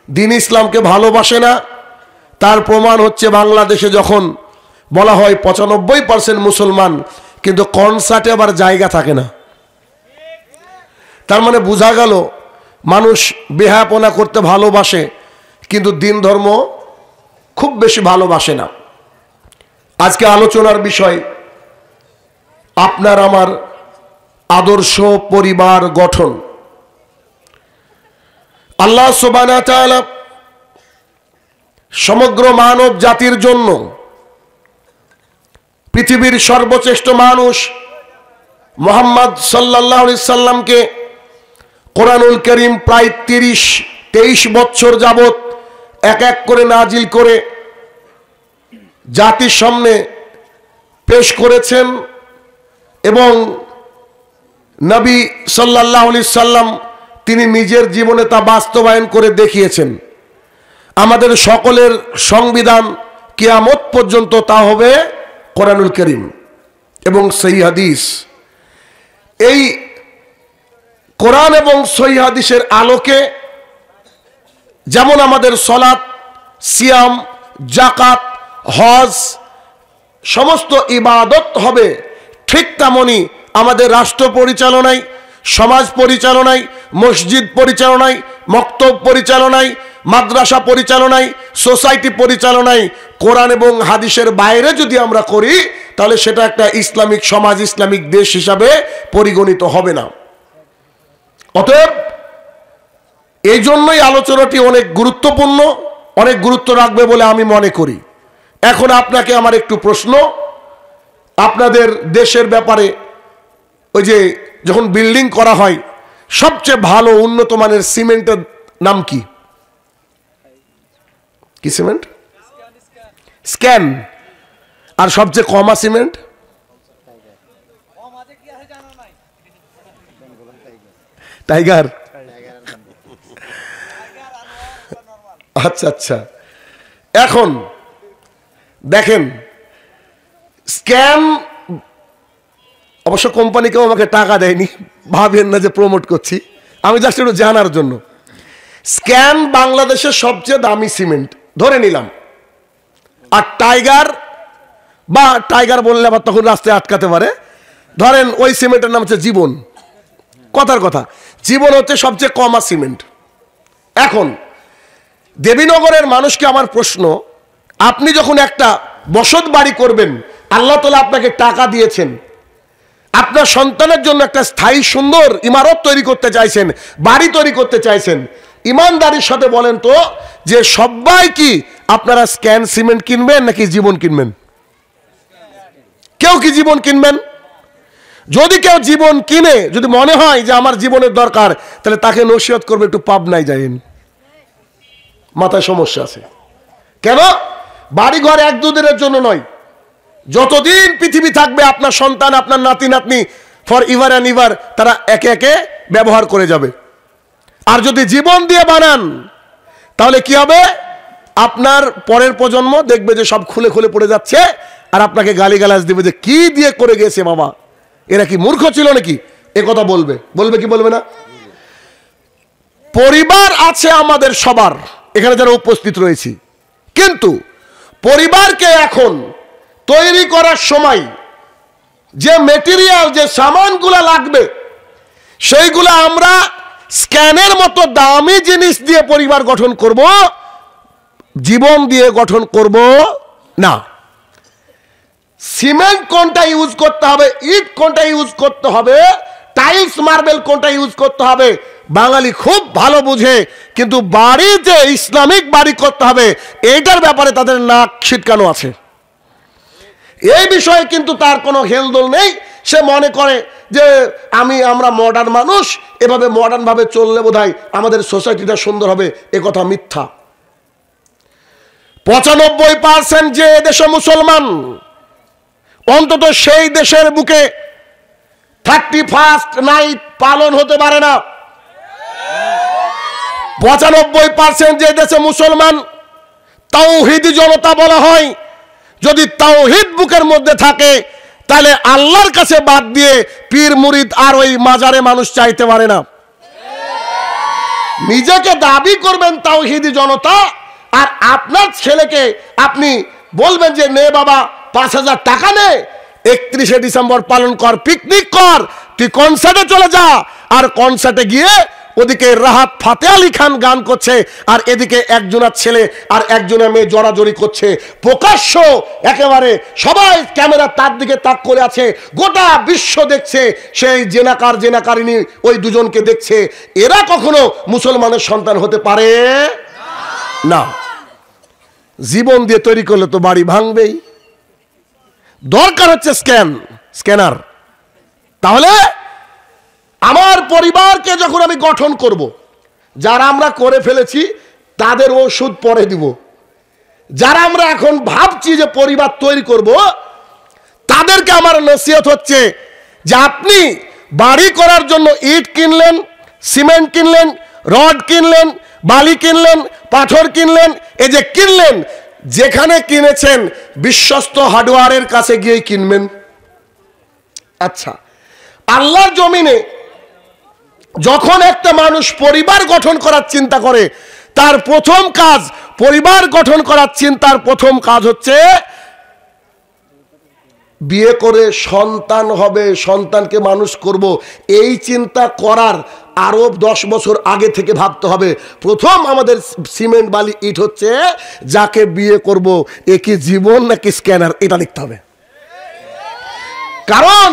দিন ইসলামকে ভালোবাসে না। তার প্রমাণ হচ্ছে বাংলাদেশে যখন বলা হয় 95% মুসলমান, কিন্তু কনসার্টে আবার জায়গা থাকে না। তার মানে বোঝা গেল মানুষ বেহায়াপনা করতে ভালোবাসে, কিন্তু দিন ধর্ম খুব বেশি ভালোবাসে না। আজকে আলোচনার বিষয় আপনার আমার আদর্শ পরিবার গঠন। আল্লাহ সুবহানাহু ওয়া তাআলা সমগ্র মানব জাতির জন্য পৃথিবীর সর্বশ্রেষ্ঠ মানুষ মুহাম্মদ সাল্লাল্লাহু আলাইহি সাল্লামকে কোরআনুল কারীম প্রায় 23 বছর যাবত এক এক করে নাজিল করে জাতির সামনে পেশ করেছেন এবং নবী সাল্লাল্লাহু আলাইহি সাল্লাম তিনি নিজের জীবনে তা বাস্তবায়ন করে দেখিয়েছেন। আমাদের সকলের সংবিধান কিয়ামত পর্যন্ত তা হবে কোরআনুল কারীম এবং সহিহ হাদিস। এই কোরআন এবং সহিহ হাদিসের আলোকে যেমন আমাদের সালাত, সিয়াম, যাকাত, হজ সমস্ত ইবাদত হবে, ঠিক তেমনি আমাদের রাষ্ট্র পরিচালনায়, সমাজ পরিচালনায়, মসজিদ পরিচালনায়, মক্তব পরিচালনায়, মাদ্রাসা পরিচালনায়, সোসাইটি পরিচালনায় কোরআন এবং হাদিসের বাইরে যদি আমরা করি তাহলে সেটা একটা ইসলামিক সমাজ, ইসলামিক দেশ হিসাবে পরিগণিত হবে না। অতএব এই জন্যই আলোচনাটি অনেক গুরুত্বপূর্ণ, অনেক গুরুত্ব রাখবে বলে আমি মনে করি। এখন আপনাকে আমার একটু প্রশ্ন, আপনাদের দেশের ব্যাপারে ওই যে যখন বিল্ডিং করা হয় সবচেয়ে ভালো উন্নত মানের সিমেন্টের নাম কি? কি সিমেন্ট? স্ক্যান। আর সবচেয়ে কমা সিমেন্ট? টাইগার। আচ্ছা আচ্ছা, এখন দেখেন স্ক্যান অবশ্য কোম্পানি কেউ আমাকে টাকা দেয়নি, ভাবেন না যে প্রমোট করছি, আমি জাস্ট একটু জানার জন্য। স্ক্যান বাংলাদেশের সবচেয়ে দামি সিমেন্ট ধরে নিলাম, আর টাইগার বা টাইগার বললে আবার তখন রাস্তায় আটকাতে পারে, ধরেন ওই সিমেন্টের নাম হচ্ছে জীবন। কথার কথা, জীবন হচ্ছে সবচেয়ে কমা সিমেন্ট। এখন দেবীনগরের মানুষকে আমার প্রশ্ন, আপনি যখন একটা বসত বাড়ি করবেন, আল্লাহ তাআলা আপনাকে টাকা দিয়েছেন, আপনার সন্তানের জন্য একটা স্থায়ী সুন্দর ইমারত তৈরি করতে চাইছেন, বাড়ি তৈরি করতে চাইছেন, ইমানদারির সাথে বলেন তো যে সবাই কি আপনারা স্ক্যান সিমেন্ট কিনবেন নাকি জীবন কিনবেন? কেউ কি জীবন কিনবেন? যদি কেউ জীবন কিনে, যদি মনে হয় যে আমার জীবনের দরকার, তাহলে তাকে নসিহত করবে একটু পাবনায় যাইন, মাথায় সমস্যা আছে। কেন? বাড়ি ঘর এক দুদিনের জন্য নয়, যতদিন পৃথিবী থাকবে আপনার সন্তান, আপনার নাতি নাতনি, ফর ইভার অ্যান্ড ইভার তারা একে একে ব্যবহার করে যাবে। আর যদি জীবন দিয়ে বানান তাহলে কি হবে? আপনার পরের প্রজন্ম দেখবে যে সব খুলে খুলে পড়ে যাচ্ছে, আর আপনাকে গালিগালাজ দিবে যে কি দিয়ে করে গেছে বাবা, এরা কি মূর্খ ছিল নাকি, এ কথা বলবে। বলবে কি বলবে না? পরিবার আছে আমাদের সবার, এখানে যারা উপস্থিত রয়েছি, কিন্তু পরিবারকে এখন তৈরি করার সময় যে মেটেরিয়াল, যে সামানগুলা লাগবে, সেইগুলা আমরা স্ক্যানের মতো দামি জিনিস দিয়ে পরিবার গঠন করব, জীবন দিয়ে গঠন করব না। সিমেন্ট কোনটা ইউজ করতে হবে, ইট কোনটা ইউজ করতে হবে, টাইলস মার্বেল কোনটা ইউজ করতে হবে, বাঙালি খুব ভালো বুঝে, কিন্তু বাড়ি যে ইসলামিক বাড়ি করতে হবে এইটার ব্যাপারে তাদের নাক ছিটকানো আছে। এই বিষয়ে কিন্তু তার কোনো হেলদোল নেই। সে মনে করে যে আমরা মডার্ন মানুষ, এভাবে মডার্ন ভাবে চললে বোধহয় আমাদের সোসাইটিটা সুন্দর হবে। এ কথা মিথ্যা। 95% যে দেশে মুসলমান, অন্তত সেই দেশের বুকে 31st নাইট পালন হতে পারে না। 95% যে দেশে মুসলমান, তাওহীদি জনতা বলা হয়, যদি তাওহীদ বুকের মধ্যে থাকে তাহলে আল্লাহর কাছে বাদ দিয়ে পীর মুরিদ আর ওই মাজারে মানুষ চাইতে পারে না। নিজেকে দাবি করবেন তাওহীদি জনতা, আর আপনার ছেলেকে আপনি বলবেন যে নে বাবা 5,000 টাকা নে, 31শে ডিসেম্বর পালন কর, পিকনিক কর, তুই কনসার্টে চলে যা। আর কনসার্টে গিয়ে ওদিকে রাহাত ফাতে আলী খান গান করছে, আর এদিকে একজনের ছেলে আর একজনের মেয়ে জড়াজড়ি করছে প্রকাশ্য, একেবারে সবাই ক্যামেরা তার দিকে তাক করে আছে, গোটা বিশ্ব দেখছে, সেই জেনাকার জেনাকারিনী ওই দুজনকে দেখছে। এরা কখনো মুসলমানের সন্তান হতে পারে না। জীবন দিয়ে তৈরি করলে তো বাড়ি ভাঙবেই। দরকার হচ্ছে স্ক্যানার। তাহলে আমার পরিবারকে যখন আমি গঠন করব, যারা আমরা করে ফেলেছি তাদের ওষুধ পরে দিব, যারা আমরা এখন ভাবছি যে পরিবার তৈরি করব তাদেরকে আমার নসিহত হচ্ছে যে আপনি বাড়ি করার জন্য ইট কিনলেন, সিমেন্ট কিনলেন, রড কিনলেন, বালি কিনলেন, পাথর কিনলেন, এই যে কিনলেন, যেখানে কিনেছেন বিশ্বস্ত হার্ডওয়্যারের কাছে গিয়ে কিনবেন। আচ্ছা, আল্লাহর জমিনে যখন একটা মানুষ পরিবার গঠন করার চিন্তা করে, তার প্রথম কাজ, পরিবার গঠন করার চিন্তার প্রথম কাজ হচ্ছে বিয়ে করে সন্তান হবে, সন্তানকে মানুষ করব। এই চিন্তা করার আরো 10 বছর আগে থেকে ভাবতে হবে। প্রথম আমাদের সিমেন্ট বালি ইট হচ্ছে যাকে বিয়ে করব, এ কি জীবন নাকি স্ক্যানার, এটা দেখতে হবে। কারণ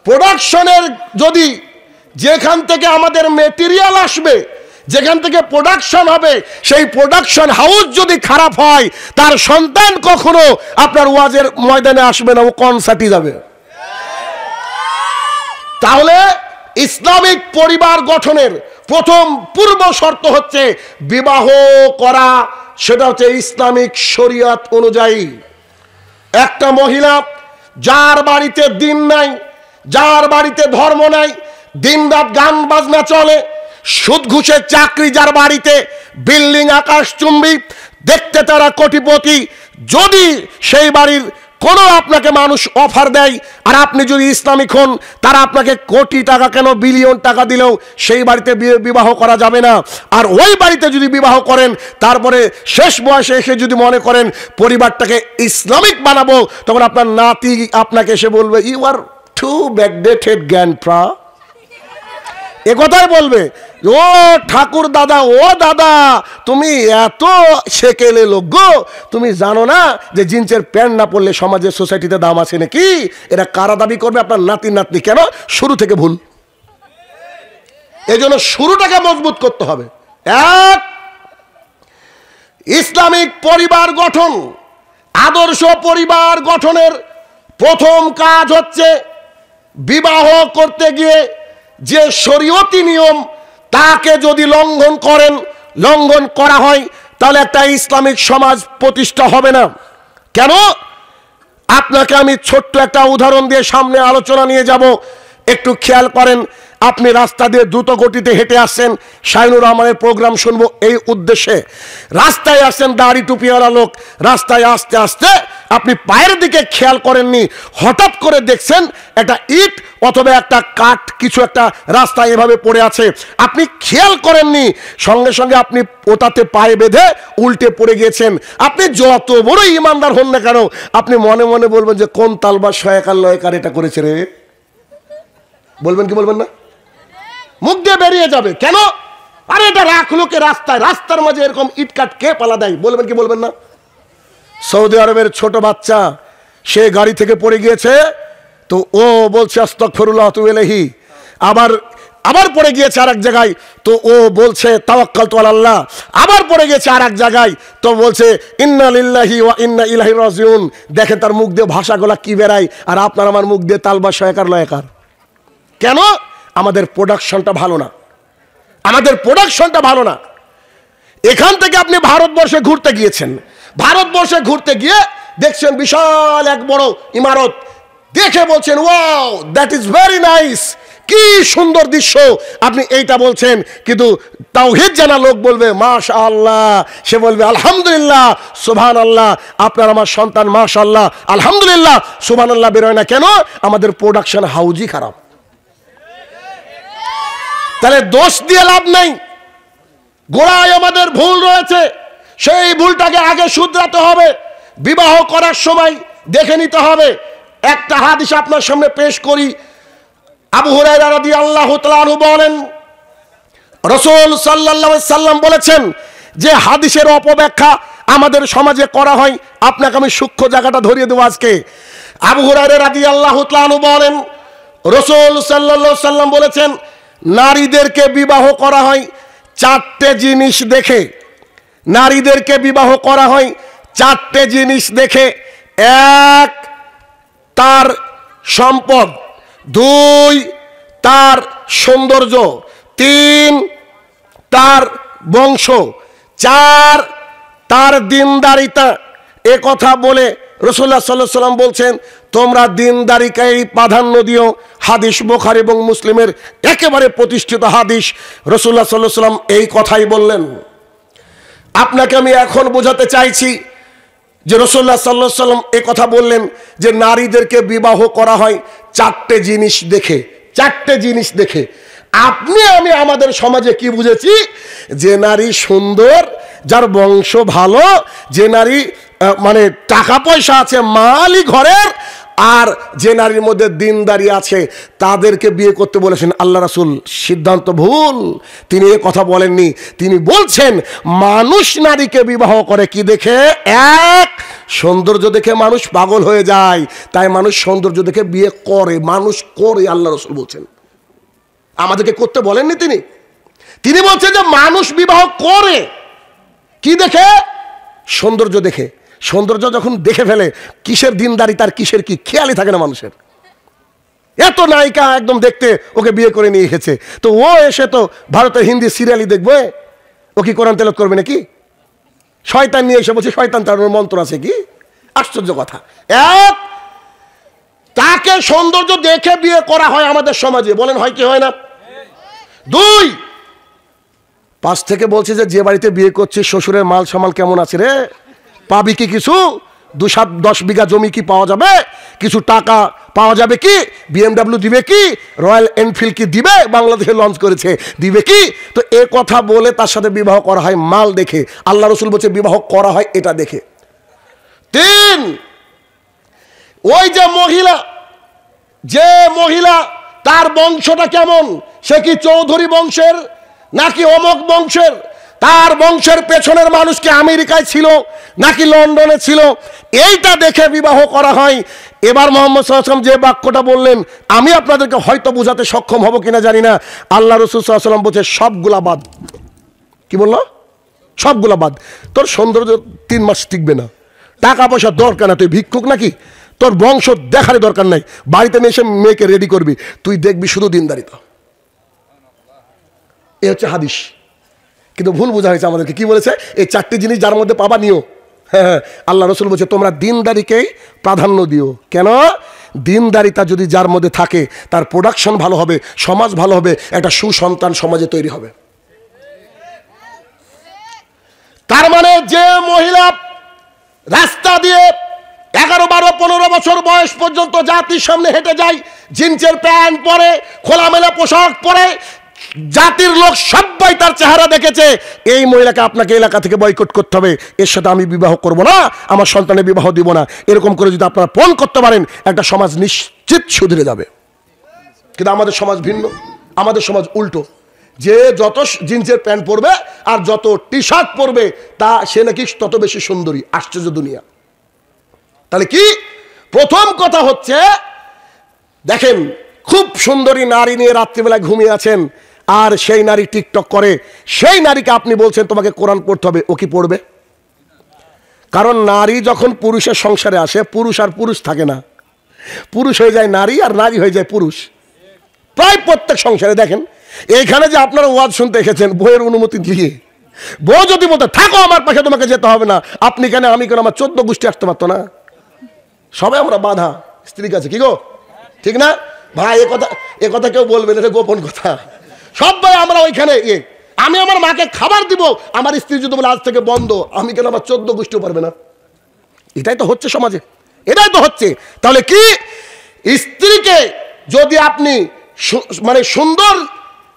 প্রোডাকশনের যদি, যেখান থেকে আমাদের মেটেরিয়াল আসবে, যেখান থেকে প্রোডাকশন হবে, সেই প্রোডাকশন হাউস যদি খারাপ হয়, তার সন্তান কখনো আপনার ওয়াজের ময়দানে আসবে না, ও কনসার্টে যাবে। তাহলে ইসলামিক পরিবার গঠনের প্রথম পূর্ব শর্ত হচ্ছে বিবাহ করা, সেটা হচ্ছে ইসলামিক শরিয়ত অনুযায়ী। একটা মহিলা যার বাড়িতে দিন নাই, যার বাড়িতে ধর্ম নাই, দিন রাত গান বাজনা চলে, সুদ ঘুষের চাকরি যার বাড়িতে, বিল্ডিং আকাশচুম্বী, দেখতে তারা কোটিপতি, যদি সেই বাড়ির কোনো আপনাকে মানুষ অফার দেয় আর আপনি যদি ইসলামিক হন, তারা আপনাকে কোটি টাকা কেন বিলিয়ন টাকা দিলেও সেই বাড়িতে বিবাহ করা যাবে না। আর ওই বাড়িতে যদি বিবাহ করেন, তারপরে শেষ বয়সে এসে যদি মনে করেন পরিবারটাকে ইসলামিক বানাবো, তখন আপনার নাতি আপনাকে এসে বলবে you are too backdated grandpa. এ কথাই বলবে, ও ঠাকুর দাদা, ও দাদা তুমি এত সেকেলে লোক গো, তুমি জানো না যে জিন্সের প্যান্ট না পরলে সমাজের সোসাইটিতে দাম আছে নাকি? এরা কারা দাবি করবে? আপনার নাতি নাতনি। কেন? শুরু থেকে ভুল। এই জন্য শুরুটাকে মজবুত করতে হবে। এক, ইসলামিক পরিবার গঠন, আদর্শ পরিবার গঠনের প্রথম কাজ হচ্ছে বিবাহ করতে গিয়ে যে শরীয়তি নিয়ম, তাকে যদি লঙ্ঘন করা হয়, তাহলে একটা ইসলামিক সমাজ প্রতিষ্ঠা হবে না। কেন? আপনাকে আমি ছোট্ট একটা উদাহরণ দিয়ে সামনে আলোচনা নিয়ে যাব, একটু খেয়াল করেন। আপনি রাস্তা দিয়ে দ্রুত গতিতে হেঁটে আসছেন, শাইনুর রহমানের প্রোগ্রাম শুনবো এই উদ্দেশ্যে। রাস্তায় আসছেন দাড়ি টুপিওয়ালা লোক, রাস্তায় আসতে আসতে আপনি পায়ের দিকে খেয়াল করেননি, হঠাৎ করে দেখছেন একটা ইট অথবা একটা কাঠ কিছু একটা রাস্তায় এভাবে পড়ে আছে, আপনি খেয়াল করেননি, সঙ্গে সঙ্গে আপনি ওটাতে পায়ে বেঁধে উল্টে পড়ে গিয়েছেন। আপনি যত বড় ইমানদার হন না কেন, আপনি মনে মনে বলবেন যে কোন তালবার শয়কার লয়কার এটা করেছে রে, বলবেন কি বলবেন না? মুখ দিয়ে বেরিয়ে যাবে। কেন? আরে এটা রাখলো কে রাস্তায়, রাস্তার মাঝে এরকম ইট কাট কে পালা দেয়, বলবেন কি বলবেন না? সৌদি আরবের ছোট বাচ্চা, সে গাড়ি থেকে পড়ে গিয়েছে, তো ও বলছে আস্তাগফিরুল্লাহ ওয়া আতুবু ইলাইহি, আবার পড়ে গিয়েছে আর এক জায়গায়, তো ও বলছে তাওয়াক্কালতু আলাল্লাহ, আবার পড়ে গেছে আর এক জায়গায়, তো বলছে ইন্না লিল্লাহি ওয়া ইন্না ইলাইহি রাজিউন। দেখেন তার মুখ দিয়ে ভাষাগুলা কি বেরায়, আর আপনার আমার মুখ দিয়ে তালবা শয়কার লয়কার। কেন? আমাদের প্রোডাকশনটা ভালো না, আমাদের প্রোডাকশনটা ভালো না। এখান থেকে আপনি ভারতবর্ষে ঘুরতে গিয়েছেন, ভারতবর্ষে ঘুরতে গিয়ে দেখছেন বিশাল এক বড় ইমারত, দেখে বলছেন wow that is very nice, কি সুন্দর দৃশ্য, আপনি এইটা বলছেন। কিন্তু তাওহীদ জানা লোক বলবে মাশাআল্লাহ, সে বলবে আলহামদুলিল্লাহ সুবহানাল্লাহ, আপনার আমার সন্তান মাশাআল্লাহ আলহামদুলিল্লাহ সুবহানাল্লাহ বেরোয় না। কেন? আমাদের প্রোডাকশন হাউজই খারাপ। তাহলে দোষ দিয়ে লাভ নাই, গোড়ায় আমাদের ভুল রয়েছে, সেই ভুলটাকে আগে শুধরাতে হবে। বিবাহ করার সময় দেখে নিতে হবে। একটা হাদিস আপনার সামনে পেশ করি। আবু হুরায়রা রাদিয়াল্লাহু তাআলা আনহু বলেন, রাসূল সাল্লাল্লাহু আলাইহি সাল্লাম বলেছেন যে হাদিসের অপব্যাখ্যা আমাদের সমাজে করা হয়। আপনাকে আমি সূক্ষ্ম জায়গাটা ধরিয়ে দেব আজকে। আবু হুরায়রা রাদিয়াল্লাহু তাআলা আনহু বলেন, রাসূল সাল্লাল্লাহু আলাইহি সাল্লাম বলেছেন, নারীদেরকে বিবাহ করা হয় চারটে জিনিস দেখে। নারীদেরকে বিবাহ করা হয় চারটে জিনিস দেখে। এক, তার সম্পদ। দুই, তার সৌন্দর্য। তিন, তার বংশ। চার, তার দিনদারিতা। এ কথা বলে রাসূলুল্লাহ সাল্লাল্লাহু আলাইহি সাল্লাম বলছেন, তোমরা দিনদারিকেই প্রাধান্য দিও। হাদিস বুখারী এবং মুসলিমের একেবারে প্রতিষ্ঠিত হাদিস। রাসূলুল্লাহ সাল্লাল্লাহু আলাইহি সাল্লাম এই কথাই বললেন। আপনাকে আমি এখন বোঝাতে চাইছি যে রাসূলুল্লাহ সাল্লাল্লাহু আলাইহি সাল্লাম এই কথা বললেন যে নারীদেরকে বিবাহ করা হয় চারটে জিনিস দেখে। চারটে জিনিস দেখে। আপনি আমি আমাদের সমাজে কি বুঝেছি? যে নারী সুন্দর, যার বংশ ভালো, যে নারী মানে টাকা পয়সা আছে, মালি ঘরের, আর যে নারীর মধ্যে দিনদারি আছে, তাদেরকে বিয়ে করতে বলেছেন আল্লাহ রাসূল। সিদ্ধান্ত ভুল। তিনি এ কথা বলেননি। তিনি বলছেন মানুষ নারীকে বিবাহ করে কি দেখে? এক, সৌন্দর্য দেখে মানুষ পাগল হয়ে যায়, তাই মানুষ সৌন্দর্য দেখে বিয়ে করে। মানুষ করে, আল্লাহ রাসূল বলছেন। আমাদেরকে করতে বলেননি তিনি। তিনি বলছেন যে মানুষ বিবাহ করে কি দেখে? সৌন্দর্য দেখে। সৌন্দর্য যখন দেখে ফেলে, কিসের দিনদারি তার কিসের কি খেয়ালই থাকে না মানুষের। এত নায়িকা একদম দেখতে, ওকে বিয়ে করে নিয়ে এসেছে, তো ও এসে তো ভারতের হিন্দি সিরিয়ালই দেখবে, ও কি কোরআন তেলাওয়াত করবে নাকি? শয়তান নিয়ে এসে বলছে শয়তান তাড়ানোর মন্ত্র আছে কি? আশ্চর্য কথা। এক, তাকে সৌন্দর্য দেখে বিয়ে করা হয় আমাদের সমাজে, বলেন হয় কি হয় না? দুই, পাশ থেকে বলছে যে বাড়িতে বিয়ে করছে শ্বশুরের মাল সামাল কেমন আছে রে, পাবি কি কিছু? 2-10 বিঘা জমি কি পাওয়া যাবে? কিছু টাকা পাওয়া যাবে কি? BMW দিবে কি? রয়্যাল এনফিল্ড কি দিবে? বাংলাদেশে লঞ্চ করেছে, দিবে কি? তো এ কথা বলে তার সাথে বিবাহ করা হয় মাল দেখে। আল্লাহ রাসূল বলছে বিবাহ করা হয় এটা দেখে। তিন, ওই যে মহিলা তার বংশটা কেমন, সে কি চৌধুরী বংশের নাকি অমক বংশের, তার বংশের পেছনের মানুষ কি আমেরিকায় ছিল নাকি লন্ডনে ছিল, এইটা দেখে বিবাহ করা হয়। এবার মুহাম্মদ সাল্লাল্লাহু আলাইহি ওয়াসাল্লাম যে বাক্যটা বললেন, আমি আপনাদেরকে হয়তো বোঝাতে সক্ষম হব কিনা জানি না। আল্লাহ রাসূল সাল্লাল্লাহু আলাইহি ওয়াসাল্লাম বলছে সবগুলা বাদ। কি বললো? সবগুলা বাদ। তোর সৌন্দর্য 3 মাস টিকবে না, টাকা পয়সা দরকার না, তুই ভিক্ষুক নাকি, তোর বংশ দেখারই দরকার নাই, বাড়িতে নিয়ে এসে মেয়েকে রেডি করবি, তুই দেখবি শুধু দিনদারিতা। এ হচ্ছে হাদিস। কিন্তু ভুল বোঝা হয়েছে আমাদেরকে। কি বলেছে? এই 4টি জিনিস যার মধ্যে পাবা নিও। হ্যাঁ, আল্লাহ রাসূল বলছে তোমরা দিনদারিকেই প্রাধান্য দিও। কেন? দিনদারিতা যদি যার মধ্যে থাকে, তার প্রোডাকশন ভালো হবে, সমাজ ভালো হবে, একটা সুসন্তান সমাজে তৈরি হবে। তার মানে যে মহিলা রাস্তা দিয়ে 11, 12, 15 বছর বয়স পর্যন্ত জাতির সামনে হেঁটে যায়, জিন্সের প্যান্ট পরে, খোলামেলা পোশাক পরে, জাতির লোক সবাই তার চেহারা দেখেছে, এই মহিলাকে আপনাকে এলাকা থেকে বয়কট করতে হবে, এর সাথে আমি বিবাহ করব না, আমার সন্তানের বিবাহ দিব না, এরকম করে যদি আপনারা পণ করতে পারেন, একটা সমাজ নিশ্চিত সুধরে যাবে। কিন্তু আমাদের সমাজ ভিন্ন, আমাদের সমাজ উল্টো। যে যত জিন্সের প্যান্ট পরবে আর যত টি শার্ট পরবে, তা সে নাকি তত বেশি সুন্দরী। আশ্চর্য দুনিয়া। তাহলে কি? প্রথম কথা হচ্ছে, দেখেন খুব সুন্দরী নারী নিয়ে রাত্রিবেলায় ঘুমিয়ে আছেন, আর সেই নারী টিকটক করে, সেই নারীকে আপনি বলছেন তোমাকে কোরআন পড়তে হবে, ও কি পড়বে? কারণ নারী যখন পুরুষের সংসারে আসে, পুরুষ আর পুরুষ থাকে না, পুরুষ হয়ে যায় নারী আর নারী হয়ে যায় পুরুষ। প্রায় প্রত্যেক সংসারে দেখেন। এইখানে যে আপনারা ওয়াজ শুনতে এসেছেন বইয়ের অনুমতি দিয়ে, বউ যদি বলতে থাকো আমার পাশে, তোমাকে যেতে হবে না, আপনি কেন আমি কেন, আমার 14 গোষ্ঠী আসতে পারতো না? সবাই আমরা বাধা স্ত্রীর কাছে, কি গো ঠিক না ভাই? এ কথা কেউ বলবেন, এটা গোপন কথা। সবাই আমরা ওইখানে আমি আমার মাকে খাবার দিব, আমার স্ত্রী যদি বলে আজ থেকে বন্ধ, আমি কেন আমার 14 গোষ্ঠীও পারবে না? এটাই তো হচ্ছে সমাজে, এটাই তো হচ্ছে। তাহলে কি, স্ত্রীকে যদি আপনি মানে সুন্দর,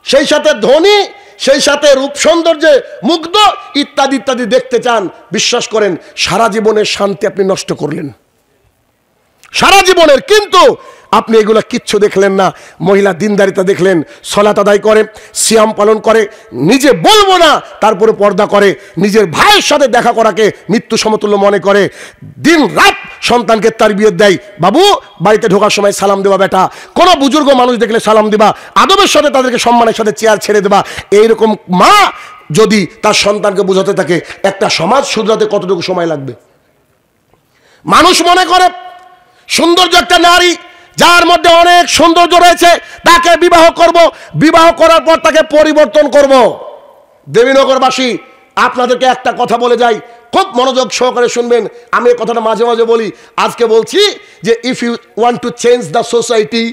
সেই সাথে ধনী, সেই সাথে রূপ সৌন্দর্যে মুগ্ধ ইত্যাদি ইত্যাদি দেখতে চান, বিশ্বাস করেন সারা জীবনের শান্তি আপনি নষ্ট করলেন, সারা জীবনের। কিন্তু আপনি এগুলো কিচ্ছু দেখলেন না। মহিলা দিনদারিতা দেখলেন, সালাত আদায় করে, সিয়াম পালন করে, নিজে বলবো না তারপরে পর্দা করে, নিজের ভাইয়ের সাথে দেখা করাকে মৃত্যু সমতুল্য মনে করে, দিন রাত সন্তানকে তারবিয়ত দেয়। বাবু বাড়িতে ঢোকার সময় সালাম দেবা, বেটা কোনো বুজুর্গ মানুষ দেখলে সালাম দেবা, আদবের সাথে তাদেরকে সম্মানের সাথে চেয়ার ছেড়ে দেবা। এইরকম মা যদি তার সন্তানকে বোঝাতে থাকে, একটা সমাজ শুধরাতে কতটুকু সময় লাগবে? মানুষ মনে করে সৌন্দর্য একটা নারী, যার মধ্যে অনেক সৌন্দর্য রয়েছে, তাকে বিবাহ করব, বিবাহ করার পর তাকে পরিবর্তন করব। দেবীনগরবাসী আপনাদেরকে একটা কথা বলে যাই, খুব মনোযোগ সহকারে শুনবেন। আমি এই কথাটা মাঝে মাঝে বলি, আজকে বলছি যে if you want to change the society,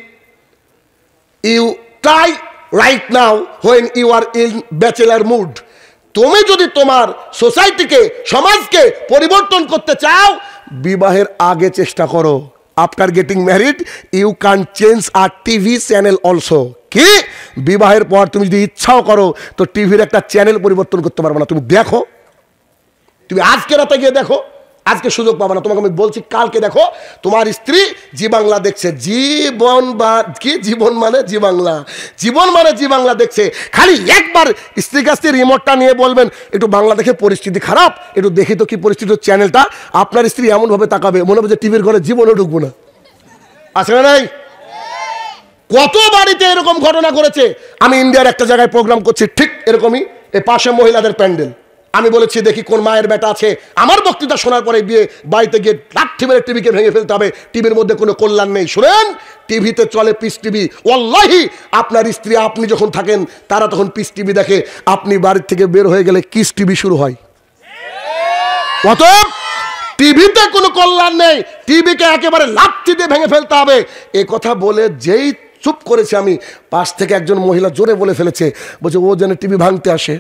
you try right now when you are in bachelor mood. তুমি যদি তোমার সোসাইটিকে, সমাজকে পরিবর্তন করতে চাও, বিবাহের আগে চেষ্টা করো। After getting married you can change your TV channel also. কি বিবাহের পর তুমি যদি ইচ্ছাও করো তো টিভির একটা চ্যানেল পরিবর্তন করতে পারবে না। তুমি দেখো, তুমি আজকে রাতে গিয়ে দেখো, আজকে সুযোগ পাবে না, তোমাকে আমি বলছি কালকে দেখো, তোমার স্ত্রী জি বাংলা দেখছে। জীবন বা কি জীবন মানে জি বাংলা, জীবন মানে জি বাংলা দেখছে। খালি একবার স্ত্রীর কাছ থেকে রিমোটটা নিয়ে বলবেন একটু বাংলা দেখে পরিস্থিতি খারাপ, একটু দেখি তো কি পরিস্থিতি চ্যানেলটা, আপনার স্ত্রী এমনভাবে তাকাবে মনে হবে যে টিভির ঘরে জীবনে ঢুকবো না। আছে না নাই? কত বাড়িতে এরকম ঘটনা ঘটেছে। আমি ইন্ডিয়ার একটা জায়গায় প্রোগ্রাম করছি, ঠিক এরকমই, এই পাশে মহিলাদের প্যান্ডেল। আমি বলেছি দেখি কোন মায়ের বেটা আছে, আমার বক্তৃতা শোনার পরে বিয়ে বাড়িতে গিয়ে লাঠি মেরে টিভিকে ভেঙে ফেলতে হবে, টিভির মধ্যে কোনো কল্যাণ নেই। শুনেন, টিভিতে চলে পিস টিভি। ওয়াল্লাহি আপনার স্ত্রী আপনি যখন থাকেন তারা তখন পিস টিভি দেখে, আপনি বাড়ির থেকে বের হয়ে গেলে কিস টিভি শুরু হয়। অতএব টিভিতে কোনো কল্যাণ নেই, টিভিকে একেবারে লাঠি দিয়ে ভেঙে ফেলতে হবে। এ কথা বলে যেই চুপ করেছে, আমি পাশ থেকে একজন মহিলা জোরে বলে ফেলেছে, বলছে ও যেন টিভি ভাঙতে আসে।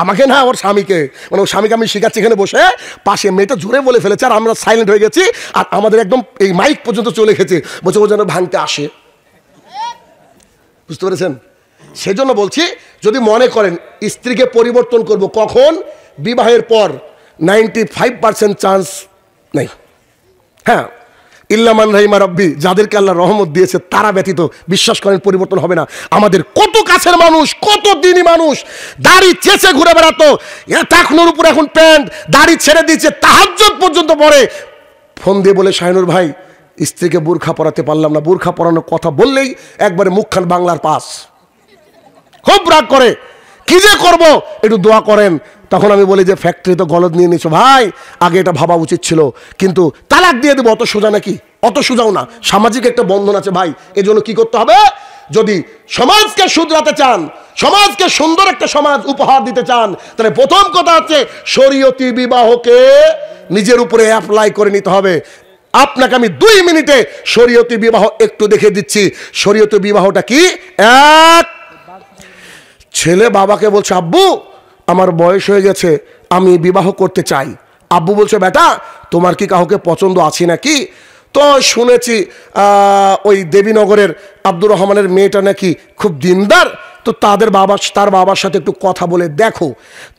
আমাকে না, ওর স্বামীকে, মানে ওর স্বামীকে আমি শিখাচ্ছি এখানে বসে, পাশে মেয়েটা জোরে বলে ফেলেছে, আর আমরা সাইলেন্ট হয়ে গেছি, আর আমাদের একদম এই মাইক পর্যন্ত চলে গেছে, বলছে ও যেন ভাঙতে আসে। বুঝতে পেরেছেন? সেজন্য বলছি, যদি মনে করেন স্ত্রীকে পরিবর্তন করব, কখন? বিবাহের পর 95% চান্স নেই। হ্যাঁ, ইল্লামান রাহিমা রাব্বি, যাদেরকে আল্লাহ রহমত দিয়েছে তারা ব্যতীত বিশ্বাস করেন পরিবর্তন হবে না। আমাদের কত কাছের মানুষ, কত দিনই মানুষ দাড়ি চেঁচে ঘুরে বেড়াতো, টাকনোর উপর এখন প্যান্ট, দাড়ি ছেড়ে দিয়েছে, তাহাজ্জুদ পর্যন্ত পড়ে। ফোন দিয়ে বলে শাহিনুর ভাই স্ত্রীকে বোরখা পরাতে পারলাম না, বোরখা পরানোর কথা বললেই একবারে মুখখান বাংলার পাস, খুব রাগ করে, কি যে করব একটু দোয়া করেন। তখন আমি বলি যে ফ্যাক্টরি তো গলদ নিয়ে নিছো ভাই, আগে এটা ভাবা উচিত ছিল, কিন্তু তালাক দিয়ে দেবো অত সোজা নাকি? অত সোজাও না, সামাজিক একটা বন্ধন আছে ভাই। এজন্য কি করতে হবে? যদি সমাজকে শুধরাতে চান, সমাজকে সুন্দর একটা সমাজ উপহার দিতে চান, তাহলে প্রথম কথা হচ্ছে শরীয়তি বিবাহকে নিজের উপরে অ্যাপ্লাই করে নিতে হবে। আপনাকে আমি 2 মিনিটে শরীয়তি বিবাহ একটু দেখে দিচ্ছি। শরীয়তি বিবাহটা কি? এক, ছেলে বাবাকে বলছে আব্বু আমার বয়স হয়ে গেছে, আমি বিবাহ করতে চাই। আব্বু বলছে বেটা তোমার কি কাউকে পছন্দ আছে নাকি? তো শুনেছি ওই দেবীনগরের আব্দুর রহমানের মেয়েটা নাকি খুব দিনদার, তো তার বাবার সাথে একটু কথা বলে দেখো।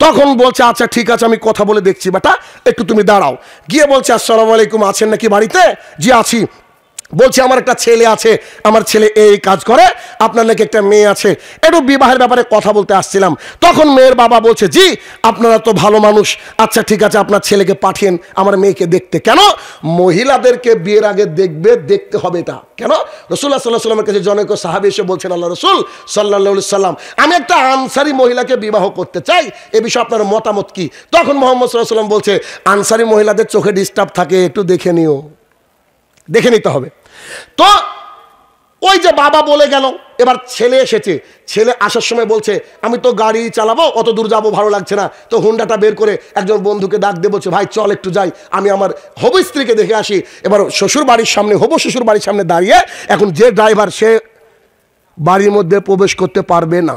তখন বলছে আচ্ছা ঠিক আছে আমি কথা বলে দেখছি, বেটা একটু তুমি দাঁড়াও। গিয়ে বলছে আসসালামু আলাইকুম, আছেন নাকি বাড়িতে? জি আছি। বলছে আমার একটা ছেলে আছে, আমার ছেলে এই কাজ করে, আপনার নাকি একটা মেয়ে আছে, একটু বিবাহের ব্যাপারে কথা বলতে আসছিলাম। তখন মেয়ের বাবা বলছে জি আপনারা তো ভালো মানুষ, আচ্ছা ঠিক আছে আপনার ছেলেকে পাঠিয়েন আমার মেয়েকে দেখতে। কেন? মহিলাদেরকে বিয়ের আগে দেখতে হবে। এটা কেন? রাসূলুল্লাহ সাল্লাল্লাহু আলাইহি ওয়াসাল্লামের কাছে জনৈক সাহাবী এসে বলছেন আল্লাহ রাসূল সাল্লাল্লাহু আলাইহি ওয়াসাল্লাম আমি একটা আনসারী মহিলাকে বিবাহ করতে চাই, এ বিষয়ে আপনার মতামত কি? তখন মুহাম্মদ সাল্লাল্লাহু আলাইহি ওয়াসাল্লাম বলছে আনসারী মহিলাদের চোখে ডিস্টার্ব থাকে, একটু দেখে নিও, দেখে নিতে হবে। তো ওই যে বাবা বলে গেল, এবার ছেলে এসেছে, ছেলে আসার সময় বলছে আমি তো গাড়ি চালাবো, অত দূর যাবো ভালো লাগছে না। তো হুন্ডাটা বের করে একজন বন্ধুকে ডাক দিয়ে বলছে ভাই চল একটু যাই, আমি আমার হবু স্ত্রীকে দেখে আসি। এবার শ্বশুর বাড়ির সামনে, হবু শ্বশুর বাড়ির সামনে দাঁড়িয়ে, এখন যে ড্রাইভার সে বাড়ির মধ্যে প্রবেশ করতে পারবে না,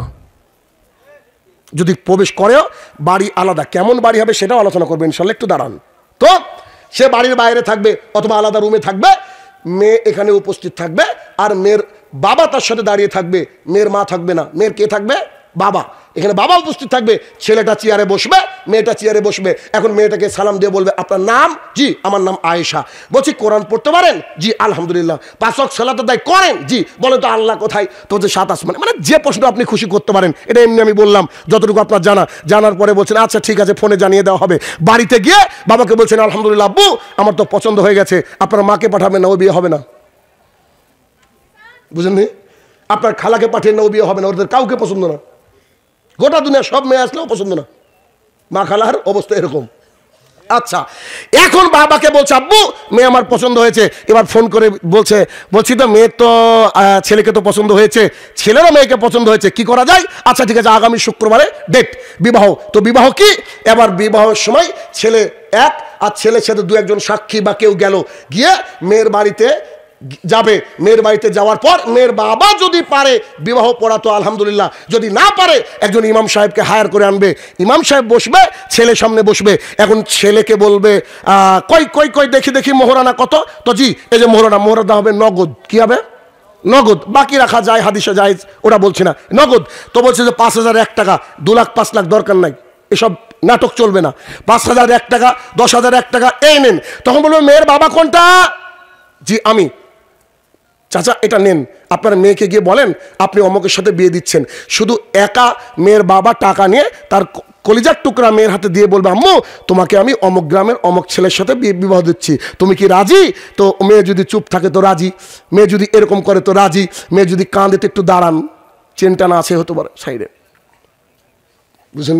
যদি প্রবেশ করেও বাড়ি আলাদা, কেমন বাড়ি হবে সেটাও আলোচনা করবে ইনশাল্লাহ, একটু দাঁড়ান। তো সে বাড়ির বাইরে থাকবে অথবা আলাদা রুমে থাকবে, মেয়ে এখানে উপস্থিত থাকবে, আর মেয়ের বাবা তার সাথে দাঁড়িয়ে থাকবে, মেয়ের মা থাকবে না। মেয়ের কে থাকবে? বাবা। এখানে বাবা উপস্থিত থাকবে, ছেলেটা চেয়ারে বসবে, মেয়েটা চেয়ারে বসবে। এখন মেয়েটাকে সালাম দিয়ে বলবে, আপনার নাম? জি আমার নাম আয়েশা। বলছি কোরআন পড়তে পারেন? জি আলহামদুলিল্লাহ। 5 ওয়াক্ত সালাত আদায় করেন? জি। বলেন তো আল্লাহ কোথায়? তো হচ্ছে 7 আসমানে। মানে যে প্রশ্ন আপনি খুশি করতে পারেন, এটা এমনি আমি বললাম যতটুকু আপনার জানা। জানার পরে বলছেন আচ্ছা ঠিক আছে, ফোনে জানিয়ে দেওয়া হবে। বাড়িতে গিয়ে বাবাকে বলছেন আলহামদুলিল্লাহ আব্বু আমার তো পছন্দ হয়ে গেছে, আপনার মাকে পাঠাবেন না, ও বিয়ে হবে না। বুঝলেন? আপনার খালাকে পাঠিয়ে না, ও বিয়ে হবে না, ওদের কাউকে পছন্দ না। গোটা দুনিয়া সব মেয়ে আসলেও পছন্দ না, মা খালার অবস্থা এরকম। আচ্ছা এখন বাবাকে বলছে আব্বু মেয়ে আমার পছন্দ হয়েছে। এবার ফোন করে বলছি তো মেয়ের তো ছেলেকে তো পছন্দ হয়েছে, ছেলেরও মেয়েকে পছন্দ হয়েছে, কি করা যায়? আচ্ছা ঠিক আছে, আগামী শুক্রবারে ডেট, বিবাহ। তো বিবাহ কি? এবার বিবাহের সময় ছেলে এক আর ছেলের সাথে 2-1 সাক্ষী বা কেউ গেল, গিয়ে মেয়ের বাড়িতে যাবে। মেয়ের বাড়িতে যাওয়ার পর মেয়ের বাবা যদি পারে বিবাহ পড়া তো আলহামদুলিল্লাহ, যদি না পারে একজন ইমাম সাহেবকে হায়ার করে আনবে। ইমাম সাহেব বসবে, ছেলে সামনে বসবে। এখন ছেলেকে বলবে কই কই কই দেখি দেখি মোহরানা কত? তো জি এই যে মোহরানা হবে নগদ। কি হবে? নগদ। বাকি রাখা যায়, হাদিসে যায়, ওটা বলছি না, নগদ। তো বলছে যে 5,001 টাকা, 2 লাখ 5 লাখ দরকার নাই, এসব নাটক চলবে না। 5,001 টাকা, 10,001 টাকা এই নেন। তখন বলবে মেয়ের বাবা কোনটা? জি আমি। চাচা এটা নেন, আপনার মেয়েকে গিয়ে বলেন আপনি অমকের সাথে বিয়ে দিচ্ছেন। শুধু একা মেয়ের বাবা টাকা নিয়ে তার কলিজার টুকরা মেয়ের হাতে দিয়ে বলবে আম্মু তোমাকে আমি অমক গ্রামের অমক ছেলের সাথে বিবাহ দিচ্ছি, তুমি কি রাজি? তো মেয়ে যদি চুপ থাকে তো রাজি, মেয়ে যদি এরকম করে তো রাজি, মেয়ে যদি কাঁদে তো একটু দাঁড়ান, চেনটা না আছে হতে পারে সাইডে। বুঝলেন?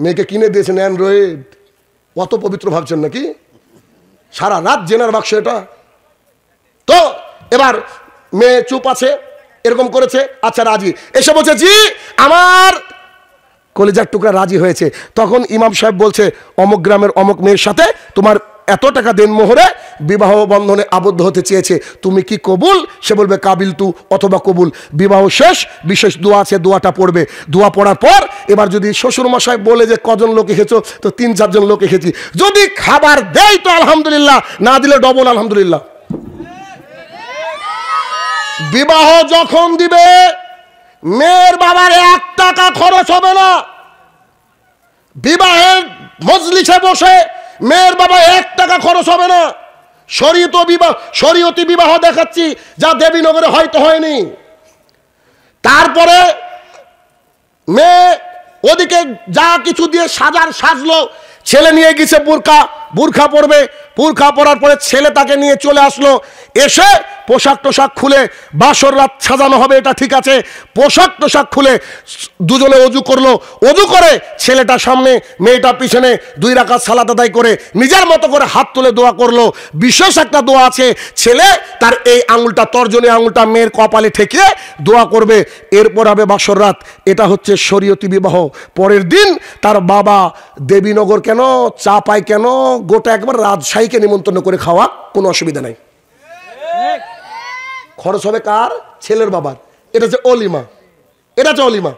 মেয়েকে কিনে দিয়েছেন অ্যান্ড্রয়েড, অত পবিত্র ভাবছেন নাকি? সারা রাত জেনার বাক্স এটা। তো এবার মেয়ে চুপ আছে, এরকম করেছে, আচ্ছা রাজি। এসে বলছে জি আমার কলিজার টুকরা রাজি হয়েছে। তখন ইমাম সাহেব বলছে অমুক গ্রামের অমুক মেয়ের সাথে তোমার এত টাকা দেন মোহরে বিবাহ বন্ধনে আবদ্ধ হতে চেয়েছে, তুমি কি কবুল? সে বলবে কাবিল তু অথবা কবুল। বিবাহ শেষ, বিশেষ দোয়া আছে, দোয়াটা পড়বে। দোয়া পড়ার পর এবার যদি শ্বশুর মশাই বলে যে কজন লোক এসেছো, তো 3-4 জন লোক এসেছি, যদি খাবার দেয় তো আলহামদুলিল্লাহ, না দিলে ডবল আলহামদুলিল্লাহ। বিবাহ যখন দিবে মেয়ের বাবার 1 টাকা খরচ হবে না। বিবাহের মজলিসে বসে মেয়ের বাবা 1 টাকা খরচ হবে না। শরীয়তি বিবাহ দেখাচ্ছি, যা দেবীনগরে হয়তো হয়নি। তারপরে মেয়ে ওদিকে যা কিছু দিয়ে সাজলো, ছেলে নিয়ে গেছে বুরখা পরবে, বুরখা পরার পরে ছেলে তাকে নিয়ে চলে আসলো। এসে পোশাক টোশাক খুলে বাসর রাত সাজানো হবে, এটা ঠিক আছে। পোশাক টোশাক খুলে দুজনে অজু করলো, অজু করে ছেলেটা সামনে মেয়েটা পিছনে 2 রাকাত সালাত আদায় করে নিজের মতো করে হাত তুলে দোয়া করলো। বিশেষ একটা দোয়া আছে, ছেলে তার এই আঙুলটা তর্জনী আঙুলটা মেয়ের কপালে ঠেকিয়ে দোয়া করবে, এরপর হবে বাসর রাত। এটা হচ্ছে শরীয়তি বিবাহ। পরের দিন তার বাবা দেবীনগর কেন, চা পায় কেন, গোটা একবার রাজশাহীকে নিমন্ত্রণ করে খাওয়া, কোনো অসুবিধা নাই। খরচ হবে কার? ছেলের বাবার। এটা হচ্ছে অলিমা, এটা হচ্ছে অলিমা।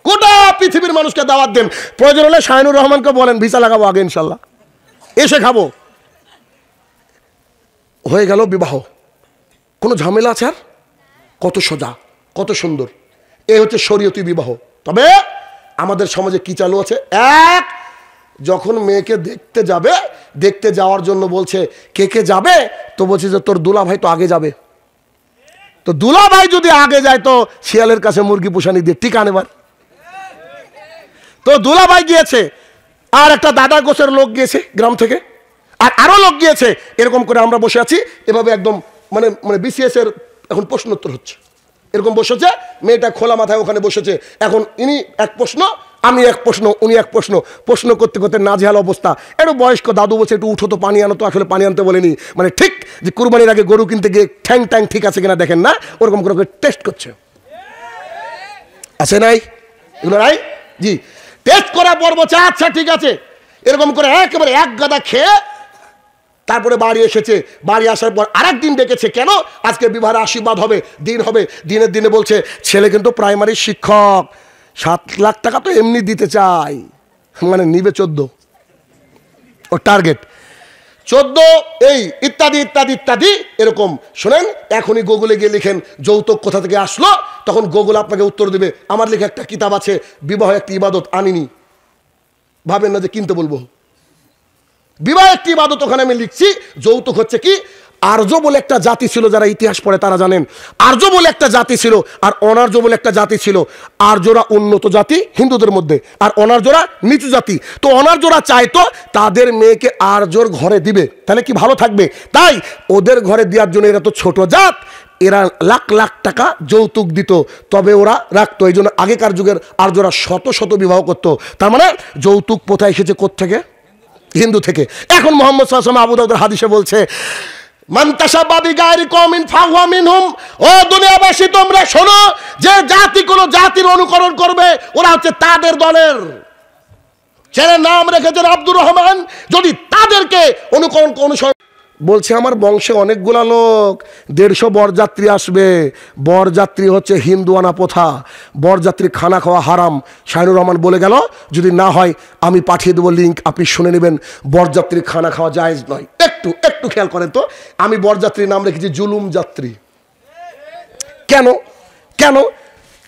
গোটা পৃথিবীর মানুষকে দাওয়াত দেন, প্রয়োজন হলে শাহিনুর রহমানকে বলেন ভিসা লাগাবো আগে ইনশাল্লাহ, এসে খাবো। হয়ে গেল বিবাহ, কোনো ঝামেলা আছে আর? কত সোজা, কত সুন্দর। এই হচ্ছে শরীয়তি বিবাহ। তবে আমাদের সমাজে কি চালু আছে? যখন মেয়েকে দেখতে যাওয়ার জন্য বলছে কে যাবে, তো বলছে যে তোর দুলা ভাই তো আগে যাবে। তো দুলা ভাই যদি আগে যায় তো শিয়ালের কাছে মুরগি পোষানি দিয়ে টিকা নেবার। তো দুলা ভাই গিয়েছে, আর একটা দাদা গোছের লোক গিয়েছে গ্রাম থেকে, আর আরো লোক গিয়েছে। এরকম করে আমরা বসে আছি, এভাবে একদম মানে বিসিএস এর এখন প্রশ্নোত্তর হচ্ছে, এরকম বসেছে। মেয়েটা খোলা মাথায় ওখানে বসেছে। এখন ইনি এক প্রশ্ন, আমি এক প্রশ্ন, উনি এক প্রশ্ন করতে করতে নাজেহাল অবস্থা। একটু বয়স্ক দাদু বলছে একটু উঠো তো পানি আনো, তো আসলে পানি আনতে বলেনি, মানে ঠিক যে কুরবানির আগে গরু কিনতে গিয়ে ঠ্যাং ঠিক আছে কিনা দেখেন না, ওরকম করে টেস্ট করছে। আছে নাই এগুলো? নাই জি। টেস্ট করার পর বলছে আচ্ছা ঠিক আছে, এরকম করে একেবারে এক গাদা খেয়ে তারপরে বাড়ি এসেছে। বাড়ি আসার পর আরেক দিন ডেকেছে, কেন? আজকে বিবাহের আশীর্বাদ হবে, দিন হবে। দিনের দিনে বলছে ছেলে কিন্তু প্রাইমারি শিক্ষক, 7 লাখ টাকা তো এমনি দিতে চাই, মানে নিবে 14 ও টার্গেট। 14 এই ইত্যাদি ইত্যাদি ইত্যাদি এরকম শোনেন। এখনই গুগলে গিয়ে লিখেন যৌতুক কোথা থেকে আসলো, তখন গুগল আপনাকে উত্তর দেবে। আমার লেখা একটা কিতাব আছে, বিবাহ একটি ইবাদত, আনিনি, ভাবেন না যে কিনতে বলবো। বিবাহ একটি ইবাদত, ওখানে আমি লিখছি যৌতুক হচ্ছে কি। আর্য বলে একটা জাতি ছিল, যারা ইতিহাস পড়ে তারা জানেন। আর্য বলে একটা জাতি ছিল, আর অনার্য বলে একটা জাতি ছিল। আর্যরা উন্নত জাতি হিন্দুদের মধ্যে, আর অনার্যরা নিচু জাতি। তো অনার্যরা চাইতো তাদের মেয়েকে আর্যর ঘরে দিবে, তাহলে কি ভালো থাকবে। তাই ওদের ঘরে দেওয়ার জন্য, এরা তো ছোট জাত, এরা লাখ লাখ টাকা যৌতুক দিত, তবে ওরা রাখতো। এই জন্য আগেকার যুগের আর্যরা শত শত বিবাহ করতো। তার মানে যৌতুক প্রথা এসেছে কোত্থেকে? হিন্দু থেকে। এখন মুহাম্মদ সাল্লাল্লাহু আলাইহি ওয়াসাল্লাম আবু দাউদের হাদিসে বলছে, মান তাশাব্বাহা বিগায়রি কওমিন ফাহুয়া মিনহুম। ও দুনিয়াবাসী, তোমরা শোনো, যে জাতি কোন জাতির অনুকরণ করবে, ওরা হচ্ছে তাদের দলের। ছেলের নাম রেখেছেন আব্দুর রহমান। যদি তাদেরকে অনুসরণ বলছে, আমার বংশে অনেকগুলা লোক, 150 বরযাত্রী আসবে। বরযাত্রী হচ্ছে হিন্দুয়ানা প্রথা, বরযাত্রী খানা খাওয়া হারাম। শাহিনুর রহমান বলে গেল, যদি না হয় আমি পাঠিয়ে দেবো লিঙ্ক, আপনি শুনে নেবেন। বরযাত্রী খানা খাওয়া জায়েজ নয়। একটু একটু খেয়াল করেন তো, আমি বরযাত্রীর নাম রেখেছি জুলুম যাত্রী। কেন? কেন?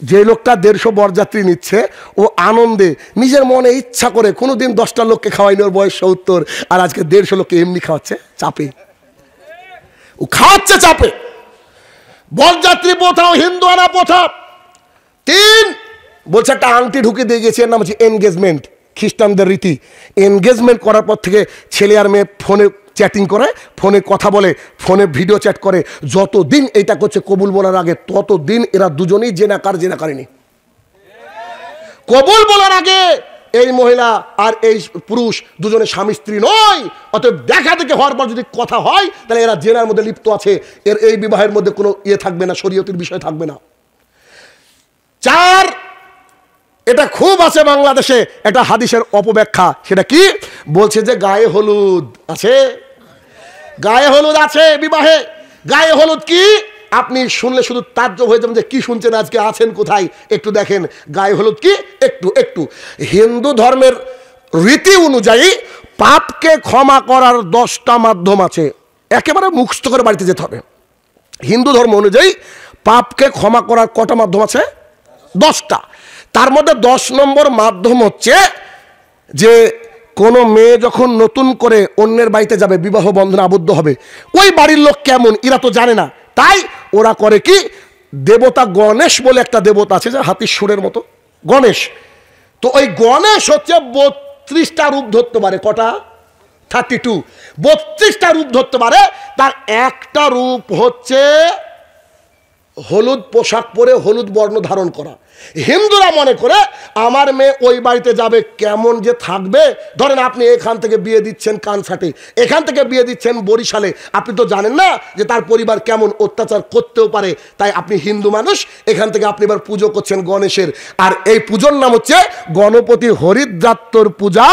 যে লোকটা 150 বরযাত্রী নিচ্ছে, ও আনন্দে নিজের মনে ইচ্ছা করে, কোনোদিন 10টা লোককে খাওয়াইনি, ওর বয়স 70, আর আজকে 150 লোককে এমনি খাওয়াচ্ছে চাপে। ও খাওয়াচ্ছে চাপে। বরযাত্রী প্রথাও হিন্দুয়ানা প্রথা। 3 বলছে একটা আংটি ঢুকে দিয়ে গেছে, এর নাম হচ্ছে এনগেজমেন্ট, খ্রিস্টানদের রীতি। এনগেজমেন্ট করার পর থেকে ছেলে আর মেয়ে ফোনে চ্যাটিং করে, ফোনে কথা বলে, ফোনে ভিডিও চ্যাট করে। যতদিন এটা করছে কবুল বলার আগে, ততদিন এরা দুজনেই জেনাকারিনী। কবুল বলার আগে এই মহিলা আর এই পুরুষ দুজনে স্বামী স্ত্রী নয়। অতএব দেখা দেখে হওয়ার পর যদি কথা হয়, তাহলে এরা জেনার মধ্যে লিপ্ত আছে। এর এই বিবাহের মধ্যে কোনো থাকবে না, শরীয়তের বিষয় থাকবে না। 4 এটা খুব আছে বাংলাদেশে, এটা হাদিসের অপব্যাখ্যা। সেটা কি? বলছে যে গায়ে হলুদ আছে, গায়ে হলুদ আছে বিবাহে। গায়ে হলুদ কি? আপনি শুনলে শুধু তাজ্জব হয়ে যাবেন যে কি শুনছেন, আজকে আছেন কোথায়। একটু দেখেন গায়ে হলুদ কি। একটু হিন্দু ধর্মের রীতি অনুযায়ী পাপকে ক্ষমা করার 10টা মাধ্যম আছে। একেবারে মুখস্থ করে বাড়িতে যেতে হবে। হিন্দু ধর্ম অনুযায়ী পাপকে ক্ষমা করার কটা মাধ্যম আছে? 10টা। তার মধ্যে 10 নম্বর মাধ্যম হচ্ছে যে কোনো মেয়ে যখন নতুন করে অন্যের বাড়িতে যাবে, বিবাহ বন্ধনে আবদ্ধ হবে, ওই বাড়ির লোক কেমন এরা তো জানে না। তাই ওরা করে কি, দেবতা গণেশ বলে একটা দেবতা আছে, যে হাতির সুরের মতো গণেশ। তো ওই গণেশ হচ্ছে 32টা রূপ ধরতে পারে। কটা? 32। 32টা রূপ ধরতে পারে। তার একটা রূপ হচ্ছে হলুদ পোশাক পরে হলুদ বর্ণ ধারণ করা। হিন্দুরা মনে করে আমার মেয়ে ওই বাড়িতে যাবে, কেমন যে থাকবে। ধরেন আপনি এখান থেকে বিয়ে দিচ্ছেন কানসাটে, এখান থেকে বিয়ে দিচ্ছেন বরিশালে, আপনি তো জানেন না যে তার পরিবার কেমন, অত্যাচার করতেও পারে। তাই আপনি হিন্দু মানুষ, এখান থেকে আপনি এবার পুজো করছেন গণেশের। আর এই পুজোর নাম হচ্ছে গণপতি হরিদ্রাত্তর পূজা।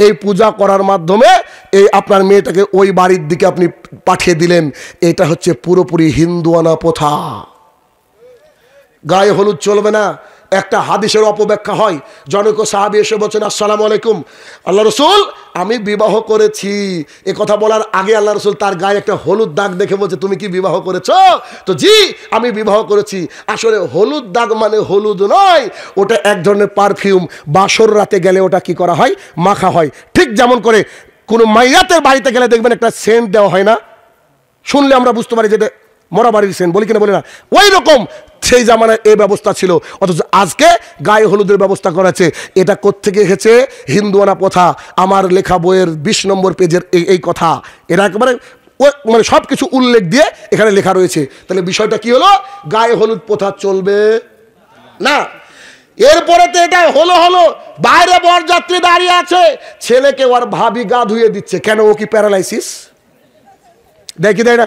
এই পূজা করার মাধ্যমে এই আপনার মেয়েটাকে ওই বাড়ির দিকে আপনি পাঠিয়ে দিলেন। এটা হচ্ছে পুরোপুরি হিন্দুয়ানা প্রথা। গায়ে হলুদ চলবে না। একটা হাদিসের অপব্যাখ্যা হয়। জনক সাহাবী এসে বলছেন, আসসালামু আলাইকুম আল্লাহ রসুল, আমি বিবাহ করেছি। এ কথা বলার আগে আল্লাহ রসুল তার গায়ে একটা হলুদ দাগ দেখে বলছে, তুমি কি বিবাহ করেছো? তো জি, আমি বিবাহ করেছি। আসলে হলুদ দাগ মানে হলুদ নয়, ওটা এক ধরনের পারফিউম। বাসর রাতে গেলে ওটা কি করা হয়? মাখা হয়। ঠিক যেমন করে কোনো মাইয়াতের বাড়িতে গেলে দেখবেন একটা সেন্ট দেওয়া হয় না, শুনলে আমরা বুঝতে পারি যেটা মরা বাড়ির সেন্ট, বলি কিনা বলি না, ওই রকম সেই জামানায় এই ব্যবস্থা ছিল। অথচ আজকে গায়ে হলুদের ব্যবস্থা করেছে। এটা কোত্থেকে এসেছে? হিন্দুয়ানা প্রথা। আমার লেখা বইয়ের 20 নম্বর পেজের এই কথা। এরা একেবারে মানে সব কিছু উল্লেখ দিয়ে এখানে লেখা রয়েছে। তাহলে বিষয়টা কি হলো? গায়ে হলুদ প্রথা চলবে না। এরপরে তো এটা হলো বাইরে বরযাত্রী দাঁড়িয়ে আছে, ছেলেকে ওর ভাবি গা ধুয়ে দিচ্ছে। কেন? ও কি প্যারালাইসিস? দেখি দেয় না,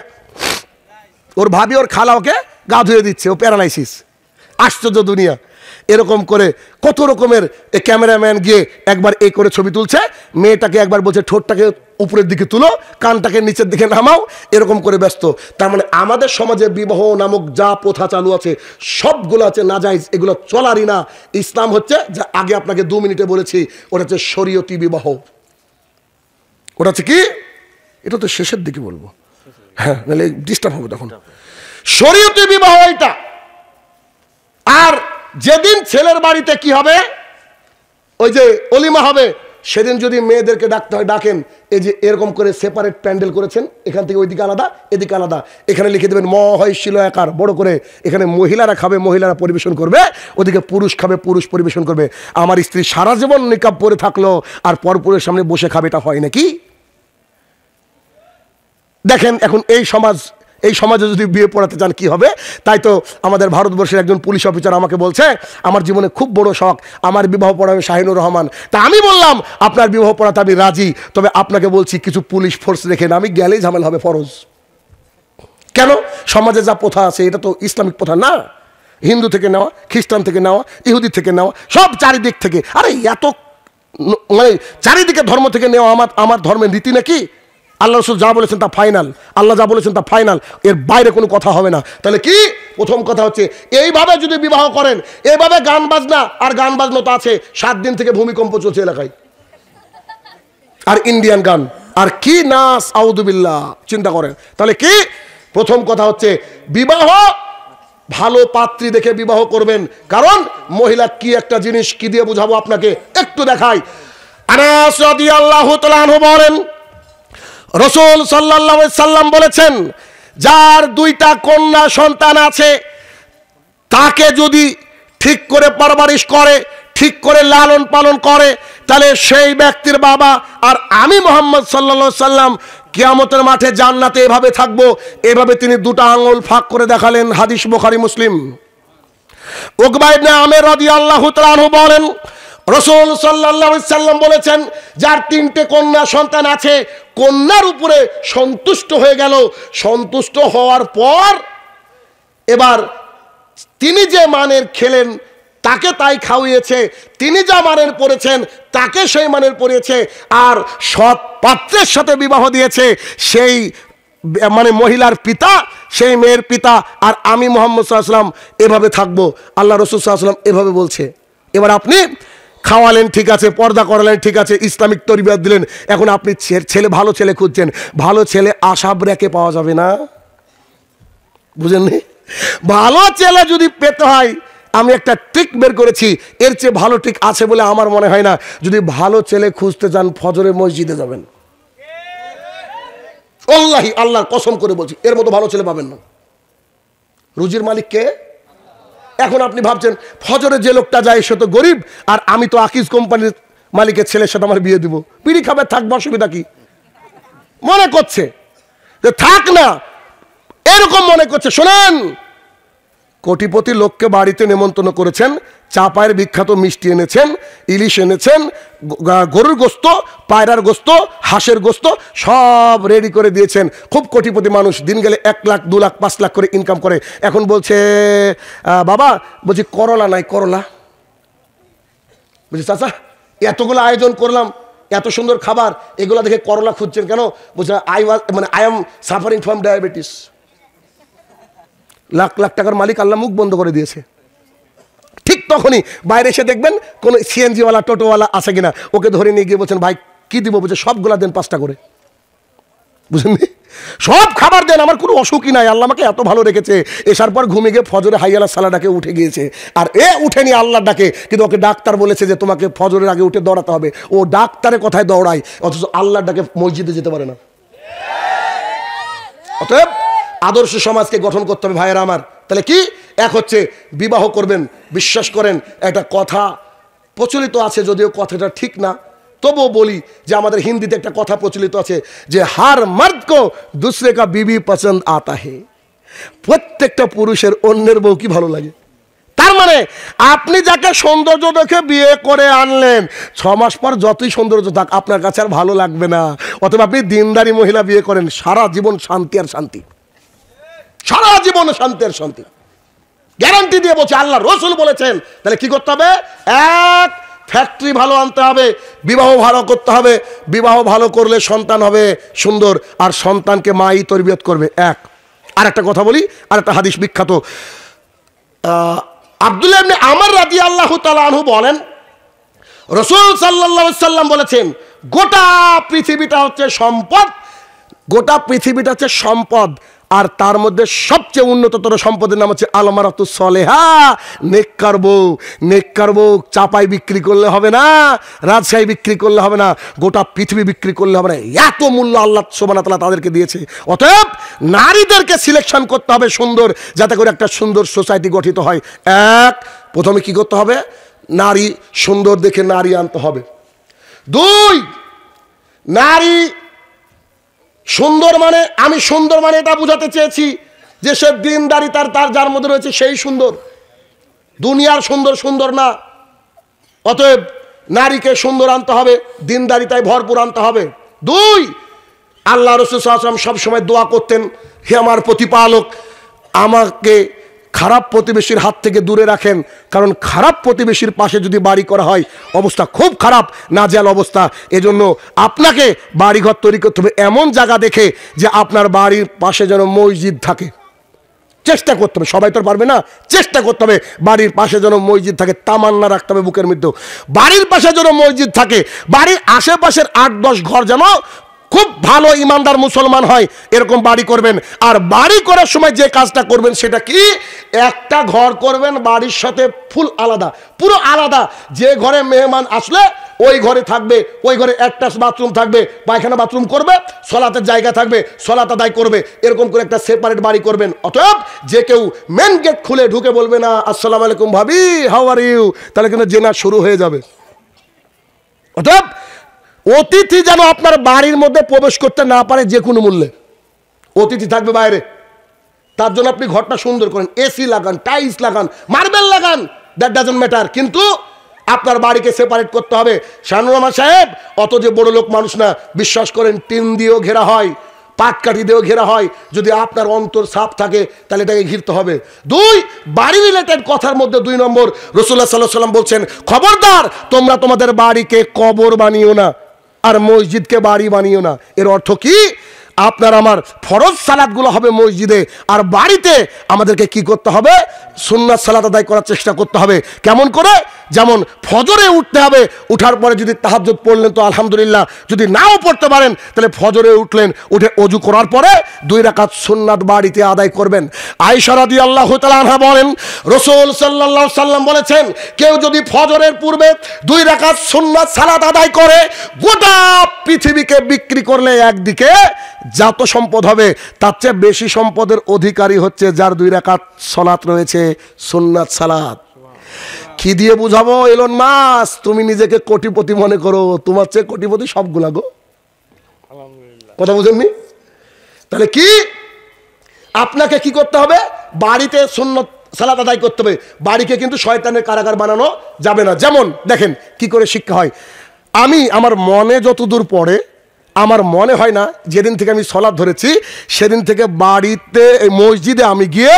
ওর ভাবি ওর খালা ওকে গা ধুয়ে দিচ্ছে, ও প্যারালাইসিস। আশ্চর্য দুনিয়া। এরকম করে কত রকমের ক্যামেরাম্যান গিয়ে একবার এই করে ছবি তুলছে, মেয়েটাকে একবার বলছে ঠোঁটটাকে উপরের দিকে তুলো, কানটাকে নিচের দিকে নামাও, এরকম করে ব্যস্ত। তার মানে আমাদের সমাজে বিবাহ নামক যা প্রথা চালু আছে সবগুলো আছে নাজায়েজ, এগুলো চলারই না। ইসলাম হচ্ছে, যা আগে আপনাকে 2 মিনিটে বলেছি, ওটা হচ্ছে শরীয়তি বিবাহ। ওটা হচ্ছে কি? এটা তো শেষের দিকে বলবো, হ্যাঁ, নাহলে ডিস্টার্ব হবে তখন। শরীয়তি বিবাহ এটা। আর যেদিন ছেলের বাড়িতে কি হবে, ওই যে অলিমা হবে, সেদিন যদি মেয়েদেরকে ডাকতে হয় ডাকেন, এই যে এরকম করে সেপারেট প্যান্ডেল করেছেন, এখান থেকে ওইদিকে আলাদা, এদিকে আলাদা, এখানে লিখে দেবেন ম হয় শিল আকার বড় করে, এখানে মহিলারা খাবে, মহিলারা পরিবেশন করবে, ওদিকে পুরুষ খাবে, পুরুষ পরিবেশন করবে। আমার স্ত্রী সারা জীবন নিকাব পরে থাকলো আর পরপুরের সামনে বসে খাবে, এটা হয় নাকি? দেখেন এখন এই সমাজে যদি বিয়ে পড়াতে চান কি হবে। তাই তো আমাদের ভারতবর্ষের একজন পুলিশ অফিসার আমাকে বলছে, আমার জীবনে খুব বড় শখ, আমার বিবাহ পড়াবে শাহিনুর রহমান। তা আমি বললাম আপনার বিবাহ পড়াতে আমি রাজি, তবে আপনাকে বলছি কিছু পুলিশ ফোর্স রেখে না, আমি গেলেই ঝামেলা হবে ফরজ। কেন? সমাজে যা প্রথা আছে এটা তো ইসলামিক প্রথা না, হিন্দু থেকে নেওয়া, খ্রিস্টান থেকে নেওয়া, ইহুদি থেকে নেওয়া, সব চারিদিক থেকে। আরে এত মানে চারিদিকে ধর্ম থেকে নেওয়া আমার ধর্মের রীতি নাকি? আল্লাহ রসুল যা বলেছেন তা ফাইনাল, আল্লাহ যা বলেছেন তা ফাইনাল, এর বাইরে কোনো কথা হবে না। তাহলে কি প্রথম কথা হচ্ছে, এইভাবে যদি বিবাহ করেন, এইভাবে গান বাজনা, আর গান বাজনা তো আছে, 7 দিন থেকে ভূমিকম্প চলছে এলাকায়, আর ইন্ডিয়ান গান, আর কি নাচ, আউযুবিল্লাহ, চিন্তা করেন। তাহলে কি প্রথম কথা হচ্ছে, বিবাহ ভালো পাত্রী দেখে বিবাহ করবেন। কারণ মহিলা কি একটা জিনিস, কি দিয়ে বুঝাবো আপনাকে, একটু দেখাই। আনাস রাদিয়াল্লাহু তাআলা আনহু বলেন, রাসূল সাল্লাল্লাহু আলাইহি সাল্লাম বলেছেন, যার 2টা কন্যা সন্তান আছে, তাকে যদি ঠিক করে পরবরিশ করে, ঠিক করে লালন পালন করে, তাহলে সেই ব্যক্তির বাবা আর আমি মুহাম্মদ সাল্লাল্লাহু আলাইহি সাল্লাম কিয়ামতের মাঠে জান্নাতে এভাবে থাকবো। এভাবে তিনি 2টা আঙ্গুল ফাঁক করে দেখালেন। হাদিস বুখারী মুসলিম। উকবা ইবনে আমির রাদিয়াল্লাহু তাআলা আনহু বলেন, রাসূল সাল্লাল্লাহু আলাইহি সাল্লাম বলেছেন, যার 3টে কন্যা সন্তান আছে, কন্যার উপরে সন্তুষ্ট হয়ে গেল, সন্তুষ্ট হওয়ার পর এবার তিনি যে মানের খেলেন তাকে তাই খাওয়িয়েছে, তিনি যা মানের পড়েছেন তাকে সেই মানের পড়িয়েছে, আর সৎ পাত্রের সাথে বিবাহ দিয়েছে, সেই মানে মহিলার পিতা, সেই মেয়ের পিতা, আর আমি মুহাম্মদ সাল্লাল্লাহু আলাইহি ওয়াসাল্লাম এভাবে থাকবো। আল্লাহ রাসূল সাল্লাল্লাহু আলাইহি ওয়াসাল্লাম এভাবে বলছে। এবার আপনি খাওয়ালেন, ঠিক আছে, পর্দা করালেন, ঠিক আছে, ইসলামিক তরবিয়ত দিলেন, এখন আপনি ছেলে, ভালো ছেলে খুঁজছেন, ভালো ছেলে আশাব রেখে পাওয়া যাবে না, বুঝেননি? ভালো ছেলে যদি পেতে হয়, আমি একটা ট্রিক বের করেছি, এর চেয়ে ভালো ট্রিক আছে বলে আমার মনে হয় না। যদি ভালো ছেলে খুঁজতে চান, ফজরে মসজিদে যাবেন, আল্লাহি আল্লাহর কসম করে বলছি, এর মতো ভালো ছেলে পাবেন না। রুজির মালিক কে? এখন আপনি ভাবছেন ফজরে যে লোকটা যায় সে তো গরিব, আর আমি তো আকিজ কোম্পানির মালিকের ছেলের সাথে আমার বিয়ে দিব, বিড়ি খাবে, থাকবো, অসুবিধা কি? মনে করছে যে থাক না, এরকম মনে করছে। শোনেন, কোটিপতি লোককে বাড়িতে নেমন্তন্ন করেছেন, চাপায়ের বিখ্যাত মিষ্টি এনেছেন, ইলিশ এনেছেন, গরুর গোস্ত, পায়রার গোস্ত, হাঁসের গোস্ত সব রেডি করে দিয়েছেন। খুব কোটিপতি মানুষ, দিন গেলে 1 লাখ 2 লাখ 5 লাখ করে ইনকাম করে। এখন বলছে, বাবা বলছি করলা নাই, করলা। বলছি চাচা এতগুলো আয়োজন করলাম, এত সুন্দর খাবার, এগুলো দেখে করলা খুঁজছেন কেন? বলছে I am suffering from diabetes. Lakh lakh টাকার মালিক, আল্লাহ মুখ বন্ধ করে দিয়েছে। ঠিক তখনই বাইরে এসে দেখবেন কোনো সিএনজিওয়ালা, টোটোওয়ালা আছে কিনা, ওকে ধরে নিয়ে গিয়ে বলছেন, ভাই কি দিব? বলছে সবগুলা দেন 5টা করে, বুঝলেন? সব খাবার দেন, আমার কোনো অসুখই নাই, আল্লাহ আমাকে এত ভালো রেখেছে। এসার পর ঘুমিয়ে গিয়ে ফজরে হাইয়ালা সালা ডাকে উঠে গিয়েছে, আর এ উঠেনি আল্লাহর ডাকে, কিন্তু ওকে ডাক্তার বলেছে যে তোমাকে ফজরের আগে উঠে দৌড়াতে হবে। ও ডাক্তারের কথায় দৌড়ায়, অথচ আল্লাহর ডাকে মসজিদে যেতে পারে না। অতএব আদর্শ সমাজকে গঠন করতে হবে ভাইয়েরা আমার। তাহলে কি? এক হচ্ছে বিবাহ করবেন, বিশ্বাস করেন একটা কথা প্রচলিত আছে, যদিও কথাটা ঠিক না, তবুও বলি যে আমাদের হিন্দিতে একটা কথা প্রচলিত আছে যে হার মর্দ কো দুসরে কা বিবি পছন্দ আতা হে। প্রত্যেকটা পুরুষের অন্যের বউ কি ভালো লাগে। তার মানে আপনি যাকে সৌন্দর্য দেখে বিয়ে করে আনলেন, 6 মাস পর যতই সৌন্দর্য থাক আপনার কাছে আর ভালো লাগবে না। অথবা আপনি দিনদারি মহিলা বিয়ে করেন, সারা জীবন শান্তি আর শান্তি, সারা জীবন শান্তি আর শান্তি, গ্যারান্টি দিয়ে বলছে, আল্লাহ রসুল বলেছেন। তাহলে কি করতে হবে? এক, ফ্যাক্টরি ভালো আনতে হবে, বিবাহ ভালো করতে হবে, বিবাহ ভালো করলে সন্তান হবে সুন্দর, আর সন্তানকে মাই তরবিয়ত করবে। এক। আর একটা কথা বলি, আর একটা হাদিস বিখ্যাত, আব্দুল্লাহ ইবনে আমর রাদিয়াল্লাহু তাআলা আনহু বলেন, রাসূল সাল্লাল্লাহু আলাইহি সাল্লাম বলেছেন, গোটা পৃথিবীটা হচ্ছে সম্পদ, গোটা পৃথিবীটা হচ্ছে সম্পদ, আর তার মধ্যে সবচেয়ে উন্নততর সম্পদের নাম হচ্ছে আলমারাতু সলেহা, নেককার বউ। নেককার বউ চাপাই বিক্রি করলে হবে না, রাজশাহী বিক্রি করলে হবে না, গোটা পৃথিবী বিক্রি করলে হবে না, এত মূল্য আল্লাহ সুবহানাহু ওয়া তাআলা তাদেরকে দিয়েছে। অতএব নারীদেরকে সিলেকশন করতে হবে সুন্দর, যাতে করে একটা সুন্দর সোসাইটি গঠিত হয়। প্রথমে কি করতে হবে? নারী সুন্দর দেখে নারী আনতে হবে। 2, নারী সুন্দর মানে, আমি সুন্দর মানে এটা বুঝাতে চেয়েছি যে সে দিনদারি তার যার মধ্যে রয়েছে সেই সুন্দর, দুনিয়ার সুন্দর সুন্দর না। অতএব নারীকে সুন্দর আনতে হবে, দিনদারিতায় ভরপুর আনতে হবে। 2, আল্লাহ রাসূল সাল্লাল্লাহু আলাইহি ওয়াসাল্লাম সবসময় দোয়া করতেন, হে আমার প্রতিপালক, আমাকে খারাপ প্রতিবেশীর হাত থেকে দূরে রাখেন, কারণ খারাপ প্রতিবেশীর পাশে যদি বাড়ি করা হয় অবস্থা খুব খারাপ, নাজেহাল অবস্থা। এজন্য আপনাকে বাড়িঘর তৈরি করতে হবে এমন জায়গা দেখে যে আপনার বাড়ির পাশে যেন মসজিদ থাকে। চেষ্টা করতে হবে, সবাই তো পারবে না, চেষ্টা করতে হবে বাড়ির পাশে যেন মসজিদ থাকে, তামান্না রাখতে হবে বুকের মধ্যে, বাড়ির পাশে যেন মসজিদ থাকে, বাড়ির আশেপাশের 8-10 ঘর যেন খুব ভালো ইমানদার মুসলমান হয়, এরকম বাড়ি করবেন। আর বাড়ি করার সময় যে কাজটা করবেন সেটা কি, একটা ঘর করবেন বাড়ির সাথে ফুল আলাদা, পুরো আলাদা। যে ঘরে মেহমান আসলে ওই ঘরে থাকবে, ওই ঘরে অ্যাটাচ বাথরুম থাকবে, পায়খানা বাথরুম করবে, সলাতের জায়গা থাকবে, সলাত আদায় করবে, এরকম করে একটা সেপারেট বাড়ি করবেন। অতএব যে কেউ মেন গেট খুলে ঢুকে বলবে না আসসালামু আলাইকুম ভাবি, হাউ আর ইউ, তাহলে কিন্তু জেনা শুরু হয়ে যাবে। অতএব অতিথি যেন আপনার বাড়ির মধ্যে প্রবেশ করতে না পারে যে কোনো মূল্যে, অতিথি থাকবে বাইরে, তার জন্য আপনি ঘরটা সুন্দর করেন, এসি লাগান, টাইলস লাগান, মার্বেল লাগান, দ্যাট ডাজন্ট ম্যাটার, কিন্তু আপনার বাড়িকে সেপারেট করতে হবে। শানুর রহমান সাহেব অত যে বড় লোক মানুষ না, বিশ্বাস করেন টিন দিয়েও ঘেরা হয়, পাটকাঠি দিয়েও ঘেরা হয়, যদি আপনার অন্তর সাফ থাকে তাহলে এটাকে ঘিরতে হবে। 2, বাড়ি রিলেটেড কথার মধ্যে 2 নম্বর, রাসূলুল্লাহ সাল্লাল্লাহু আলাইহি ওয়াসাল্লাম বলছেন, খবরদার তোমরা তোমাদের বাড়িকে কবর বানিও না, আর মসজিদকে বাড়ি বানিও না। এর অর্থ কি, আপনার আমার ফরজ সালাতগুলো হবে মসজিদে, আর বাড়িতে আমাদেরকে কি করতে হবে, সুন্নাত সালাত আদায় করার চেষ্টা করতে হবে। কেমন করে? যেমন ফজরে উঠতে হবে, উঠার পরে যদি তাহাজ্জুদ পড়লেন তো আলহামদুলিল্লাহ, যদি নাও পড়তে পারেন তাহলে ফজরে উঠলেন, উঠে ওযু করার পরে 2 রাকাত সুন্নাত বাড়িতে আদায় করবেন। আয়েশা রাদিয়াল্লাহু তাআলা আনহা বলেন, রাসূল সাল্লাল্লাহু আলাইহি সাল্লাম বলেছেন, কেউ যদি ফজরের পূর্বে 2 রাকাত সুন্নাত সালাত আদায় করে, গোটা পৃথিবীকে বিক্রি করলে একদিকে যত সম্পদ হবে তার চেয়ে বেশি সম্পদের অধিকারী হচ্ছে যার 2 রাকাত সালাত রয়েছে, সুন্নাত সালাত। কি দিয়ে বুঝাবো এলন মাস্ক, তুমি নিজেকে কোটিপতি মনে করো, তোমার চেয়ে কোটিপতি সবগুলা গো, কথা বুঝেননি? তাহলে কি আপনাকে কি করতে হবে, বাড়িতে সুন্নাত সালাত আদায় করতে হবে। বাড়িকে কিন্তু শয়তানের কারাগার বানানো যাবে না। যেমন দেখেন কি করে শিক্ষা হয়, আমি আমার মনে যতদূর পড়ে, আমার মনে হয় না যেদিন থেকে আমি সালাত ধরেছি সেদিন থেকে বাড়িতে মসজিদে আমি গিয়ে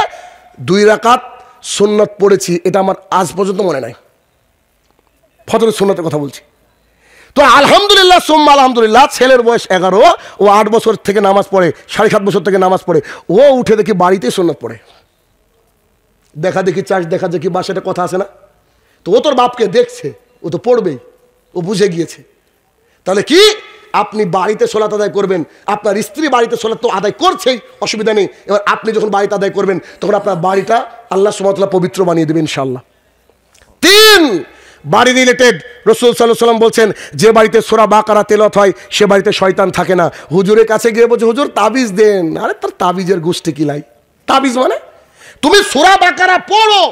2 রাকাত সুন্নাত পড়েছি, এটা আমার আজ পর্যন্ত মনে নাই। ফজরের সুন্নাতের কথা বলছি। তো আলহামদুলিল্লাহ সুম্মা আলহামদুলিল্লাহ, ছেলের বয়স 11, ও 8 বছর থেকে নামাজ পড়ে, 7.5 বছর থেকে নামাজ পড়ে, ও উঠে দেখি বাড়িতে সুন্নাত পড়ে। দেখা দেখি চাষ দেখা দেখি বাসাটা কথা আছে না, তো ও তোর বাপকে দেখছে, ও তো পড়বেই, ও বুঝে গিয়েছে। তাহলে কি আপনি বাড়িতে সালাত আদায় করবেন, আপনার স্ত্রী বাড়িতে সালাত তো আদায় করছেই, অসুবিধা নেই। এবার আপনি যখন বাড়িতে আদায় করবেন তখন আপনার বাড়িটা আল্লাহ সুবহানাহু ওয়া তাআলা পবিত্র বানিয়ে দেবেন ইনশাআল্লাহ। 3, বাড়ি রিলেটেড রাসূল সাল্লাল্লাহু আলাইহি ওয়াসাল্লাম বলছেন, যে বাড়িতে সূরা বাকারা তেলাওয়াত হয় সে বাড়িতে শয়তান থাকে না। হুজুরের কাছে গিয়ে বলছে, হুজুর তাবিজ দেন। আরে তোর তাবিজের গোষ্ঠী কিলাই, তাবিজ মানে তুমি সূরা বাকারা পড়ো।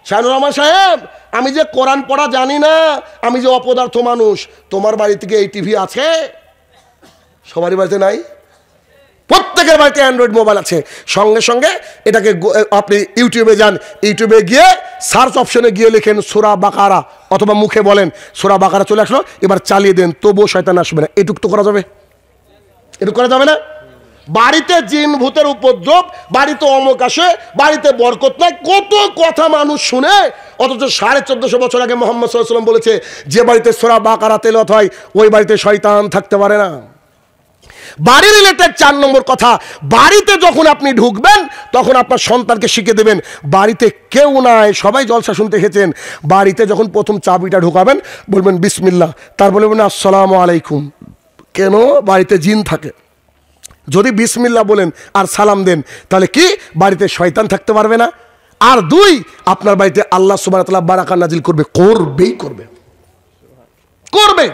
শানুর রহমান সাহেব, আমি যে কোরআন পড়া জানি না, আমি যে অপদার্থ মানুষ, তোমার বাড়ি থেকে এই টিভি আছে? সবারই বাড়িতে নাই, প্রত্যেকের বাড়িতে অ্যান্ড্রয়েড মোবাইল আছে। সঙ্গে সঙ্গে এটাকে আপনি ইউটিউবে যান, ইউটিউবে গিয়ে সার্চ অপশনে গিয়ে লেখেন সূরা বাকারা, অথবা মুখে বলেন সূরা বাকারা, চলে আসলো, এবার চালিয়ে দেন, তবুও শয়তান আসবে না। এটুক তো করা যাবে, এটুক করা যাবে না? বাড়িতে জিন ভূতের উপদ্রব, বাড়িতে অমুক আসে, বাড়িতে বরকত নাই, কত কথা মানুষ শুনে, অথচ 1450 বছর আগে মুহাম্মদ সাল্লাল্লাহু আলাইহি ওয়াসাল্লাম বলেছে, যে বাড়িতে সূরা বাকারা তেলাওয়াত হয় ওই বাড়িতে শয়তান থাকতে পারে না। বাড়ি রিলেটেড 4 নম্বর কথা, বাড়িতে যখন আপনি ঢুকবেন তখন আপনার সন্তানকে শিখে দেবেন, বাড়িতে কেউ নাই, সবাই জলসা শুনতে এসেছেন, বাড়িতে যখন প্রথম চাবিটা ঢোকাবেন বলবেন বিসমিল্লাহ, তার বলবেন আসসালামু আলাইকুম। কেন? বাড়িতে জিন থাকে, যদি বিসমিল্লাহ বলেন আর সালাম দেন, তাহলে কি বাড়িতে শয়তান থাকতে পারবে না? আর দুই, আপনার বাড়িতে আল্লাহ সুবহানাহু ওয়া তাআলা বারাকা নাজিল করবে, করবে।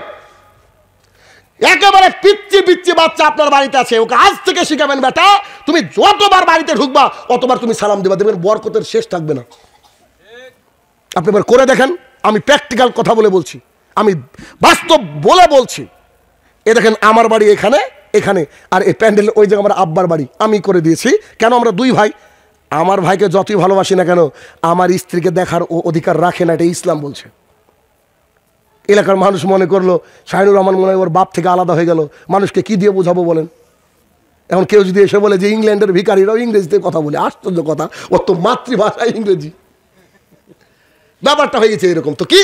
একেবারে পিচ্চি পিচ্চি বাচ্চা আপনার বাড়িতে আছে, ওকে আজ থেকে শিখাবেন, বেটা তুমি যতবার বাড়িতে ঢুকবা অতবার তুমি সালাম দেবা, দেখবেন বরকতের শেষ থাকবে না। আপনি এবার করে দেখেন, আমি প্র্যাকটিক্যাল কথা বলে বলছি, আমি বাস্তব বলে বলছি। এ দেখেন আমার বাড়ি এখানে, আর এই প্যান্ডেল ওই জায়গায় আমার আব্বার বাড়ি, আমি করে দিয়েছি। কেন? আমরা দুই ভাই, আমার ভাইকে যতই ভালোবাসি না কেন, আমার স্ত্রীকে দেখার অধিকার রাখে না, এটা ইসলাম বলছে। এলাকার মানুষ মনে করলো শাহিনুর রহমান মনে হয় ওর বাপ থেকে আলাদা হয়ে গেল, মানুষকে কি দিয়ে বোঝাবো বলেন? এখন কেউ যদি এসে বলে যে ইংল্যান্ডের ভিখারিরাও ইংরেজিতে কথা বলে, আশ্চর্য কথা, ওর তো মাতৃভাষা ইংরেজি। ব্যাপারটা হয়ে গেছে এরকম। তো কি,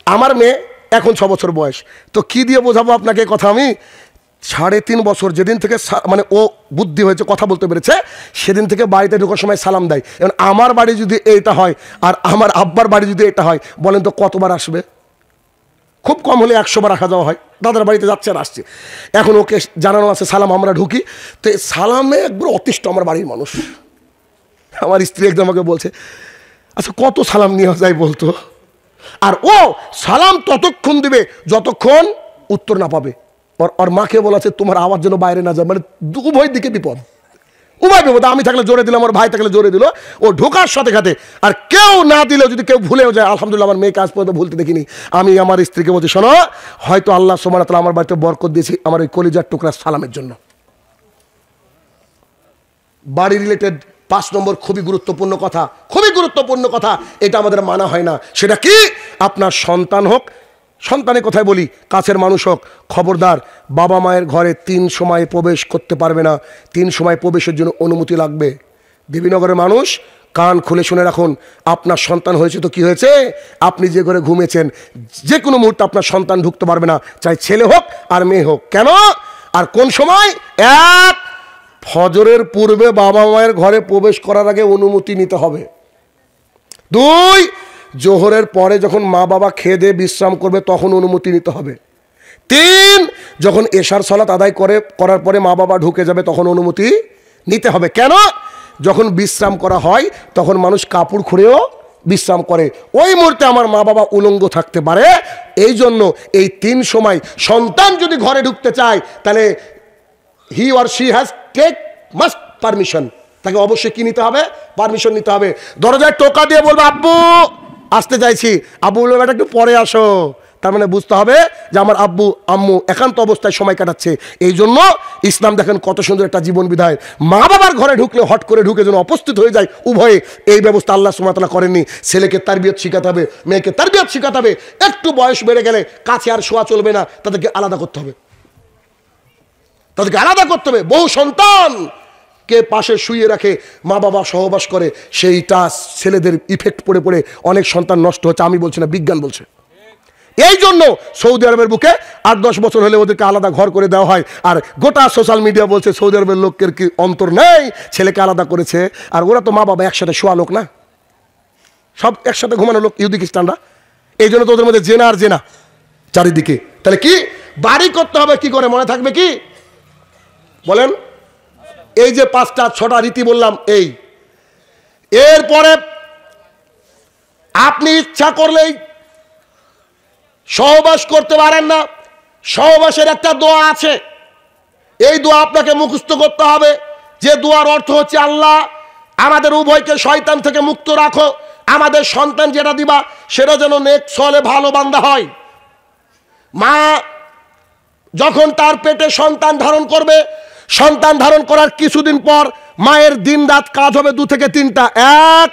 আমার মেয়ে এখন 6 বছর বয়স, তো কি দিয়ে বোঝাবো আপনাকে কথা? আমি 3.5 বছর যেদিন থেকে মানে ও বুদ্ধি হয়েছে, কথা বলতে পেরেছে, সেদিন থেকে বাড়িতে ঢোকার সময় সালাম দেয়। এখন আমার বাড়ি যদি এইটা হয় আর আমার আব্বার বাড়ি যদি এটা হয়, বলেন তো কতবার আসবে? খুব কম হলে 100 বার আসা যাওয়া হয়। দাদার বাড়িতে যাচ্ছে আর আসছে। এখন ওকে জানানো আছে সালাম, আমরা ঢুকি, তো সালামে একবার অতিষ্ঠ আমার বাড়ির মানুষ। আমার স্ত্রী একদম আমাকে বলছে, আচ্ছা কত সালাম নিয়ে যায় বলতো? আর ও সালাম ততক্ষণ দিবে যতক্ষণ উত্তর না পাবে। ওর মাকে বলেছে তোমার আওয়াজ যেন বাইরে না যায়, মানে উভয় দিকে বিপদ, উভয় বিপদ। আমি থাকলে জোরে দিলাম, আমার ভাই থাকলে জোরে দিল, ও ঢোকার সাথে সাথে। আর কেউ না দিলেও যদি কেউ ভুলেও যায়, আলহামদুলিল্লাহ আমার মেয়েকে আজ পর্যন্ত ভুলতে দেখিনি। আমি আমার স্ত্রীকে বলছি, শোনো, হয়তো আল্লাহ সুবহানাহু ওয়া তাআলা আমার বাড়িতে বরকত দিয়েছি আমার ওই কলিজার টুকরা সালামের জন্য। বাড়ি রিলেটেড 5 নম্বর খুবই গুরুত্বপূর্ণ কথা, এটা আমাদের মানা হয় না। সেটা কি? আপনার সন্তান হোক, সন্তানের কথাই বলি, কাছের মানুষ হোক, খবরদার বাবা মায়ের ঘরে 3 সময় প্রবেশ করতে পারবে না। 3 সময় প্রবেশের জন্য অনুমতি লাগবে। দেবীনগরের মানুষ কান খুলে শুনে রাখুন, আপনার সন্তান হয়েছে তো কি হয়েছে, আপনি যে ঘরে ঘুমিয়েছেন যে কোনো মুহূর্তে আপনার সন্তান ঢুকতে পারবে না, চাই ছেলে হোক আর মেয়ে হোক। কেন? আর কোন সময়? 1, ফজরের পূর্বে বাবা মায়ের ঘরে প্রবেশ করার আগে অনুমতি নিতে হবে। 2, জোহরের পরে যখন মা বাবা খেয়ে দিয়ে বিশ্রাম করবে তখন অনুমতি নিতে হবে। 3, যখন এশার সালাত আদায় করার পরে মা বাবা ঢুকে যাবে তখন অনুমতি নিতে হবে। কেন? যখন বিশ্রাম করা হয় তখন মানুষ কাপড় খুঁড়েও বিশ্রাম করে, ওই মুহূর্তে আমার মা বাবা উলঙ্গ থাকতে পারে। এই জন্য এই 3 সময় সন্তান যদি ঘরে ঢুকতে চায়, তাহলে he or she has must permission, তাকে অবশ্যই কি নিতে হবে? পারমিশন নিতে হবে। দরজায় টোকা দিয়ে বলবো আব্বু আসতে চাইছি, আব্বু বলবে এটা একটু পরে আসো, তার মানে বুঝতে হবে যে আমার আব্বু আম্মু একান্ত অবস্থায় সময় কাটাচ্ছে। এই জন্য ইসলাম দেখেন কত সুন্দর একটা জীবন বিধায়। মা বাবার ঘরে ঢুকলে হট করে ঢুকে যেন উপস্থিত হয়ে যায় উভয়ে, এই ব্যবস্থা আল্লাহ সুবহানাহু ওয়া তাআলা করেননি। ছেলেকে তারবিয়ত শিখাতে হবে, মেয়েকে তারবিয়ত শিখাতে হবে। একটু বয়স বেড়ে গেলে কাছে আর শোয়া চলবে না, তাদেরকে আলাদা করতে হবে, বহু সন্তান কে পাশে শুয়ে রাখে, মা বাবা সহবাস করে, সেইটা ছেলেদের ইফেক্ট পড়ে পড়ে অনেক সন্তান নষ্ট হচ্ছে। আমি বলছি না, বিজ্ঞান বলছে। এই জন্য সৌদি আরবের বুকে 8-10 বছর হলে ওদেরকে আলাদা ঘর করে দেওয়া হয়। আর গোটা সোশ্যাল মিডিয়া বলছে সৌদি আরবের লোকের কি অন্তর নেই, ছেলেকে আলাদা করেছে। আর ওরা তো মা বাবা একসাথে শোয়া লোক না, সব একসাথে ঘুমানো লোক, ইহুদি খ্রিস্টানরা। এই জন্য তো ওদের মধ্যে জেনা আর জেনা চারিদিকে। তাহলে কি বাড়ি করতে হবে কি করে, মনে থাকবে কি বলেন? এই যে 5টা-6টা রীতি বললাম, এরপরে আপনি ইচ্ছা করলেই সহবাস করতে পারেন না। সহবাসের একটা দোয়া আছে, এই দোয়া আপনাকে মুখস্থ করতে হবে। যে দোয়ার অর্থ হচ্ছে, আল্লাহ আমাদের উভয়কে শয়তান থেকে মুক্ত রাখো, আমাদের সন্তান যেটা দিবা সেটা যেন নেক সলে ভালো বান্দা হয়। মা যখন তার পেটে সন্তান ধারণ করবে, সন্তান ধারণ করার কিছুদিন পর মায়ের দিন রাত কাজ হবে 2 থেকে 3টা। 1,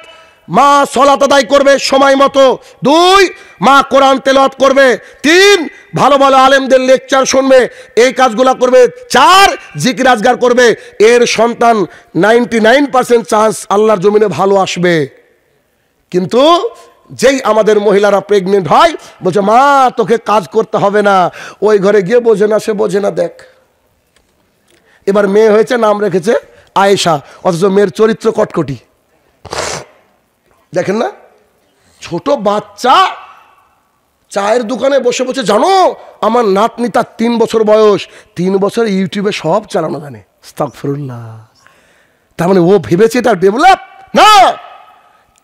মা সালাত আদায় করবে সময় মতো। 2, মা কোরআন তেলাওয়াত করবে। 3, ভালো ভালো আলেমদের লেকচার শুনবে, এই কাজগুলো করবে। 4, জিকির আজগার করবে। এর সন্তান 99% চান্স আল্লাহর জমিনে ভালো আসবে। কিন্তু যেই আমাদের মহিলারা প্রেগনেন্ট হয়, বলছে মা তোকে কাজ করতে হবে না, ওই ঘরে গিয়ে বোঝে না, সে বোঝে না। দেখ, এবার মেয়ে হয়েছে, নাম রেখেছে আয়েশা, অথচ মেয়ের চরিত্র কটকটি। দেখেন না, ছোট বাচ্চা চায়ের দোকানে বসে বসে, জানো আমার নাতনি, তার 3 বছর বয়স, 3 বছর আমার নাতনি, তার 3 বছর বয়স, 3 বছর ইউটিউবে সব চালানো জানে। আস্তাগফিরুল্লাহ। তার মানে ও ভেবেছে এটা ডেভেলপ না।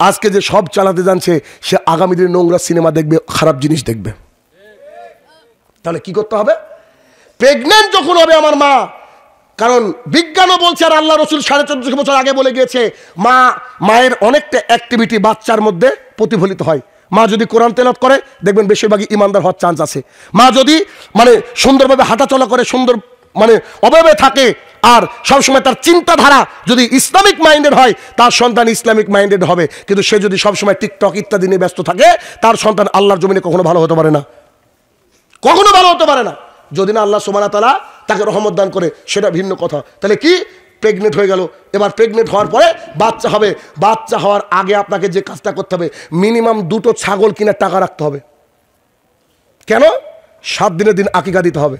আজকে যে সব চালাতে জানছে, সে আগামী দিনে নোংরা সিনেমা দেখবে, খারাপ জিনিস দেখবে। তাহলে কি করতে হবে? প্রেগনেন্ট যখন হবে আমার মা, কারণ বিজ্ঞানও বলছে আর আল্লাহ রসুল 1450 বছর আগে বলে গিয়েছে, মায়ের অনেকটা অ্যাক্টিভিটি বাচ্চার মধ্যে প্রতিফলিত হয়। মা যদি কোরআন তেলাওয়াত করে, দেখবেন বেশিরভাগই ইমানদার হওয়ার চান্স আছে। মা যদি সুন্দরভাবে হাঁটাচলা করে, সুন্দর অভাবে থাকে, আর সবসময় তার চিন্তাধারা যদি ইসলামিক মাইন্ডেড হয়, তার সন্তান ইসলামিক মাইন্ডেড হবে। কিন্তু সে যদি সবসময় টিকটক ইত্যাদি নিয়ে ব্যস্ত থাকে, তার সন্তান আল্লাহর জমিনে কখনো ভালো হতে পারে না, কখনো ভালো হতে পারে না। যদি না আল্লাহ সুবহানাহু ওয়া তাআলা তাকে রহমত দান করে, সেটা ভিন্ন কথা। তাহলে কি, প্রেগনেন্ট হয়ে গেল, এবার প্রেগনেন্ট হওয়ার পরে বাচ্চা হবে। বাচ্চা হওয়ার আগে আপনাকে যে কাজটা করতে হবে, মিনিমাম 2টো ছাগল কিনে টাকা রাখতে হবে। কেন? 7 দিনের দিন আকিকা দিতে হবে,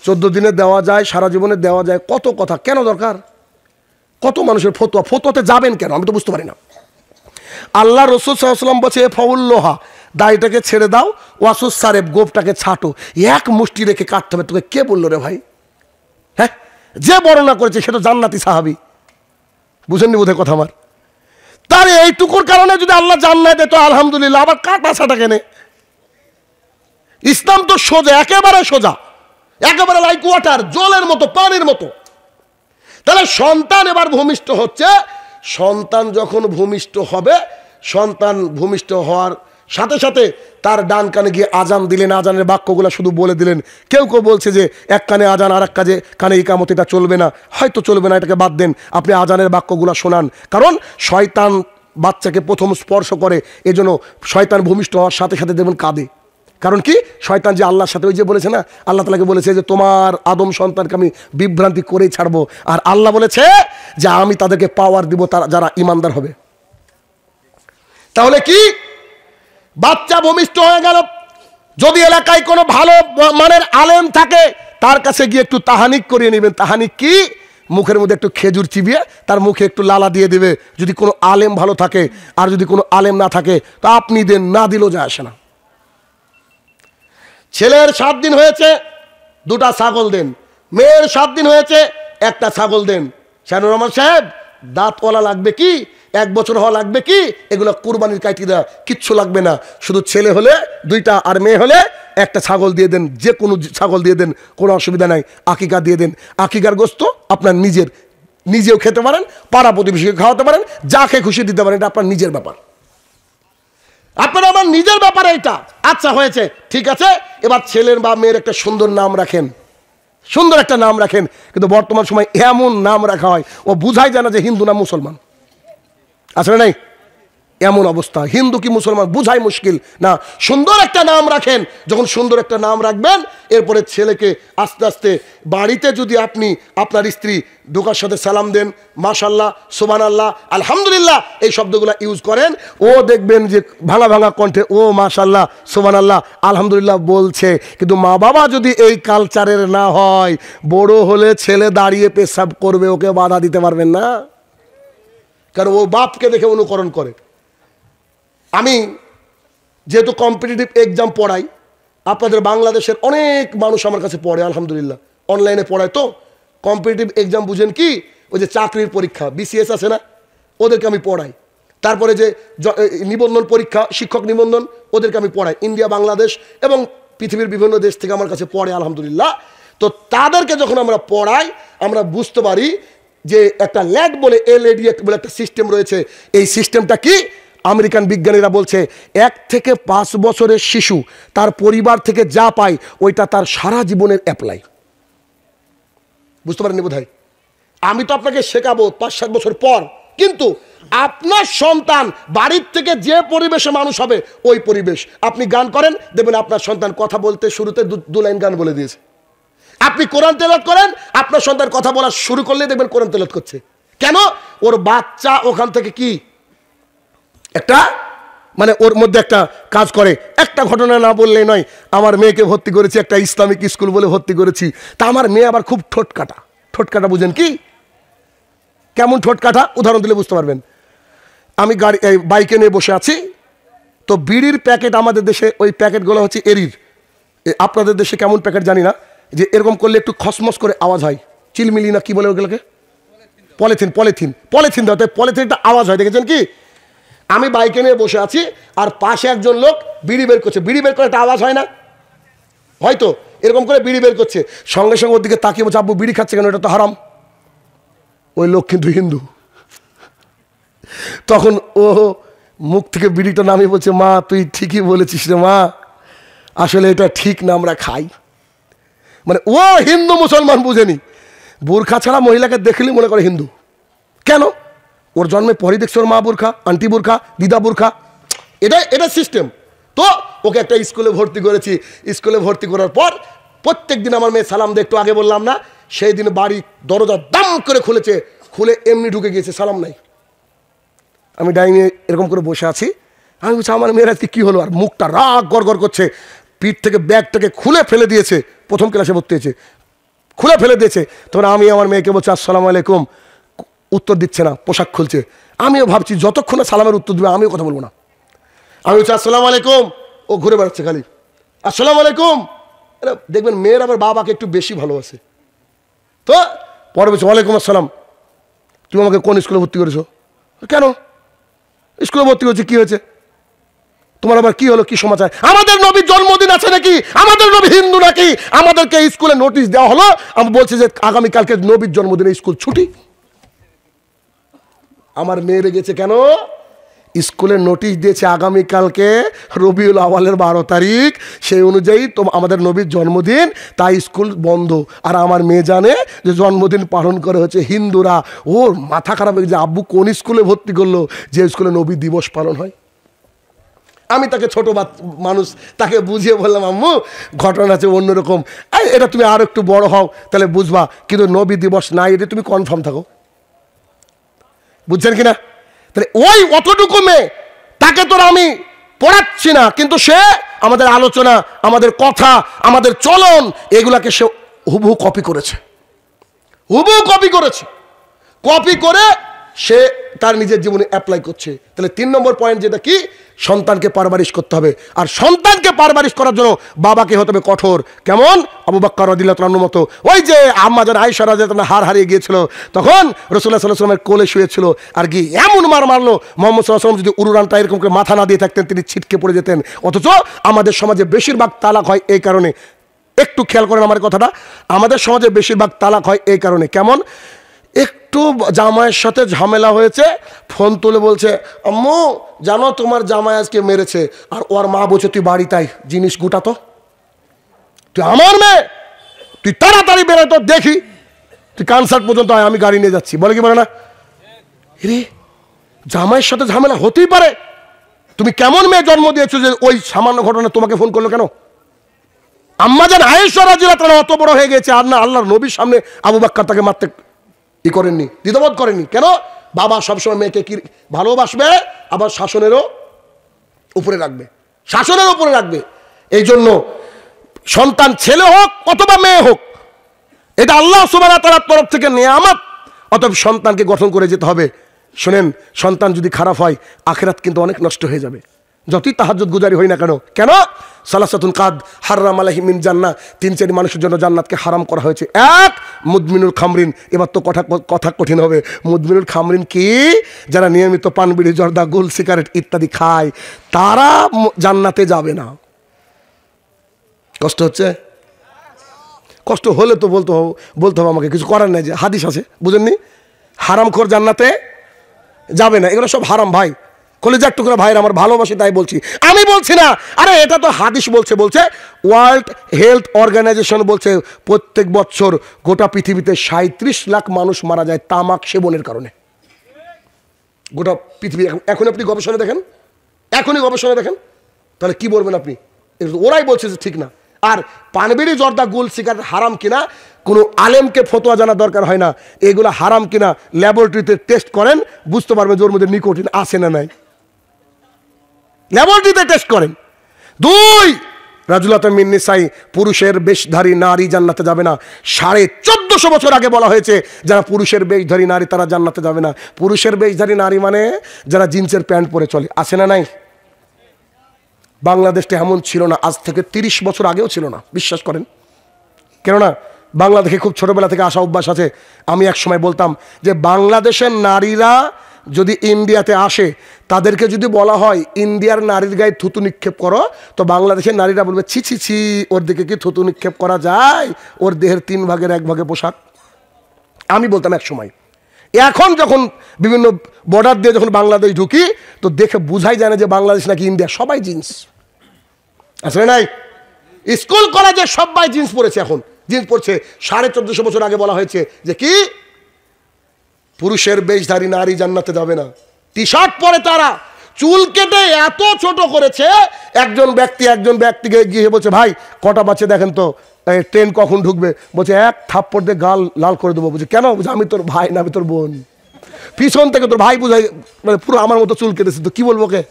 14 দিনে দেওয়া যায়, সারা জীবনে দেওয়া যায়, কত কথা। কেন দরকার? কত মানুষের ফতোয়াতে যাবেন কেন, আমি তো বুঝতে পারি না। আল্লাহ রসুল সাল্লাল্লাহু আলাইহি ওয়াসাল্লাম বলছে, ফাউল্লোহা, দাড়িটাকে ছেড়ে দাও, ওয়াসুস সারেব, গোফটাকে ছাটো, এক মুষ্টি রেখে কাটতে হবে। তোকে কে বললো রে ভাই? হ্যাঁ, যে বর্ণনা করেছে সে তো জান্নাতি সাহাবী, বুঝেননি বোধহয় কথা আমার। তার এইটুকুর কারণে যদি আল্লাহ জান্নাত দেয় তো আলহামদুলিল্লাহ, আবার কাটা ছাটা কেনে? ইসলাম তো সোজা, একেবারে সোজা, একেবারে লাইক ওয়াটার, জলের মতো, পানির মতো। তাহলে সন্তান এবার ভূমিষ্ঠ হচ্ছে। সন্তান যখন ভূমিষ্ঠ হবে, সন্তান ভূমিষ্ঠ হওয়ার সাথে সাথে তার ডান কানে গিয়ে আজান দিলেন, আজানের বাক্যগুলো শুধু বলে দিলেন। কেউ কেউ বলছে যে এক কানে আজান আর এক কানে ইকামত, এটা চলবে না, হয়তো চলবে না, এটাকে বাদ দেন, আপনি আজানের বাক্যগুলো শোনান। কারণ শয়তান বাচ্চাকে প্রথম স্পর্শ করে, এজন্য শয়তান ভূমিষ্ঠ হওয়ার সাথে সাথে যেমন কাঁদে। কারণ কি, শয়তান যে আল্লাহর সাথে, ওই যে বলেছে না, আল্লাহ তাআলাকে বলেছে যে তোমার আদম সন্তানকে আমি বিভ্রান্তি করেই ছাড়বো, আর আল্লাহ বলেছে যে আমি তাদেরকে পাওয়ার দিব, তারা যারা ইমানদার হবে। তাহলে কি, বাচ্চা ভূমিষ্ঠ হয়ে গেল, যদি এলাকায় কোনো ভালো মানের আলেম থাকে, তার কাছে গিয়ে একটু তাহানিক করিয়ে নেবেন। তাহানিক কি, মুখের মধ্যে একটু খেজুর চিবিয়ে তার মুখে একটু লালা দিয়ে দেবে, যদি কোনো আলেম ভালো থাকে। আর যদি কোনো আলেম না থাকে তো আপনি দেন, না দিলেও যায় আসে না। ছেলের 7 দিন হয়েছে, 2টা ছাগল দেন। মেয়ের 7 দিন হয়েছে, 1টা ছাগল দেন। শানুর রহমান সাহেব, দাঁতওয়ালা লাগবে কি, 1 বছর হওয়া লাগবে কি, এগুলো কুরবানির ক্রাইটেরিয়া, কিচ্ছু লাগবে না। শুধু ছেলে হলে 2টা আর মেয়ে হলে 1টা ছাগল দিয়ে দেন, যে কোনো ছাগল দিয়ে দেন, কোনো অসুবিধা নাই। আকিকা দিয়ে দেন। আকিকার গোশত আপনার নিজেও খেতে পারেন, পাড়া প্রতিবেশীকে খাওয়াতে পারেন, যাকে খুশি দিতে পারেন, এটা আপনার নিজের ব্যাপার, আপনার আমার নিজের ব্যাপারে এটা। আচ্ছা হয়েছে, ঠিক আছে। এবার ছেলের বা মেয়ের একটা সুন্দর নাম রাখেন, সুন্দর একটা নাম রাখেন। কিন্তু বর্তমান সময় এমন নাম রাখা হয়, ও বুঝাই যায় না যে হিন্দু না মুসলমান, আসলে নাই এমন অবস্থা। হিন্দু কি মুসলমান বুঝাই মুশকিল না। সুন্দর একটা নাম রাখেন। যখন সুন্দর একটা নাম রাখবেন, এরপরে ছেলেকে আস্তে আস্তে বাড়িতে যদি আপনি আপনার স্ত্রী ঢোকার সাথে সালাম দেন, মাশাল্লাহ, সুবহানাল্লাহ, আলহামদুলিল্লাহ, এই শব্দগুলো ইউজ করেন, ও দেখবেন যে ভাঙা ভাঙা কণ্ঠে ও মাশাল্লাহ, সুবহানাল্লাহ, আলহামদুলিল্লাহ বলছে। কিন্তু মা বাবা যদি এই কালচারের না হয়, বড় হলে ছেলে দাঁড়িয়ে পেশাব করবে, ওকে বাধা দিতে পারবেন না, কারণ ও বাপকে দেখে অনুকরণ করে। আমি যেহেতু কম্পিটিটিভ এক্সাম পড়াই, আপনাদের বাংলাদেশের অনেক মানুষ আমার কাছে পড়ে, আলহামদুলিল্লাহ, অনলাইনে পড়ায়। তো কম্পিটিটিভ এক্সাম বুঝেন কি, ওই যে চাকরির পরীক্ষা, বিসিএস আছে না, ওদেরকে আমি পড়াই। তারপরে যে নিবন্ধন পরীক্ষা, শিক্ষক নিবন্ধন, ওদেরকে আমি পড়াই। ইন্ডিয়া, বাংলাদেশ এবং পৃথিবীর বিভিন্ন দেশ থেকে আমার কাছে পড়ে, আলহামদুলিল্লাহ। তো তাদেরকে যখন আমরা পড়াই, আমরা বুঝতে পারি যে একটা ল্যাড বলে, LAD বলে একটা সিস্টেম রয়েছে। এই সিস্টেমটা কি, আমেরিকান বিজ্ঞানীরা বলছে 1 থেকে 5 বছরের শিশু তার পরিবার থেকে যা পায়, ওইটা তার সারা জীবনের অ্যাপ্লাই। বুঝতে পারেননি বোধহয়? আমি তো আপনাকে শেখাবো 5-7 বছর পর, কিন্তু আপনার সন্তান বাড়ির থেকে যে পরিবেশে মানুষ হবে, ওই পরিবেশ। আপনি গান করেন, দেখবেন আপনার সন্তান কথা বলতে শুরুতে 2 লাইন গান বলে দিয়েছে। আপনি কোরআন তেলাওয়াত করেন, আপনার সন্তান কথা বলা শুরু করলে দেখবেন কোরআন তেলাওয়াত করছে। কেন? ওর বাচ্চা ওখান থেকে কি একটা ওর মধ্যে একটা কাজ করে। একটা ঘটনা না বললেই নয়, আমার মেয়েকে ভর্তি করেছি একটা ইসলামিক স্কুল বলে ভর্তি করেছি। তা আমার মেয়ে আবার খুব ঠোঁটকাটা বুঝেন কি, কেমন ঠোঁটকাটা, উদাহরণ দিলে বুঝতে পারবেন। আমি বাইকে নিয়ে বসে আছি, তো বিড়ির প্যাকেট আমাদের দেশে ওই প্যাকেটগুলো হচ্ছে এরির, আপনাদের দেশে কেমন প্যাকেট জানি না, যে এরকম করলে একটু খসমস করে আওয়াজ হয়, চিলমিলি না কি বলে ওগুলোকে, পলিথিন পলিথিন পলিথিন দাও, তাই পলিথিনটা আওয়াজ হয়, দেখেছেন কি? আমি বাইকে নিয়ে বসে আছি আর পাশে একজন লোক বিড়ি বের করছে, বিড়ি বের করে একটা আওয়াজ হয় না, হয়তো এরকম করে বিড়ি বের করছে, সঙ্গে সঙ্গে ওর দিকে তাকিয়ে বলছে আব্বু বিড়ি খাচ্ছে কেন, এটা তো হারাম। ওই লোক কিন্তু হিন্দু। তখন ও মুখ থেকে বিড়িটা নামিয়ে বলছে মা তুই ঠিকই বলেছিস রে মা, আসলে এটা ঠিক না, আমরা খাই। মানে ও হিন্দু মুসলমান বুঝেনি, বোরখা ছাড়া মহিলাকে দেখলেই মনে করে হিন্দু। কেন? ওর জন্মের পরই দেখছে ওর মা বোরখা, আন্টি বোরখা, দিদা বোরখা, এটা সিস্টেম। তো ওকে একটা স্কুলে ভর্তি করেছি, স্কুলে ভর্তি করার পর প্রত্যেক দিন আমার মেয়ে সালাম দেয়, একটু আগে বললাম না, সেই দিন বাড়ি দরজা দাম করে খুলেছে, খুলে এমনি ঢুকে গিয়েছে, সালাম নাই। আমি ডাইনিংয়ে এরকম করে বসে আছি, আমি বলছি আমার মেয়ের আজকে কী হলো, আর মুখটা রাগ গড় করছে, পিঠ থেকে ব্যাগটাকে খুলে ফেলে দিয়েছে, প্রথম ক্লাসে ভর্তি হয়েছে, খুলে ফেলে দিয়েছে। তখন আমি আমার মেয়েকে বলছি আসসালামু আলাইকুম, উত্তর দিচ্ছে না, পোশাক খুলছে। আমিও ভাবছি যতক্ষণ না সালামের উত্তর দেবে আমিও কথা বলবো না। আমি বলছি আসসালামু আলাইকুম, ও ঘুরে বেড়াচ্ছে খালি আসসালামু আলাইকুম। দেখবেন মেয়ের আবার বাবাকে একটু বেশি ভালোবাসে। তো পরে বলছে ওয়ালাইকুম আসসালাম, তুমি আমাকে কোন স্কুলে ভর্তি করেছো? কেন স্কুলে ভর্তি করেছি, কি হয়েছে তোমার, আবার কি হলো, কি সমাচার? আমাদের নবীর জন্মদিন আছে নাকি, আমাদের নবী হিন্দু নাকি? আমাদেরকে স্কুলে নোটিশ দেওয়া হলো, আমি বলছি যে আগামীকালকে নবীর জন্মদিনে স্কুল ছুটি। আমার মেয়ে রেগেছে কেন? স্কুলে নোটিশ দিয়েছে আগামীকালকে রবিউল আওয়ালের 12 তারিখ, সেই অনুযায়ী তো আমাদের নবীর জন্মদিন, তাই স্কুল বন্ধ। আর আমার মেয়ে জানে যে জন্মদিন পালন করে হচ্ছে হিন্দুরা। ওর মাথা খারাপ হয়ে গেছে, আব্বু কোন স্কুলে ভর্তি করলো যে স্কুলে নবী দিবস পালন হয়। আমি তাকে ছোট মানুষ, তাকে বুঝিয়ে বললাম আম্মু ঘটনা আছে অন্যরকম, এটা তুমি আর একটু বড় হও তাহলে বুঝবা, কিন্তু নবী দিবস নাই এটা তুমি কনফার্ম থাকো। বুঝছেন কিনা? তাহলে ওই অতটুকু মেয়ে, তাকে তো আমি পড়াচ্ছি না, কিন্তু সে আমাদের আলোচনা, আমাদের কথা, আমাদের চলন, এগুলাকে সে হুবহু কপি করেছে, হুবহু কপি করেছে, কপি করে সে তার নিজের জীবনে অ্যাপ্লাই করছে। তাহলে 3 নম্বর পয়েন্ট যেটা কি, সন্তানকে পারবারিশ করতে হবে। আর সন্তানকে পারবারিশ করার জন্য বাবাকে হতে হবে কঠোর। কেমন? আবু বকর রাদিয়াল্লাহু তাআলার মতো। ওই যে আম্মা যান আয়েশা রাদিয়াল্লাহু তাআলা হার হারিয়ে গিয়েছিল, তখন রাসূলুল্লাহ সাল্লাল্লাহু আলাইহি ওয়াসাল্লামের কোলে শুয়েছিল, আর কি এমন মার মারলো, মুহাম্মদ সাল্লাল্লাহু আলাইহি ওয়াসাল্লাম যদি উরুরানটা এরকম করে মাথা না দিয়ে থাকতেন তিনি ছিটকে পড়ে যেতেন। অথচ আমাদের সমাজে বেশিরভাগ তালাক হয় এই কারণে। একটু খেয়াল করেন আমার কথাটা, আমাদের সমাজে বেশিরভাগ তালাক হয় এই কারণে। কেমন? একটু জামাইয়ের সাথে ঝামেলা হয়েছে, ফোন তুলে বলছে আম্মু জানো তোমার জামাই আজকে মেরেছে, আর ওর মা বলছে তুই বাড়ি তাই জিনিস গুটাতো, তুই আমার মেয়ে, তুই তাড়াতাড়ি বেরোয় তো দেখি, তুই কনসার্ট পর্যন্ত আয়, আমি গাড়ি নিয়ে যাচ্ছি, বলে কি বলে না? রে জামাইয়ের সাথে ঝামেলা হতেই পারে, তুমি কেমন মেয়ে জন্ম দিয়েছো যে ওই সামান্য ঘটনা তোমাকে ফোন করলো কেন? আম্মা জান আয়েশা রাদিয়াল্লাহু তাআলা অত বড় হয়ে গেছে, আর না আল্লাহর নবীর সামনে আবু বকর তাকে মারতে করেননি, দ্বিধাবোধ করেননি। কেন? বাবা সবসময় মেয়েকে কি ভালোবাসবে, আবার শাসনেরও উপরে রাখবে, শাসনের উপরে রাখবে। এই জন্য সন্তান ছেলে হোক অথবা মেয়ে হোক, এটা আল্লাহ সুবহানাহু ওয়া তাআলার তরফ থেকে নিয়ামত, অতএব সন্তানকে গঠন করে যেতে হবে। শুনেন, সন্তান যদি খারাপ হয় আখিরাত কিন্তু অনেক নষ্ট হয়ে যাবে, যতই তাহাজ্জুদ গুজারি হই না কেন। কেন? সালাসাতুন কাদ হারাম আলাইহিম মিন জান্নাহ, 3-4 মানুষের জন্য জান্নাতকে হারাম করা হয়েছে। 1 মুদমিনুল খামরিন, এবার তো কথা কঠিন হবে। মুদমিনুল খামরিন কি? যারা নিয়মিত পান বিড়ি জর্দা গোল সিগারেট ইত্যাদি খায়, তারা জান্নাতে যাবে না। কষ্ট হচ্ছে? কষ্ট হলে তো বলতে হবে আমাকে, কিছু করার নাই, যে হাদিস আছে বুঝেননি, হারামখোর জান্নাতে যাবে না। এগুলো সব হারাম ভাই, কলেজা একটু করে ভাইরা আমার ভালোবাসি তাই বলছি, আমি বলছি না। আরে এটা তো হাদিস বলছে ওয়ার্ল্ড হেলথ অর্গানাইজেশন বলছে প্রত্যেক বছর গোটা পৃথিবীতে 37 লাখ মানুষ মারা যায় তামাক সেবনের কারণে। গোটা পৃথিবী এখন আপনি গবেষণা দেখেন, এখনই গবেষণা দেখেন, তাহলে কি বলবেন আপনি? ওরাই বলছে যে ঠিক না। আর পানবিড়ি জর্দা গোল সিগারেট হারাম কিনা কোনো আলেমকে ফতোয়া জানা দরকার হয় না, এগুলো হারাম কিনা ল্যাবরেটরিতে টেস্ট করেন, বুঝতে পারবেন যে ওর মধ্যে নিকোটিন আছে না নাই, ল্যাবরেটরিতে টেস্ট করেন। 2 রাজুলাতুম মিন নিসাই, পুরুষের বেশধারী নারী জান্নাতে যাবে না। 1450 বছর আগে বলা হয়েছে যারা পুরুষের বেশধারী নারী তারা জান্নাতে যাবে না। পুরুষের বেশধারী নারী মানে যারা জিন্সের প্যান্ট পরে চলে, আছে না নাই? বাংলাদেশটা এমন ছিল না, আজ থেকে 30 বছর আগেও ছিল না, বিশ্বাস করেন। কেননা বাংলাদেশে খুব ছোটবেলা থেকে আসা অভ্যাস আছে। আমি এক সময় বলতাম যে বাংলাদেশের নারীরা যদি ইন্ডিয়াতে আসে, তাদেরকে যদি বলা হয় ইন্ডিয়ার নারীর গায়ে থুতু নিক্ষেপ করো, তো বাংলাদেশের নারীরা বলবে ছি ছি ছি, ওর দিকে কি থুতু নিক্ষেপ করা যায়, ওর দেহের 3 ভাগের 1 ভাগে পোশাক। আমি বলতাম এক সময়। এখন যখন বিভিন্ন বর্ডার দিয়ে যখন বাংলাদেশ ঢুকি, তো দেখে বুঝাই যায় না যে বাংলাদেশ নাকি ইন্ডিয়া। সবাই জিন্স, আসলে নাই স্কুল কলেজে সবাই জিন্স পরেছে, এখন জিন্স পরছে। 1450 বছর আগে বলা হয়েছে যে কি পুরুষের বেশধারী নারী জান্নাতে যাবে না। টি শার্ট পরে তারা, চুল কেটে এত ছোট করেছে। একজন ব্যক্তিকে গিয়ে বলছে ভাই কটা বাচ্চা দেখেন তো, ট্রেন কখন ঢুকবে? বলছে 1 থাপ্পড় দিয়ে গাল লাল করে দেবো। বলছে কেন? বলছে আমি তোর ভাই না, আমি তোর বোন। পিছন থেকে তোর ভাই বুঝাই, মানে পুরো আমার মতো চুল কেটেছে, তো কি বলবো কে?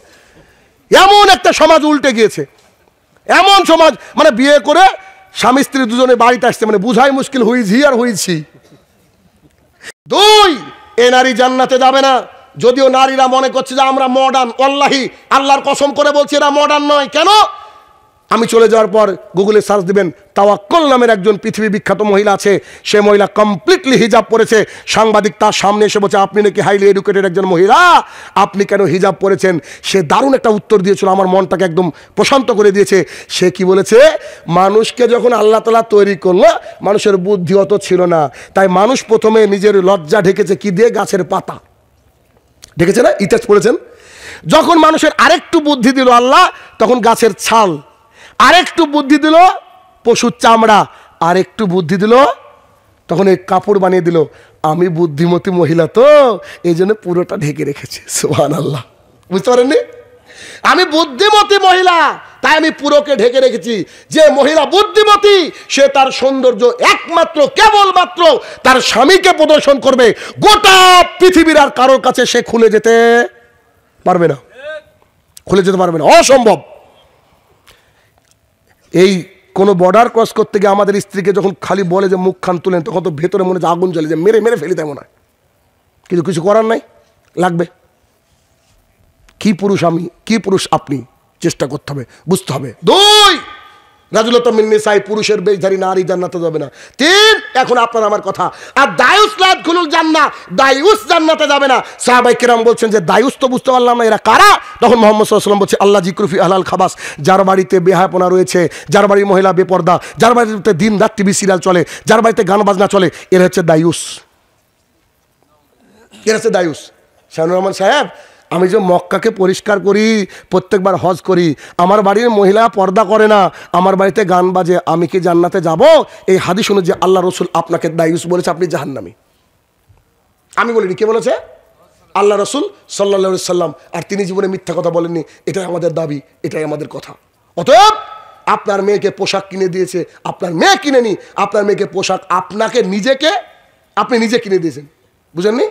এমন একটা সমাজ উল্টে গিয়েছে, এমন সমাজ, মানে বিয়ে করে স্বামী স্ত্রী দুজনে বাড়িতে আসছে, মানে বুঝাই মুশকিল, হুইছি আর হুইছি। 2, এ নারী জান্নাতে যাবে না। যদিও নারীরা মনে করছে যে আমরা মডার্ন, ওয়াল্লাহি আল্লাহর কসম করে বলছি এরা মডার্ন নয়। কেন? আমি চলে যাওয়ার পর গুগলে সার্চ দিবেন, তাওয়াক্কুল নামের একজন পৃথিবী বিখ্যাত মহিলা আছে, সে মহিলা কমপ্লিটলি হিজাব পরেছে। সাংবাদিক তার সামনে এসে বলছে আপনি নাকি হাইলি এডুকেটেড একজন মহিলা, আপনি কেন হিজাব পরেছেন? সে দারুণ একটা উত্তর দিয়েছিল, আমার মনটাকে একদম প্রশান্ত করে দিয়েছে। সে কি বলেছে? মানুষকে যখন আল্লাহ তাআলা তৈরি করলো, মানুষের বুদ্ধি অত ছিল না, তাই মানুষ প্রথমে নিজের লজ্জা ঢেকেছে কি দিয়ে? গাছের পাতা ঢেকেছে না? ইতিহাস পড়েছেন? যখন মানুষের আরেকটু বুদ্ধি দিল আল্লাহ, তখন গাছের ছাল, আরেকটু বুদ্ধি দিল পশুর চামড়া, আরেকটু বুদ্ধি দিল তখন এই কাপড় বানিয়ে দিল। আমি বুদ্ধিমতী মহিলা তো এই জন্য পুরোটা ঢেকে রেখেছি। সুবহানাল্লাহ, বুঝতে পারেননি? আমি বুদ্ধিমতী মহিলা, তাই আমি পুরোকে ঢেকে রেখেছি। যে মহিলা বুদ্ধিমতী, সে তার সৌন্দর্য একমাত্র কেবলমাত্র তার স্বামীকে প্রদর্শন করবে। গোটা পৃথিবীর আর কারোর কাছে সে খুলে যেতে পারবে না, খুলে যেতে পারবে না, অসম্ভব। এই কোনো বর্ডার ক্রস করতে গিয়ে আমাদের স্ত্রীকে যখন খালি বলে যে মুখ খান তুলেন, তখন তো ভেতরে মনে হচ্ছে আগুন জ্বলে, যে মেরে মেরে ফেলি, তেমন হয়। কিন্তু কিছু করার নাই, লাগবে। কি পুরুষ আমি, কি পুরুষ আপনি, চেষ্টা করতে হবে, বুঝতে হবে। 2, রাজুলতা মিন নিসাই, পুরুষের বেশধারী নারী জান্নাতে যাবে না। 3, এখন আপনার আমার কথা, আর দায়ুস লা ইয়াদখুলুল জান্নাহ, দায়ুস জান্নাতে যাবে না। সাহাবায়ে কেরাম বলছেন যে দায়ুস তো বুঝতে পারলাম না, এরা কারা? তখন মুহাম্মদ সাল্লাল্লাহু আলাইহি ওয়াসাল্লাম বলছে আল্লাহ জিকরুফি আহলাল খাবাস, যার বাড়িতে বেহায়াপনা রয়েছে, যার বাড়ির মহিলা বেপর্দা, যার বাড়িতে দিন রাত টিভি সিরিয়াল চলে, যার বাড়িতে গান বাজনা চলে, এরা হচ্ছে দায়ুস। এরা হচ্ছে দায়ুস। শাহনুর রহমান সাহেব, আমি যে মক্কাকে পরিষ্কার করি, প্রত্যেকবার হজ করি, আমার বাড়ির মহিলা পর্দা করে না, আমার বাড়িতে গান বাজে, আমি কি জান্নাতে যাব? এই হাদিস অনুযায়ী আল্লাহ রসুল আপনাকে দায়ুস বলেছে, আপনি জাহান্নামী। আমি বলিনি, কে বলেছে? আল্লাহ রসুল সাল্লাল্লাহু আলাইহি সাল্লাম। আর তিনি জীবনে মিথ্যা কথা বলেননি, এটাই আমাদের দাবি, এটাই আমাদের কথা। অতএব আপনার মেয়েকে পোশাক কিনে দিয়েছে, আপনার মেয়ে কিনেনি, আপনার মেয়েকে পোশাক আপনাকে আপনি নিজে কিনে দিয়েছেন, বুঝেননি?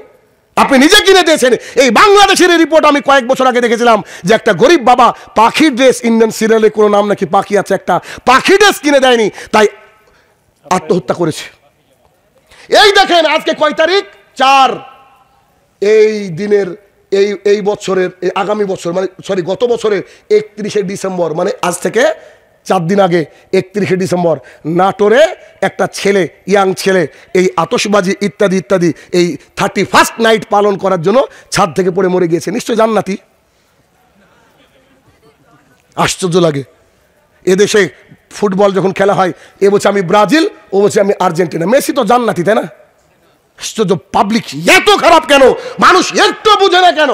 আপনি নিজে কিনে দিয়েছেন। এই বাংলাদেশের রিপোর্ট আমি কয়েক বছর আগে দেখেছিলাম যে একটা গরিব বাবা পাখির ড্রেস, ইন্ডিয়ান সিরিয়ালে কোনো নাম নাকি পাখি আছে, একটা পাখি ড্রেস কিনে দেয়নি, তাই আত্মহত্যা করেছে। এই দেখেন আজকে কয় তারিখ? 4। এই দিনের এই বছরের, আগামী বছর, মানে সরি গত বছরের 31শে ডিসেম্বর, মানে আজ থেকে 4 দিন আগে 31শে ডিসেম্বর নাটোরে একটা ছেলে, ইয়াং ছেলে, এই আতশবাজি ইত্যাদি ইত্যাদি এই 31st নাইট পালন করার জন্য ছাদ থেকে পড়ে মরে গিয়েছে। নিশ্চয় জান্নাতি। আশ্চর্য লাগে, এদেশে ফুটবল যখন খেলা হয়, এ বলছে আমি ব্রাজিল, ও বলছে আমি আর্জেন্টিনা। মেসি তো জান্নাতি, তাই না? আশ্চর্য, পাবলিক এত খারাপ কেন? মানুষ একটু বুঝে না কেন?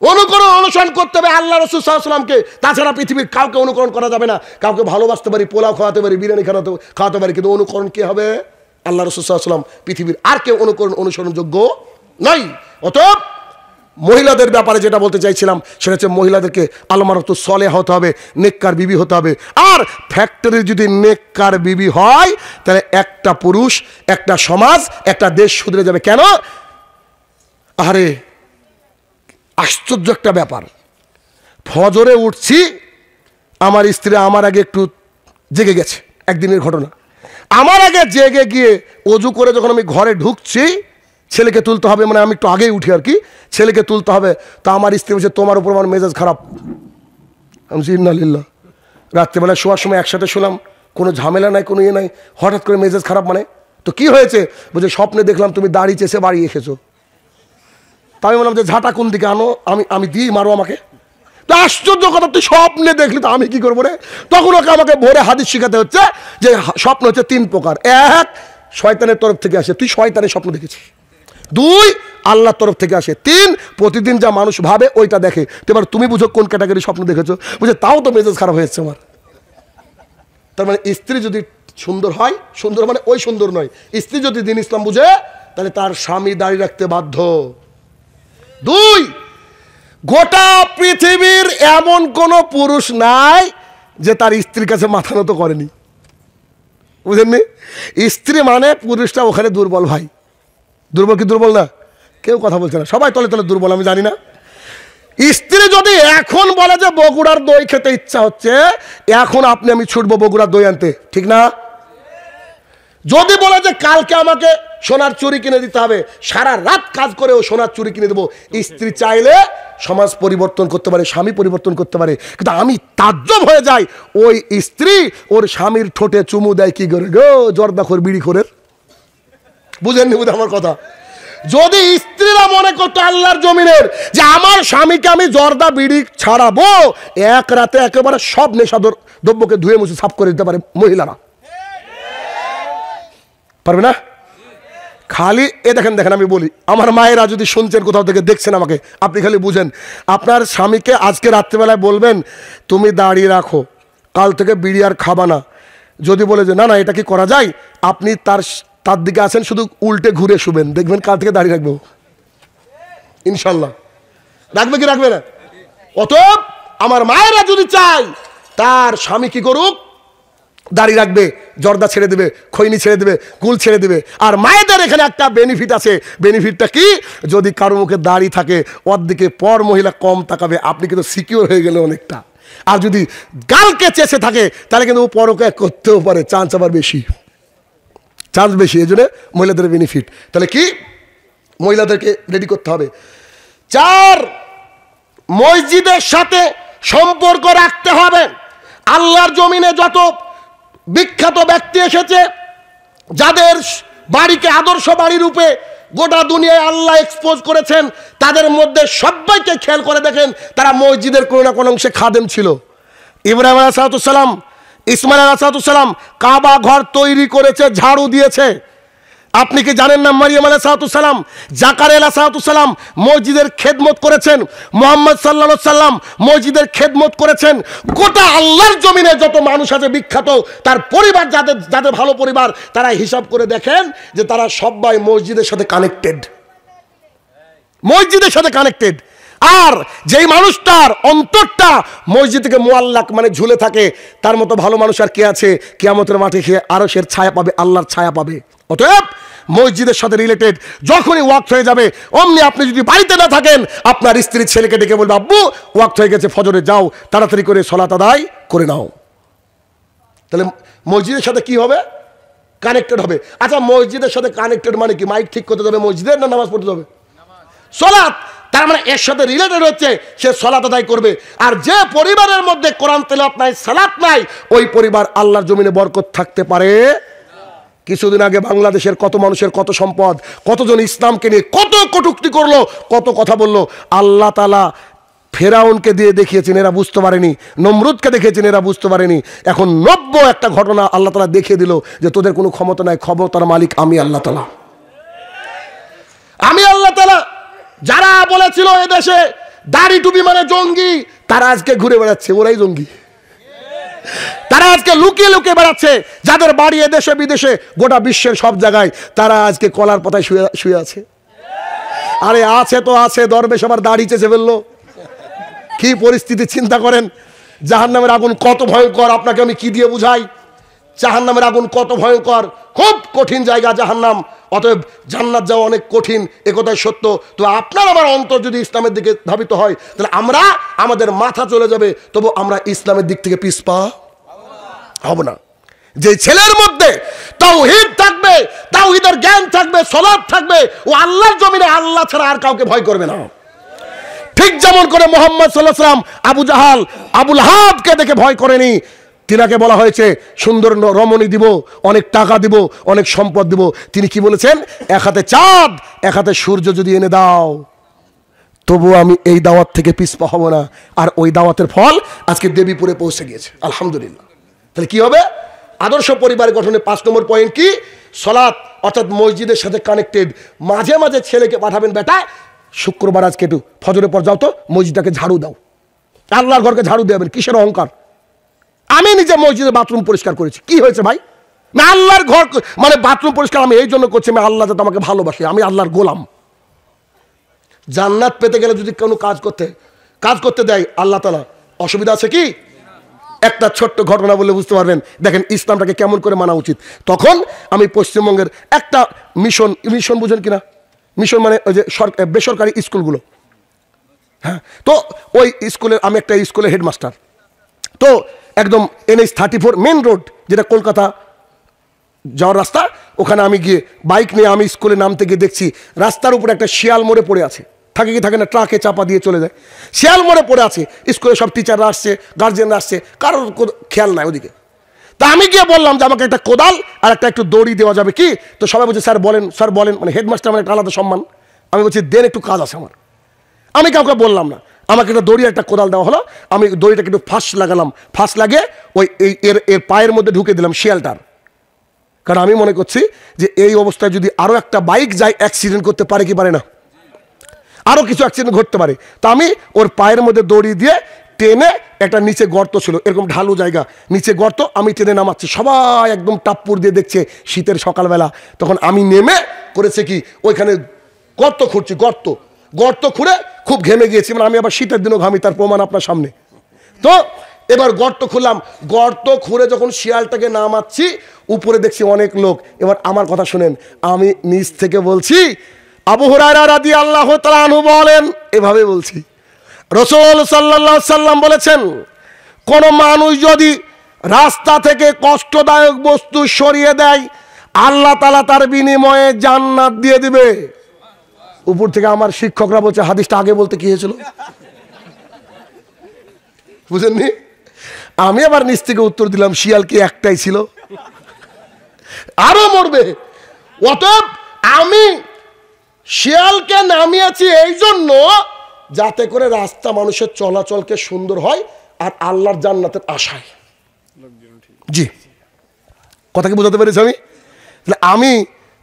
অনুকরণ অনুসরণ করতে হবে আল্লাহ রাসূল সাল্লাল্লাহু আলাইহি ওয়াসাল্লামকে, তাছাড়া পৃথিবীর কাউকে অনুকরণ করা যাবে না। কাউকে ভালোবাসতে পারি, পোলাও খাওয়াতে পারি, বিরিয়ানি খাওয়াতে পারি, কিন্তু অনুকরণ কে হবে? আল্লাহ রাসূল সাল্লাল্লাহু আলাইহি ওয়াসাল্লাম। পৃথিবীর আর কেউ অনুসরণযোগ্য নয়। অতএব মহিলাদের ব্যাপারে যেটা বলতে চাইছিলাম সেটা হচ্ছে মহিলাদেরকে আলমারাতু সলেহা হতে হবে, নেককার বিবি হতে হবে। আর ফ্যাক্টরির যদি নেককার বিবি হয়, তাহলে একটা পুরুষ, একটা সমাজ, একটা দেশ শুধরে যাবে। কেন? আরে আশ্চর্য একটা ব্যাপার, ফজরে উঠছি, আমার স্ত্রী আমার আগে একটু জেগে গেছে, একদিনের ঘটনা। আমার আগে জেগে গিয়ে অজু করে যখন আমি ঘরে ঢুকছি, ছেলেকে তুলতে হবে, মানে আমি একটু আগেই উঠি আর কি, ছেলেকে তুলতে হবে, তা আমার স্ত্রী বলছে তোমার উপর আমার মেজাজ খারাপ। আমি ইন্নালিল্লাহ। রাত্রেবেলা শোয়ার সময় একসাথে শুলাম, কোনো ঝামেলা নাই, কোনো ইয়ে নাই, হঠাৎ করে মেজাজ খারাপ। মানে তো কি হয়েছে? বলছে স্বপ্নে দেখলাম তুমি দাড়ি চেষে বাড়ি এসেছো। তাই বললাম যে ঝাঁটা কোন দিকে আনো, আমি দিই, মারো আমাকে। তো আশ্চর্য কথা, তুই স্বপ্নে দেখলি তো আমি কি করবো রে? তখন ওকে আমাকে ভোরে হাদিস শিখাতে হচ্ছে যে স্বপ্ন হচ্ছে 3 প্রকার। 1, শয়তানের তরফ থেকে আসে, তুই শয়তানের স্বপ্ন দেখেছিস। 2, আল্লাহর তরফ থেকে আসে। 3, প্রতিদিন যা মানুষ ভাবে ওইটা দেখে। তো এবার তুমি বুঝো কোন ক্যাটাগরি স্বপ্ন দেখেছো। বুঝে তাও তো মেজাজ খারাপ হয়েছে আমার। তার মানে স্ত্রী যদি সুন্দর হয়, সুন্দর মানে ওই সুন্দর নয়, স্ত্রী যদি দিন ইসলাম বুঝে তাহলে তার স্বামী দাঁড়িয়ে রাখতে বাধ্য। 2, গোটা পৃথিবীর এমন কোন পুরুষ নাই যে তার স্ত্রীর কাছে মাথা নত করেনি। বুঝেননি? স্ত্রী মানে পুরুষটা ওখানে দুর্বল। ভাই দুর্বল কি দুর্বল না? কেউ কথা বলছে না, সবাই তলে তলে দুর্বল। আমি জানি না। স্ত্রী যদি এখন বলে যে বগুড়ার দই খেতে ইচ্ছা হচ্ছে, এখন আপনি আমি ছুটবো বগুড়ার দই আনতে, ঠিক না? যদি বলে যে কালকে আমাকে সোনার চুরি কিনে দিতে হবে, সারা রাত কাজ করে ও সোনার চুরি কিনে দেবো। স্ত্রী চাইলে সমাজ পরিবর্তন করতে পারে, স্বামী পরিবর্তন করতে পারে। কিন্তু আমি তাজ্জব হয়ে যাই, ওই স্ত্রী ওর স্বামীর ঠোঁটে চুমু দেয় কি করে গো? জর্দাখোর, বিড়িখোরের। বুঝেননি বুঝে আমার কথা? যদি স্ত্রীরা মনে করতো আল্লাহর জমিনের যে আমার স্বামীকে আমি জর্দা বিড়ি ছাড়াবো, এক রাতে একেবারে সব নেশাদর দ্রব্যকে ধুয়ে মুছে সাফ করে দিতে পারে মহিলারা। পারবে না? খালি এ দেখেন দেখেন, আমি বলি, আমার মায়েরা যদি শুনছেন, কোথাও থেকে দেখছেন আমাকে, আপনি খালি বুঝেন, আপনার স্বামীকে আজকে রাত্রেবেলায় বলবেন তুমি দাঁড়িয়ে রাখো, কাল থেকে বিড়ি আর খাবা না। যদি বলে যে না না এটা কি করা যায়, আপনি তার দিকে আসেন, শুধু উল্টে ঘুরে শুবেন, দেখবেন কাল থেকে দাঁড়িয়ে রাখবো ইনশাল্লাহ। রাখবে কি রাখবে না? অতএব আমার মায়েরা যদি চায় তার স্বামী কি করুক, দাঁড়িয়ে রাখবে, জর্দা ছেড়ে দেবে, খৈনি ছেড়ে দেবে, গুল ছেড়ে দেবে। আর মায়েদের এখানে একটা বেনিফিট আছে। বেনিফিটটা কি? যদি কারো মুখে দাড়ি থাকে ওর দিকে পর মহিলা কম তাকাবে, আপনি কিন্তু সিকিউর হয়ে গেলে অনেকটা। আর যদি গালকে চেষে থাকে তাহলে কিন্তু ও পরকে করতেও পারে, চান্স আবার বেশি, চান্স বেশি। এই জন্য মহিলাদের বেনিফিট। তাহলে কি মহিলাদেরকে রেডি করতে হবে। 4, মসজিদের সাথে সম্পর্ক রাখতে হবে। আল্লাহর জমিনে যত বিখ্যাত ব্যক্তি এসেছে, যাদের বাড়িকে আদর্শ বাড়ি রূপে গোটা দুনিয়ায় আল্লাহ এক্সপোজ করেছেন, তাদের মধ্যে সবাইকে খেয়াল করে দেখেন তারা মসজিদের কোনো না কোনো অংশে খাদেম ছিল। ইব্রাহিম আলাইহিস সালাম, ইসমাইল আলাইহিস সালাম কাবা ঘর তৈরি করেছে, ঝাড়ু দিয়েছে। আপনি কি জানেন না মারিয়াম আলাইহিস সালাম, জাকারিয়া আলাইহিস সালাম মসজিদের খেদমত করেছেন, মুহাম্মদ সাল্লাল্লাহু আলাইহি সাল্লাম মসজিদের খেদমত করেছেন। গোটা আল্লাহর জমিনে যত মানুষ আছে বিখ্যাত, তার পরিবার যাদের ভালো পরিবার, তারা হিসাব করে দেখেন যে তারা সবাই মসজিদের সাথে কানেক্টেড, মসজিদের সাথে কানেক্টেড। আর যেই মানুষটার অন্তরটা মসজিদ থেকে মুআল্লাক মানে ঝুলে থাকে, তার মতো ভালো মানুষ আর কে আছে? কিয়ামতের মাঠে সে আরশের ছায়া পাবে, আল্লাহর ছায়া পাবে। অতএব মসজিদের সাথে রিলেটেড যখনই ওয়াক্ত হয়ে যাবে, অমনি আপনি যদি বাড়িতে না থাকেন, আপনার স্ত্রী ছেলেকে ডেকে বলবে আব্বু ওয়াক্ত হয়ে গেছে ফজরে, যাও তাড়াতাড়ি করে সালাত আদায় করে নাও। তাহলে মসজিদের সাথে কি হবে? কানেক্টেড হবে। আচ্ছা, মসজিদের সাথে কানেক্টেড মানে কি? মাইক ঠিক করতে যাবে মসজিদের, না নামাজ পড়তে যাবে? সালাত। তার মানে এর সাথে রিলেটেড হচ্ছে সে সালাত আদায় করবে। আর যে পরিবারের মধ্যে কোরআন তেলাওয়াত নাই, সালাত নাই, ওই পরিবার আল্লাহর জমিনে বরকত থাকতে পারে। কিছুদিন আগে বাংলাদেশের কত মানুষের কত সম্পদ, কতজন ইসলামকে নিয়ে কত কটূক্তি করলো, কত কথা বললো। আল্লাহ তাআলা ফেরাউনকে দিয়ে দেখিয়েছেন, এরা বুঝতে পারেনি। নমরুদকে দেখিয়েছেন, এরা বুঝতে পারেনি। এখন নব্য একটা ঘটনা আল্লাহ তাআলা দেখিয়ে দিল যে তোদের কোনো ক্ষমতা নাই, ক্ষমতার মালিক আমি আল্লাহ তাআলা। আমি আল্লাহ তাআলা। যারা বলেছিল এদেশে দাড়ি টুপি মানে জঙ্গি, তারা আজকে ঘুরে বেড়াচ্ছে, ওরাই জঙ্গি। তারা আজকে লুকিয়ে লুকিয়ে বেড়াচ্ছে। যাদের বাড়ি এদেশে বিদেশে, গোটা বিশ্বের সব জায়গায়, তারা আজকে কলার পাতায় শুয়ে আছে। আরে আছে তো আছে, দরবেশ আবার দাড়ি চেঁচে ফেললো। কি পরিস্থিতি চিন্তা করেন। জাহান্নামের আগুন কত ভয়ঙ্কর, আপনাকে আমি কি দিয়ে বুঝাই? জাহান্নামের আগুন কত ভয়ঙ্কর, খুব কঠিন জায়গা জাহান্নাম। অতএব জান্নাত যাওয়া অনেক কঠিন, একথাই সত্য। তো আপনার আমার অন্তর যদি ইসলামের দিকে ধাবিত হয়, তাহলে আমাদের মাথা চলে যাবে, তবু আমরা ইসলামের দিক থেকে পিছপা হব না। যে ছেলের মধ্যে তাওহীদ থাকবে, তাওহীদের জ্ঞান থাকবে, সালাত থাকবে, ও আল্লাহর জমিনে আল্লাহ ছাড়া আর কাউকে ভয় করবে না। ঠিক যেমন করে মুহাম্মদ সাল্লাল্লাহু আলাইহি ওয়াসাল্লাম আবু জাহাল আবুল হাবকে দেখে ভয় করেনি, তিনাকে বলা হয়েছে সুন্দর রমণী দিব, অনেক টাকা দিব, অনেক সম্পদ দিব, তিনি কি বলেছেন? এক হাতে চাঁদ এক হাতে সূর্য যদি এনে দাও তবু আমি এই দাওয়াত থেকে পিছপা হব না। আর ওই দাওয়াতের ফল আজকে দেবীপুরে পৌঁছে গিয়েছে, আলহামদুলিল্লাহ। তাহলে কি হবে? আদর্শ পরিবার গঠনের 5 নম্বর পয়েন্ট কি? সালাত, অর্থাৎ মসজিদের সাথে কানেক্টেড। মাঝে মাঝে ছেলেকে পাঠাবেন, বেটা শুক্রবার আজকে একটু ফজরের পর যাও তো মসজিদটাকে ঝাড়ু দাও। আল্লাহর ঘরকে ঝাড়ু দেবেন, কিসের অহংকার? আমি নিজে মসজিদের বাথরুম পরিষ্কার করেছি, কি হয়েছে ভাই? না আল্লাহর ঘর মানে বাথরুম পরিষ্কার আমি এই জন্য করছি, আমি আল্লাহ যাতে আমাকে ভালোবাসে, আমি আল্লাহর গোলাম। জান্নাত পেতে গেলে যদি কোনো কাজ করতে দেয় আল্লাহ তাআলা, অসুবিধা আছে কি? একটা ছোট্ট ঘটনা বলে বুঝতে পারবেন, দেখেন ইসলামটাকে কেমন করে মানা উচিত। তখন আমি পশ্চিমবঙ্গের একটা মিশন বুঝেন কিনা? মিশন মানে ওই যে বেসরকারি স্কুলগুলো, হ্যাঁ, তো ওই স্কুলের আমি একটা স্কুলের হেডমাস্টার। তো একদম NH 34 মেন রোড, যেটা কলকাতা যাওয়ার রাস্তা, ওখানে আমি গিয়ে বাইক নিয়ে আমি স্কুলে নামতে গিয়ে দেখছি রাস্তার উপরে একটা শিয়াল মরে পড়ে আছে। থাকে কি থাকে না, ট্রাকে চাপা দিয়ে চলে যায়, শিয়াল মরে পড়ে আছে। স্কুলে সব টিচাররা আসছে, গার্জিয়ানরা আসছে, কারোর খেয়াল নাই ওদিকে। তা আমি গিয়ে বললাম যে আমাকে একটা কোদাল আর একটু দড়ি দেওয়া যাবে কি? তো সবাই বলছে স্যার বলেন, মানে হেডমাস্টার মানে একটা আলাদা সম্মান। আমি বলছি দেন, একটু কাজ আছে আমার। আমি কাউকে বললাম না, আমাকে একটা দড়ি একটা কোদাল দেওয়া হলো। আমি দড়িটাকে একটু ফাঁস লাগালাম, ফাঁস লাগিয়ে ওই এর পায়ের মধ্যে ঢুকে দিলাম শিয়ালটার। কারণ আমি মনে করছি যে এই অবস্থায় যদি আরো একটা বাইক যায় অ্যাক্সিডেন্ট করতে পারে কি পারে না, আরো কিছু অ্যাক্সিডেন্ট ঘটতে পারে। তো আমি ওর পায়ের মধ্যে দড়ি দিয়ে টেনে, একটা নিচে গর্ত ছিল এরকম ঢালু জায়গা, নিচে গর্ত, আমি টেনে নামাচ্ছি, সবাই একদম টাপ্পুর দিয়ে দেখছে শীতের সকালবেলা। তখন আমি নেমে করেছে কি, ওইখানে গর্ত খুঁড়ছি, গর্ত খুঁড়ে খুব ঘেমে গিয়েছি, মানে আমি আবার শীতের দিনও ঘামি, তার প্রমাণ আপনার সামনে। তো এবার গর্ত খুললাম, গর্ত খুঁড়ে যখন শিয়ালটাকে নামাচ্ছি উপরে দেখছি অনেক লোক। এবার আমার কথা শুনেন, আমি নিচ থেকে বলছি আবু হুরায়রা রাদিয়াল্লাহু তাআলা আনহু বলেন, এভাবে বলছি, রাসূল সাল্লাল্লাহু আলাইহি সাল্লাম বলেছেন, কোন মানুষ যদি রাস্তা থেকে কষ্টদায়ক বস্তু সরিয়ে দেয় আল্লাহ তাআলা তার বিনিময়ে জান্নাত দিয়ে দিবে। উপর থেকে আমার শিক্ষকরা বলছে হাদিসটা আগে বলতে কি হয়েছিল বুঝেননি? আমি আবার নিচ থেকে উত্তর দিলাম শিয়াল কি একটাই ছিল, আরো মরবে। অতএব আমি শিয়ালকে নামিয়েছি এই জন্য যাতে করে রাস্তা মানুষের চলাচলকে সুন্দর হয় আর আল্লাহর জান্নাতের আশায়। জি, কথা কি বোঝাতে পেরেছি? আমি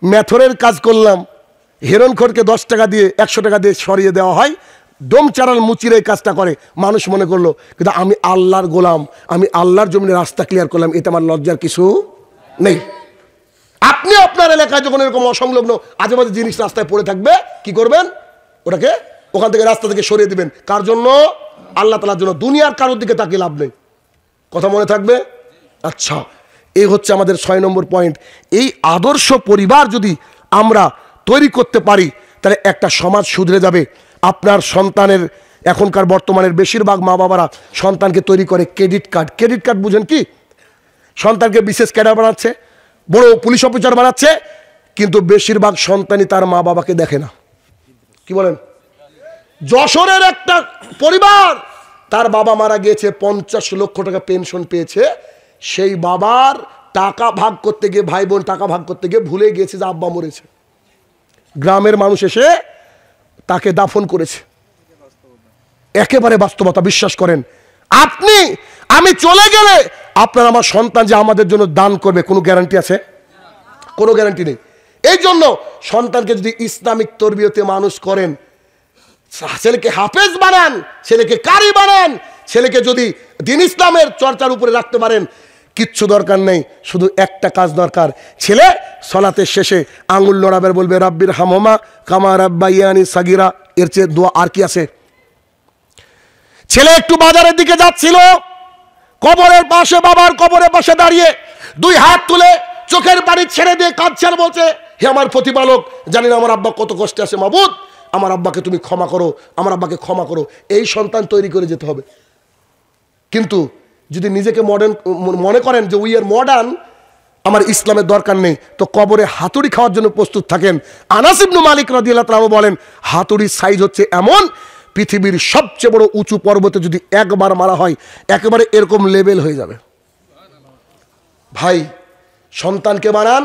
মেথরের কাজ করলাম, হেরনখোরকে 10 টাকা দিয়ে 100 টাকা দিয়ে সরিয়ে দেওয়া হয়, ডোম চারাল মুচির এই কাজটা করে, মানুষ মনে করলো। কিন্তু আমি আল্লাহর গোলাম, আমি আল্লাহর জমিনে রাস্তা ক্লিয়ার করলাম, এটা আমার লজ্জার কিছু নেই। আপনি আপনার এলাকায় যখন এরকম অসংলগ্ন আজেবাজে জিনিস রাস্তায় পড়ে থাকবে, কি করবেন? ওটাকে ওখান থেকে রাস্তা থেকে সরিয়ে দিবেন। কার জন্য? আল্লাহ তাআলার জন্য। দুনিয়ার কারোর দিকে তাকিয়ে লাভ নেই। কথা মনে থাকবে? আচ্ছা, এই হচ্ছে আমাদের 6 নম্বর পয়েন্ট। এই আদর্শ পরিবার যদি আমরা তৈরি করতে পারি তাহলে একটা সমাজ শুধরে যাবে। আপনার সন্তানের, এখনকার বর্তমানের বেশিরভাগ মা বাবারা সন্তানকে তৈরি করে ক্রেডিট কার্ড বুঝেন কি? সন্তানকে বিশেষ ক্যাডার বানাচ্ছে, বড় পুলিশ অফিসার বানাচ্ছে, কিন্তু বেশিরভাগ সন্তানই তার মা বাবাকে দেখে না। কি বলেন? যশোরের একটা পরিবার, তার বাবা মারা গিয়েছে, 50 লক্ষ টাকা পেনশন পেয়েছে, সেই বাবার টাকা ভাগ করতে গিয়ে, ভাই বোন টাকা ভাগ করতে গিয়ে ভুলে গিয়েছে যে আব্বা মরেছে। গ্রামের মানুষ এসে তাকে দাফন করেছে। একেবারে বাস্তবতা, বিশ্বাস করেন। আমি চলে গেলে আপনার আমার সন্তান যে আমাদের জন্য দান করবে কোনো গ্যারান্টি আছে? কোনো গ্যারান্টি নেই। এই জন্য সন্তানকে যদি ইসলামিক তরবিয়তে মানুষ করেন, ছেলেকে হাফেজ বানান, ছেলেকে কারি বানান, ছেলেকে যদি দ্বীন ইসলামের চর্চার উপরে রাখতে পারেন, কিচ্ছু দরকার নেই, শুধু একটা কাজ দরকার। ছেলে সলাতের শেষে আঙ্গুল নড়াবে, বলবে রাব্বির হামহুমা কামা রাব্বায়ানি সাগীরা। এর চেয়ে দোয়া আর কি আছে? ছেলে একটু বাজারের দিকে যাচ্ছিল, কবরের পাশে, বাবার কবরের পাশে দাঁড়িয়ে 2 হাত তুলে চোখের পানি ছেড়ে দিয়ে কাঁদছে আর বলছে, হে আমার প্রতিপালক, জানি না আমার আব্বা কত কষ্টে আছে, মাবুদ আমার আব্বাকে তুমি ক্ষমা করো, আমার আব্বাকে ক্ষমা করো। এই সন্তান তৈরি করে যেতে হবে। কিন্তু যদি নিজেকে মডার্ন মনে করেন যে উই আর মডার্ন, আমার ইসলামের দরকার নেই, তো কবরে হাতুড়ি খাওয়ার জন্য প্রস্তুত থাকেন। আনাস ইবনে মালিক রাদিয়াল্লাহু তাআলা বলেন, হাতুড়ির সাইজ হচ্ছে এমন, পৃথিবীর সবচেয়ে বড় উঁচু পর্বতে যদি একবার মারা হয় একেবারে এরকম লেভেল হয়ে যাবে। ভাই, সন্তানকে বানান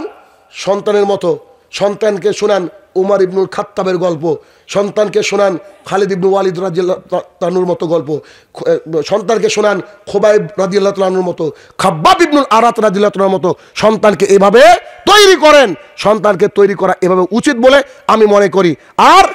সন্তানের মতো, সন্তানকে শোনান উমর ইবনুল খাত্তাবের গল্প, সন্তানকে শোনান খালিদ ইবনে ওয়ালিদ রাদিয়াল্লাহু তাআলার মতো গল্প, সন্তানকে শোনান খুবাইব রাদিয়াল্লাহু তাআলার মতো, খাব্বাব ইবনুল আরাত রাদিয়াল্লাহু তাআলার মতো। সন্তানকে এভাবে তৈরি করেন, সন্তানকে তৈরি করা এভাবে উচিত বলে আমি মনে করি। আর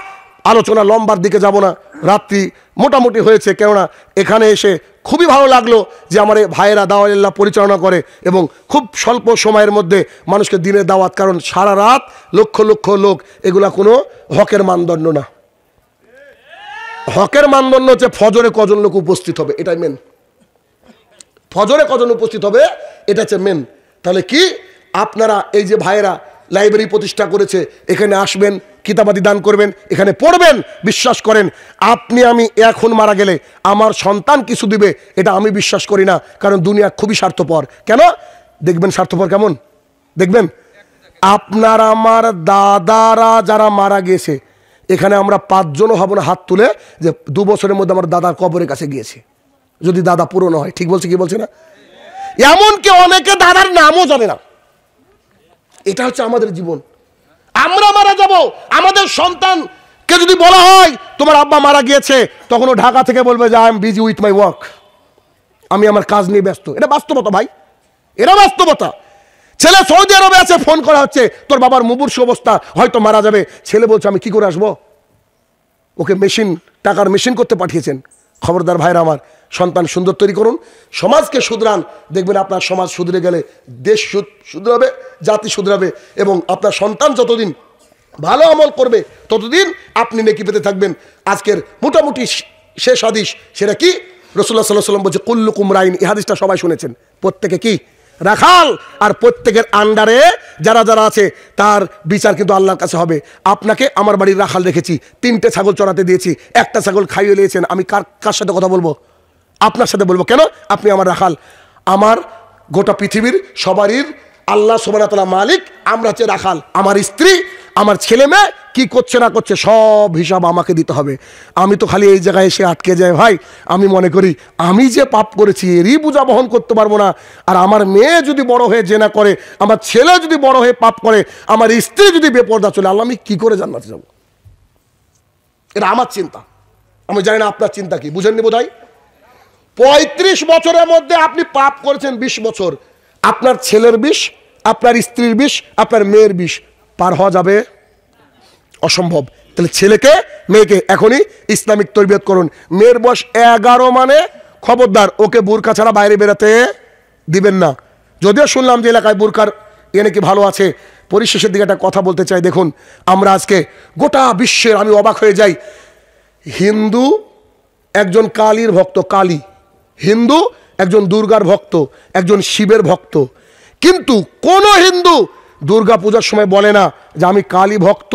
আলোচনা লম্বার দিকে যাব না, রাত্রি মোটামুটি হয়েছে, কেননা এখানে এসে খুবই ভালো লাগলো যে আমার এই ভাইয়েরা দাওয়াতিল্লাহ পরিচালনা করে এবং খুব স্বল্প সময়ের মধ্যে মানুষকে দিনের দাওয়াত, কারণ সারা রাত লক্ষ লক্ষ লোক, এগুলা কোনো হকের মানদণ্ড না। হকের মানদণ্ড হচ্ছে ফজরে কজন লোক উপস্থিত হবে, এটাই মেন। ফজরে কজন উপস্থিত হবে এটা হচ্ছে মেন। তাহলে কি আপনারা এই যে ভাইয়েরা লাইব্রেরি প্রতিষ্ঠা করেছে, এখানে আসবেন, কিতাবাদি দান করবেন, এখানে পড়বেন, বিশ্বাস করেন আপনি আমি এখন মারা গেলে আমার সন্তান কিছু দিবে এটা আমি বিশ্বাস করি না, কারণ দুনিয়া খুবই স্বার্থপর। কেন দেখবেন স্বার্থপর কেমন দেখবেন? আপনার আমার দাদারা যারা মারা গিয়েছে, এখানে আমরা 5 জনও হব না হাত তুলে যে 2 বছরের মধ্যে আমার দাদার কবরের কাছে গিয়েছি, যদি দাদা পুরনো হয়। ঠিক বলছে কি বলছে না? এমনকি অনেকে দাদার নামও জানে না। এটা হচ্ছে আমাদের জীবন। আমরা মারা যাব, আমাদের সন্তানকে যদি বলা হয় তোমার আব্বা মারা গিয়েছে, তখন ও ঢাকা থেকে বলবে যে I am busy with my work, আমি আমার কাজ নিয়ে ব্যস্ত। এটা বাস্তবতা ভাই, এটা বাস্তবতা। ছেলে সৌদি আরবে আছে, ফোন করা হচ্ছে তোর বাবার মুমূর্ষু অবস্থা, হয়তো মারা যাবে। ছেলে বলছে আমি কি করে আসবো? ওকে টাকার মেশিন করতে পাঠিয়েছেন। খবরদার ভাইরা আমার, সন্তান সুন্দর তৈরি করুন, সমাজকে শুধরান, দেখবেন আপনার সমাজ শুধরে গেলে দেশ শুধরাবে, জাতি শুধরাবে, এবং আপনার সন্তান যতদিন ভালো আমল করবে ততদিন আপনি নেকি পেতে থাকবেন। আজকের মোটামুটি শেষ হাদিস, সেটা কি? রাসূলুল্লাহ সাল্লাল্লাহু আলাইহি ওয়াসাল্লাম বলছে কুল্লুকুম রাইন। এই হাদিসটা সবাই শুনেছেন, প্রত্যেকে কি রাখাল, আর প্রত্যেকের আন্ডারে যারা যারা আছে তার বিচার কিন্তু আল্লাহর কাছে হবে। আপনাকে আমার বাড়ির রাখাল রেখেছি, 3টে ছাগল চড়াতে দিয়েছি, একটা ছাগল খাইয়ে নিয়েছেন, আমি কার সাথে কথা বলবো? আপনার সাথে বলবো। কেন? আপনি আমার রাখাল। আমার গোটা পৃথিবীর সবারই আল্লাহ সুবহানাহু ওয়া তাআলা মালিক, আমরা হচ্ছে রাখাল। আমার স্ত্রী, আমার ছেলে মেয়ে কি করছে না করছে সব হিসাব আমাকে দিতে হবে। আমি তো খালি এই জায়গায় এসে আটকে যাই ভাই। আমি মনে করি আমি যে পাপ করেছি এরই বোঝা বহন করতে পারবো না। আর আমার মেয়ে যদি বড় হয়ে জেনা করে, আমার ছেলে যদি বড় হয়ে পাপ করে, আমার স্ত্রী যদি বেপরদা চলে, আল্লাহ আমি কি করে জান্নাতে যাব? এটা আমার চিন্তা। আমি জানি না আপনার চিন্তা কি, বুঝেননি বোধহয়। 35 বছরের মধ্যে আপনি পাপ করেছেন 20 বছর, আপনার ছেলের 20, আপনার স্ত্রীর 20, আপনার মেয়ের 20 পার হওয়া যাবে? অসম্ভব। তাহলে ছেলেকে মেয়েকে এখনই ইসলামিক তরবিয়ত করুন। মেয়ের বয়স 11 মানে খবরদার ওকে বোরকা ছাড়া বাইরে বেরোতে দিবেন না। যদিও শুনলাম যে এলাকায় বোরকার এনে কি ভালো আছে। পরিশেষের দিকে একটা কথা বলতে চাই। দেখুন, আমরা আজকে গোটা বিশ্বের, আমি অবাক হয়ে যাই, হিন্দু একজন কালীর ভক্ত, কালী হিন্দু, একজন দুর্গার ভক্ত, একজন শিবের ভক্ত, কিন্তু কোন হিন্দু দুর্গা পূজার সময় বলে না যে আমি কালী ভক্ত,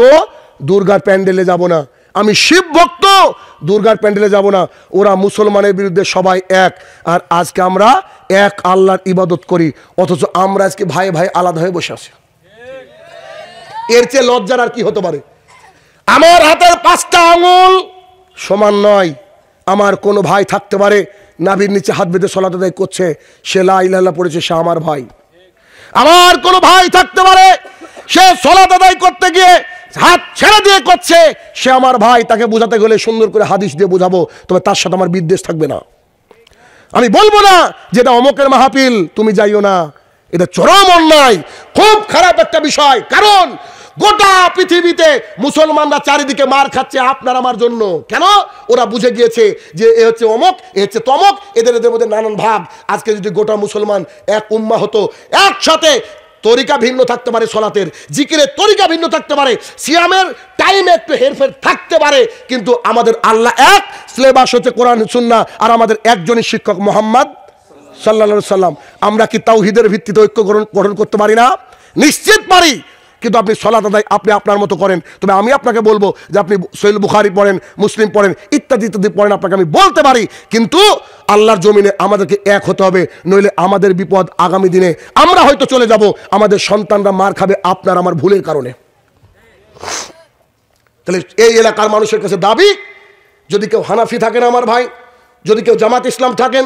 দুর্গার প্যান্ডেলে যাব না, আমি শিব ভক্ত, দুর্গার প্যান্ডেলে যাব না। ওরা মুসলমানের বিরুদ্ধে সবাই এক। আর আজকে আমরা এক আল্লাহর ইবাদত করি, অথচ আমরা আজকে ভাই ভাই আলাদা হয়ে বসে আছি। এর চেয়ে লজ্জার আর কি হতে পারে? আমার হাতের 5টা আঙুল সমান নয়। আমার কোনো ভাই থাকতে পারে নাভির নিচে হাত বেঁধে সালাত আদায় করছে, সে লা ইলাহা ইল্লাল্লাহ পড়েছে, সে আমার ভাই। আমার কোনো ভাই থাকতে পারে সে সালাত আদায় করতে গিয়ে হাত ছেড়ে দিয়ে করছে, সে আমার ভাই। তাকে বোঝাতে গেলে সুন্দর করে হাদিস দিয়ে বোঝাবো, তবে তার সাথে আমার বিদ্বেষ থাকবে না। আমি বলবো না যেটা অমকের মাহফিল, তুমি যাইও না। এটা চরম অন্যায়, খুব খারাপ একটা বিষয়। কারণ গোটা পৃথিবীতে মুসলমানরা চারিদিকে মার খাচ্ছে আপনার আমার জন্য। কেন? ওরা বুঝে গিয়েছে যে এ হচ্ছে অমক, এ হচ্ছে তমক, এদের মধ্যে নানান ভাগ। আজকে যদি গোটা মুসলমান এক উম্মাহ হতো, একসাথে, তরিকা ভিন্ন থাকতে পারে, সলাতের জিকিরের তরিকা ভিন্ন থাকতে পারে, সিয়ামের টাইমে একটু হেরফের থাকতে পারে, কিন্তু আমাদের আল্লাহ এক, সিলেবাস হচ্ছে কোরআন সুন্নাহ, আর আমাদের একজনই শিক্ষক মুহাম্মদ সাল্লাল্লাহু আলাইহি সাল্লাম। আমরা কি তাওহীদের ভিত্তিতে ঐক্য গঠন করতে পারি না? নিশ্চিত পারি। কিন্তু আপনি সালাত আদায় আপনি আপনার মতো করেন। তবে আমি আপনাকে বলবো যে আপনি সহিহ বুখারী পড়েন, মুসলিম পড়েন, ইত্যাদি ইত্যাদি পড়েন, আপনাকে আমি বলতে পারি। কিন্তু আল্লাহর জমিনে আমাদেরকে এক হতে হবে, নইলে আমাদের বিপদ আগামী দিনে। আমরা হয়তো চলে যাব, আমাদের সন্তানরা মার খাবে আপনার আমার ভুলের কারণে। তাহলে এই এলাকার মানুষের কাছে দাবি, যদি কেউ হানাফি থাকেন আমার ভাই, যদি কেউ জামাত ইসলাম থাকেন,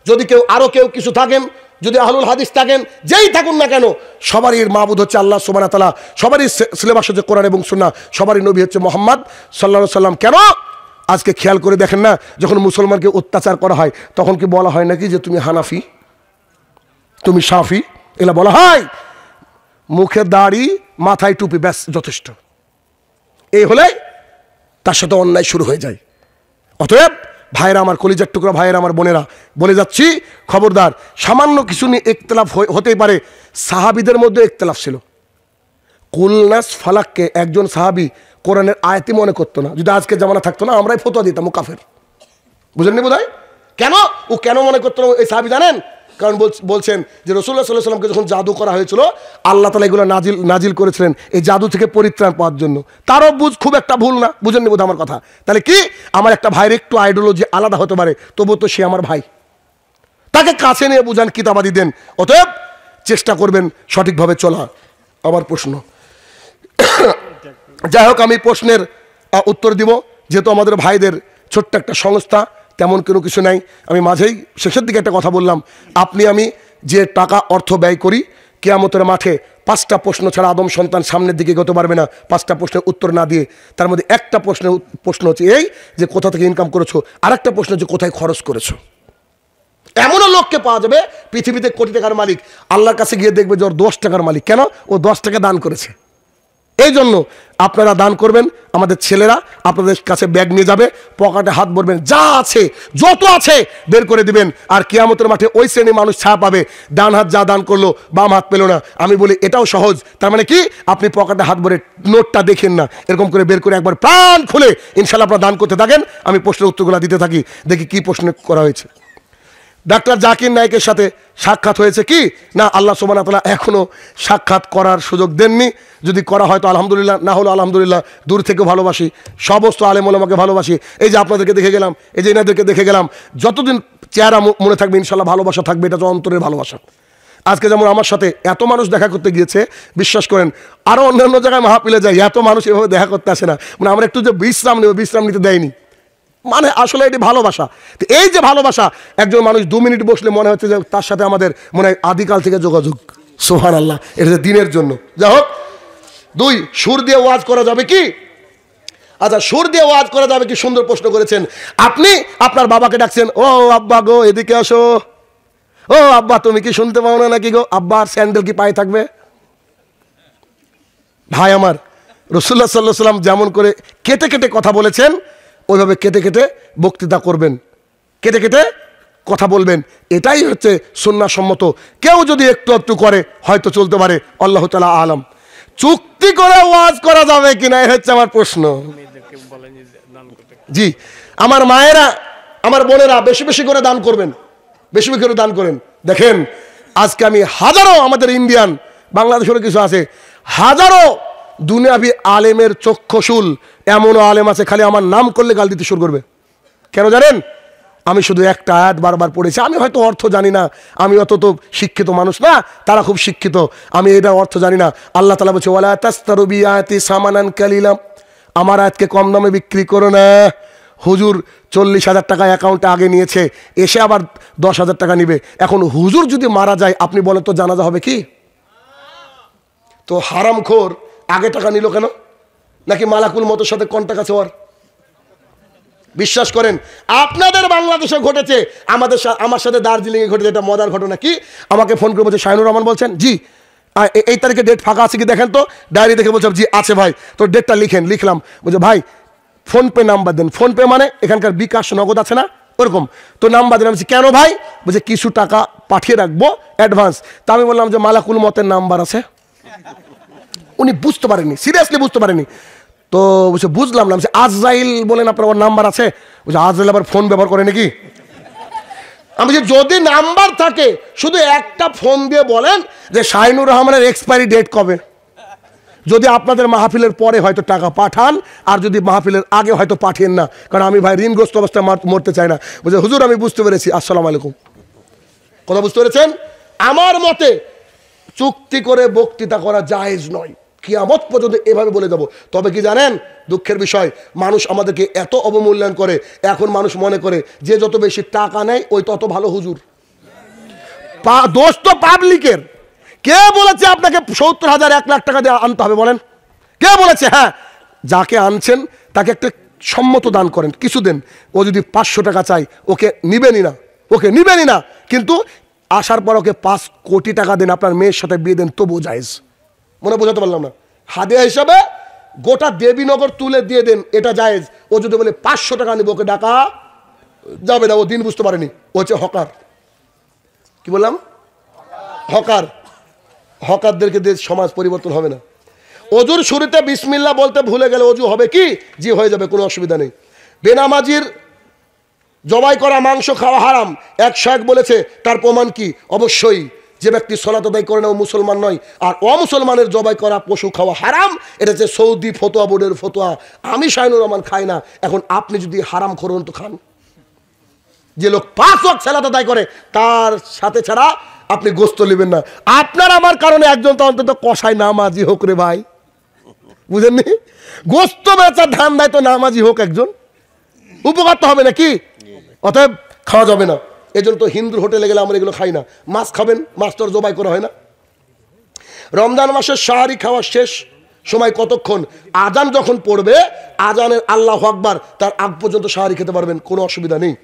যদি কেউ আরো কেউ কিছু থাকেন, যদি আহলুল হাদিস থাকেন, যেই থাকুন না কেন, সবারই মাবুদ হচ্ছে আল্লাহ সুবহানাহু ওয়া তাআলা, সবারই সিলেবাস হচ্ছে কোরআন এবং সুন্নাহ, সবারই নবী হচ্ছে মুহাম্মদ সাল্লাল্লাহু আলাইহি সাল্লাম। কেন আজকে খেয়াল করে দেখেন না, যখন মুসলমানকে অত্যাচার করা হয় তখন কি বলা হয় নাকি যে তুমি হানাফি, তুমি শাফি? এগুলা বলা হয়? মুখে দাড়ি, মাথায় টুপি, ব্যাস যথেষ্ট। এই হলে তার সাথে অন্যায় শুরু হয়ে যায়। অতএব ভাইরা আমার, কলিজার টুকরা ভাইরা আমার, বোনেরা, বলে যাচ্ছি খবরদার, সামান্য কিছু নিয়ে ইখতিলাফ হতেই পারে। সাহাবীদের মধ্যে ইখতিলাফ ছিল। কুলনাস ফালাককে একজন সাহাবী কোরআনের আয়াতই মনে করতো না। যদি আজকে জামানা থাকতো না, আমরাই ফতোয়া দিতাম ও কাফের। বুঝলেননি বোধহয়? কেন ও কেন মনে করতো না এই সাহাবী জানেন? কারণ বলছেন যে রাসূলুল্লাহ সাল্লাল্লাহু আলাইহি ওয়াসাল্লামকে যখন জাদু করা হয়েছিল, আল্লাহ তাআলা এগুলো নাজিল করেছিলেন এই জাদু থেকে পরিত্রাণ পাওয়ার জন্য। তারও বুঝ খুব একটা ভুল না। বুঝেননি বোধহয় আমার কথা? তাহলে কি আমার একটা ভাইয়ের একটু আইডিওলজি আলাদা হতে পারে, তবুও তো সে আমার ভাই। তাকে কাছে নিয়ে বুঝান, কিতাবাদি দেন। অতএব চেষ্টা করবেন সঠিকভাবে চলা। আবার প্রশ্ন, যাই হোক, আমি প্রশ্নের উত্তর দিব। যেহেতু আমাদের ভাইদের ছোট্ট একটা সংস্থা, তেমন কোনো কিছু নাই। আমি মাঝেই শেষের দিকে একটা কথা বললাম, আপনি আমি যে টাকা অর্থ ব্যয় করি, কিয়ামতের মাঠে 5টা প্রশ্ন ছাড়া আদম সন্তান সামনের দিকে এগোতে পারবে না 5টা প্রশ্নের উত্তর না দিয়ে। তার মধ্যে একটা প্রশ্ন হচ্ছে এই যে কোথা থেকে ইনকাম করেছো, আর একটা প্রশ্ন হচ্ছে কোথায় খরচ করেছো। এমনও লোককে পাওয়া যাবে পৃথিবীতে কোটি টাকার মালিক, আল্লাহর কাছে গিয়ে দেখবে যে ওর 10 টাকার মালিক। কেন? ও 10 টাকা দান করেছে। এই জন্য আপনারা দান করবেন। আমাদের ছেলেরা আপনাদের কাছে ব্যাগ নিয়ে যাবে, পকেটে হাত ভরবেন, যা আছে যত আছে বের করে দিবেন। আর কিয়ামতের মাঠে ওই শ্রেণীর মানুষ ছায়া পাবে, ডান হাত যা দান করলো বাম হাত পেলো না। আমি বলি এটাও সহজ। তার মানে কি, আপনি পকেটে হাত ভরে নোটটা দেখেন না, এরকম করে বের করে একবার প্রাণ খুলে ইনশাল্লাহ আপনারা দান করতে থাকেন। আমি প্রশ্নের উত্তরগুলো দিতে থাকি, দেখি কি প্রশ্ন করা হয়েছে। ডাক্তার জাকির নায়েকের সাথে সাক্ষাৎ হয়েছে কি না? আল্লাহ সুবহানাহু ওয়া তাআলা এখনো সাক্ষাৎ করার সুযোগ দেননি। যদি করা হয় তো আলহামদুলিল্লাহ, না হলো আলহামদুলিল্লাহ। দূর থেকে ভালোবাসি, সমস্ত আলেম ওলামাকে ভালোবাসি। এই যে আপনাদেরকে দেখে গেলাম, এই যে এনাদেরকে দেখে গেলাম, যতদিন চেহারা মনে থাকবে ইনশাল্লাহ ভালোবাসা থাকবে। এটা তো অন্তরের ভালোবাসা। আজকে যেমন আমার সাথে এত মানুষ দেখা করতে গিয়েছে, বিশ্বাস করেন আরও অন্যান্য জায়গায় মাহফিলে যায়, এত মানুষ এভাবে দেখা করতে আসে না। মানে আমরা একটু যে বিশ্রাম নেব, বিশ্রাম নিতে দেয়নি। মানে আসলে এটি ভালোবাসা। তো এই যে ভালোবাসা, একজন মানুষ 2 মিনিট বসলে মনে হচ্ছে যে তার সাথে আমাদের মনে হয় আদিকাল থেকে যোগাযোগ। সুবহানাল্লাহ, এটা দিনের জন্য। যাই হোক, 2, সুর দিয়ে ওয়াজ করা যাবে কি? আচ্ছা, সুর দিয়ে ওয়াজ করা যাবে কি? সুন্দর প্রশ্ন করেছেন আপনি। আপনার বাবাকে ডাকছেন, ও আব্বা গো এদিকে আসো, ও আব্বা তুমি কি শুনতে পাও না নাকি গো? আব্বার স্যান্ডেল কি পায়ে থাকবে? ভাই আমার, রাসূলুল্লাহ সাল্লাল্লাহু আলাইহি ওয়াসাল্লাম যেমন করে কেটে কেটে কথা বলেছেন, ওইভাবে কেটে কেটে বক্তৃতা করবেন, কেটে কেটে কথা বলবেন। এটাই হচ্ছে সুন্নাহ সম্মত। কেউ যদি একটু একটু করে হয়তো চলতে পারে, আল্লাহ তাআলা আলাম। চুক্তি করে ওয়াজ করা যাবে কিনা, এই হচ্ছে আমার প্রশ্ন। জি, আমার মায়েরা, আমার বোনেরা বেশি বেশি করে দান করবেন, বেশি বেশি করে দান করেন। দেখেন আজকে আমি হাজারো, আমাদের ইন্ডিয়ান বাংলাদেশেরও কিছু আছে, হাজারো দুনিয়াবি আলেমের চক্ষুশূল এমনও আলেম আছে, খালি আমার নাম করলে গাল দিতে শুরু করবে। কেন জানেন? আমি শুধু একটা আয়াত বারবার পড়েছি। আমি হয়তো অর্থ জানি না, আমি অত তো শিক্ষিত মানুষ না, তারা খুব শিক্ষিত, আমি এটা অর্থ জানি না। আল্লাহ তাআলা বলছে ওয়ালা তাসতারু বিআয়াতি সামানান কালিলা, আমার আয়াতকে কম দামে বিক্রি করো না। হুজুর 40,000 টাকা অ্যাকাউন্টে আগে নিয়েছে, এসে আবার 10,000 টাকা নিবে। এখন হুজুর যদি মারা যায়, আপনি বলেন তো জানাজা হবে কি? তো হারামখোর আগে টাকা নিল কেন? নাকি মালাকুল মতের সাথে কন্টাক্ট আছে ওর? বিশ্বাস করেন আপনাদের বাংলাদেশে ঘটেছে, আমার সাথে দার্জিলিংয়ে ঘটেছে। এটা মজার ঘটনা। কি? আমাকে ফোন করে বলছে শাহিনুর রহমান বলছেন, জি এই তারিখে ডেট ফাঁকা আছে কি দেখেন তো। ডায়েরি দেখে বলছে জি আছে ভাই, তো ডেটটা লিখেন। লিখলাম, বলছে ভাই ফোনপে নাম্বার দেন। ফোনপে মানে এখানকার বিকাশ নগদ আছে না, ওরকম। তো নাম্বার দিলাম। কেন ভাই? বলছে কিছু টাকা পাঠিয়ে রাখবো অ্যাডভান্স। তা আমি বললাম যে মালাকুল মতের নাম্বার আছে। উনি বুঝতে পারেনি, সিরিয়াসলি বুঝতে পারেনি। তো বলছে বুঝলাম না। আজরাইল বলেন আপনার ওর নাম্বার আছে? বলছে আজরাইল আবার ফোন ব্যবহার করে নাকি? আমি বলছি যদি নাম্বার থাকে শুধু একটা ফোন দিয়ে বলেন যে শাহিনুর রহমানের এক্সপায়ারি ডেট কবে। যদি আপনাদের মাহফিলের পরে হয়তো টাকা পাঠান, আর যদি মাহফিলের আগে হয়তো পাঠিয়েন না, কারণ আমি ভাই ঋণগ্রস্ত অবস্থায় মরতে চাই না। বলছে হুজুর আমি বুঝতে পেরেছি, আসসালামু আলাইকুম। কথা বুঝতে পেরেছেন? আমার মতে চুক্তি করে বক্তৃতা করা জায়েজ নয়। কিয়ামত পর্যন্ত এভাবে বলে যাব। তবে কি জানেন, দুঃখের বিষয়, মানুষ আমাদেরকে এত অবমূল্যায়ন করে, এখন মানুষ মনে করে যে যত বেশি টাকা নেয় ওই তত ভালো হুজুর। দোষ তো পাবলিকের। কে বলেছে আপনাকে 70,000 1 লাখ টাকা দিয়ে আনতে হবে বলেন? কে বলেছে? হ্যাঁ, যাকে আনছেন তাকে একটা সম্মত দান করেন, কিছু দেন। ও যদি 500 টাকা চাই ওকে নিবেনই না, ওকে নিবেনই না। কিন্তু আসার পর ওকে 5 কোটি টাকা দেন, আপনার মেয়ের সাথে বিয়ে দেন, তবুও জায়েজ। মনে বোঝাতে পারলাম না? হাদিয়া হিসাবে গোটা দেবীনগর তুলে দিয়ে দেন, এটা জায়েজ। ও যদি বলে 500 টাকা নিব, ওকে ডাকা যাবে না, ও দিন বুঝতে পারেনি, ও হচ্ছে হকার। কি বললাম? হকার। হকারদেরকে দিয়ে সমাজ পরিবর্তন হবে না। অজুর শুরুতে বিসমিল্লাহ বলতে ভুলে গেলে অজু হবে কি? জি, হয়ে যাবে, কোনো অসুবিধা নেই। বেনামাজির জবাই করা মাংস খাওয়া হারাম, 101 বলেছে। তার প্রমাণ কি? অবশ্যই যে ব্যক্তি সালাত আদায় করে না ও মুসলমান নয়। আর অমুসলমানের জবাই করা পশু খাওয়া হারাম, এটা হচ্ছে সৌদি ফতোয়া বোর্ডের ফতোয়া। আমি শাহিনুর রহমান খাই না। এখন আপনি যদি হারাম খোরেন তো খান। যে লোক 5 ওয়াক্ত সালাত আদায় করে তার সাথে ছাড়া আপনি গোস্ত নেবেন না। আপনার আমার কারণে একজন তো অন্তত কষায় নামাজি হোক রে ভাই, বুঝেননি? গোস্ত বেচার ধান দেয় তো নামাজি হোক একজন, উপকার তো হবে নাকি? অতএব খাওয়া যাবে না। এই জন্য তো হিন্দুর হোটেলে গেলে আমরা এগুলো খাই না। মাছ খাবেন, মাছ তো জবাই করা হয় না। রমজান মাসের সাহারি খাওয়া শেষ সময় কতক্ষণ? আজান যখন পড়বে, আজানের আল্লাহু আকবার তার আগ পর্যন্ত সাহারি খেতে পারবেন, কোনো অসুবিধা নেই।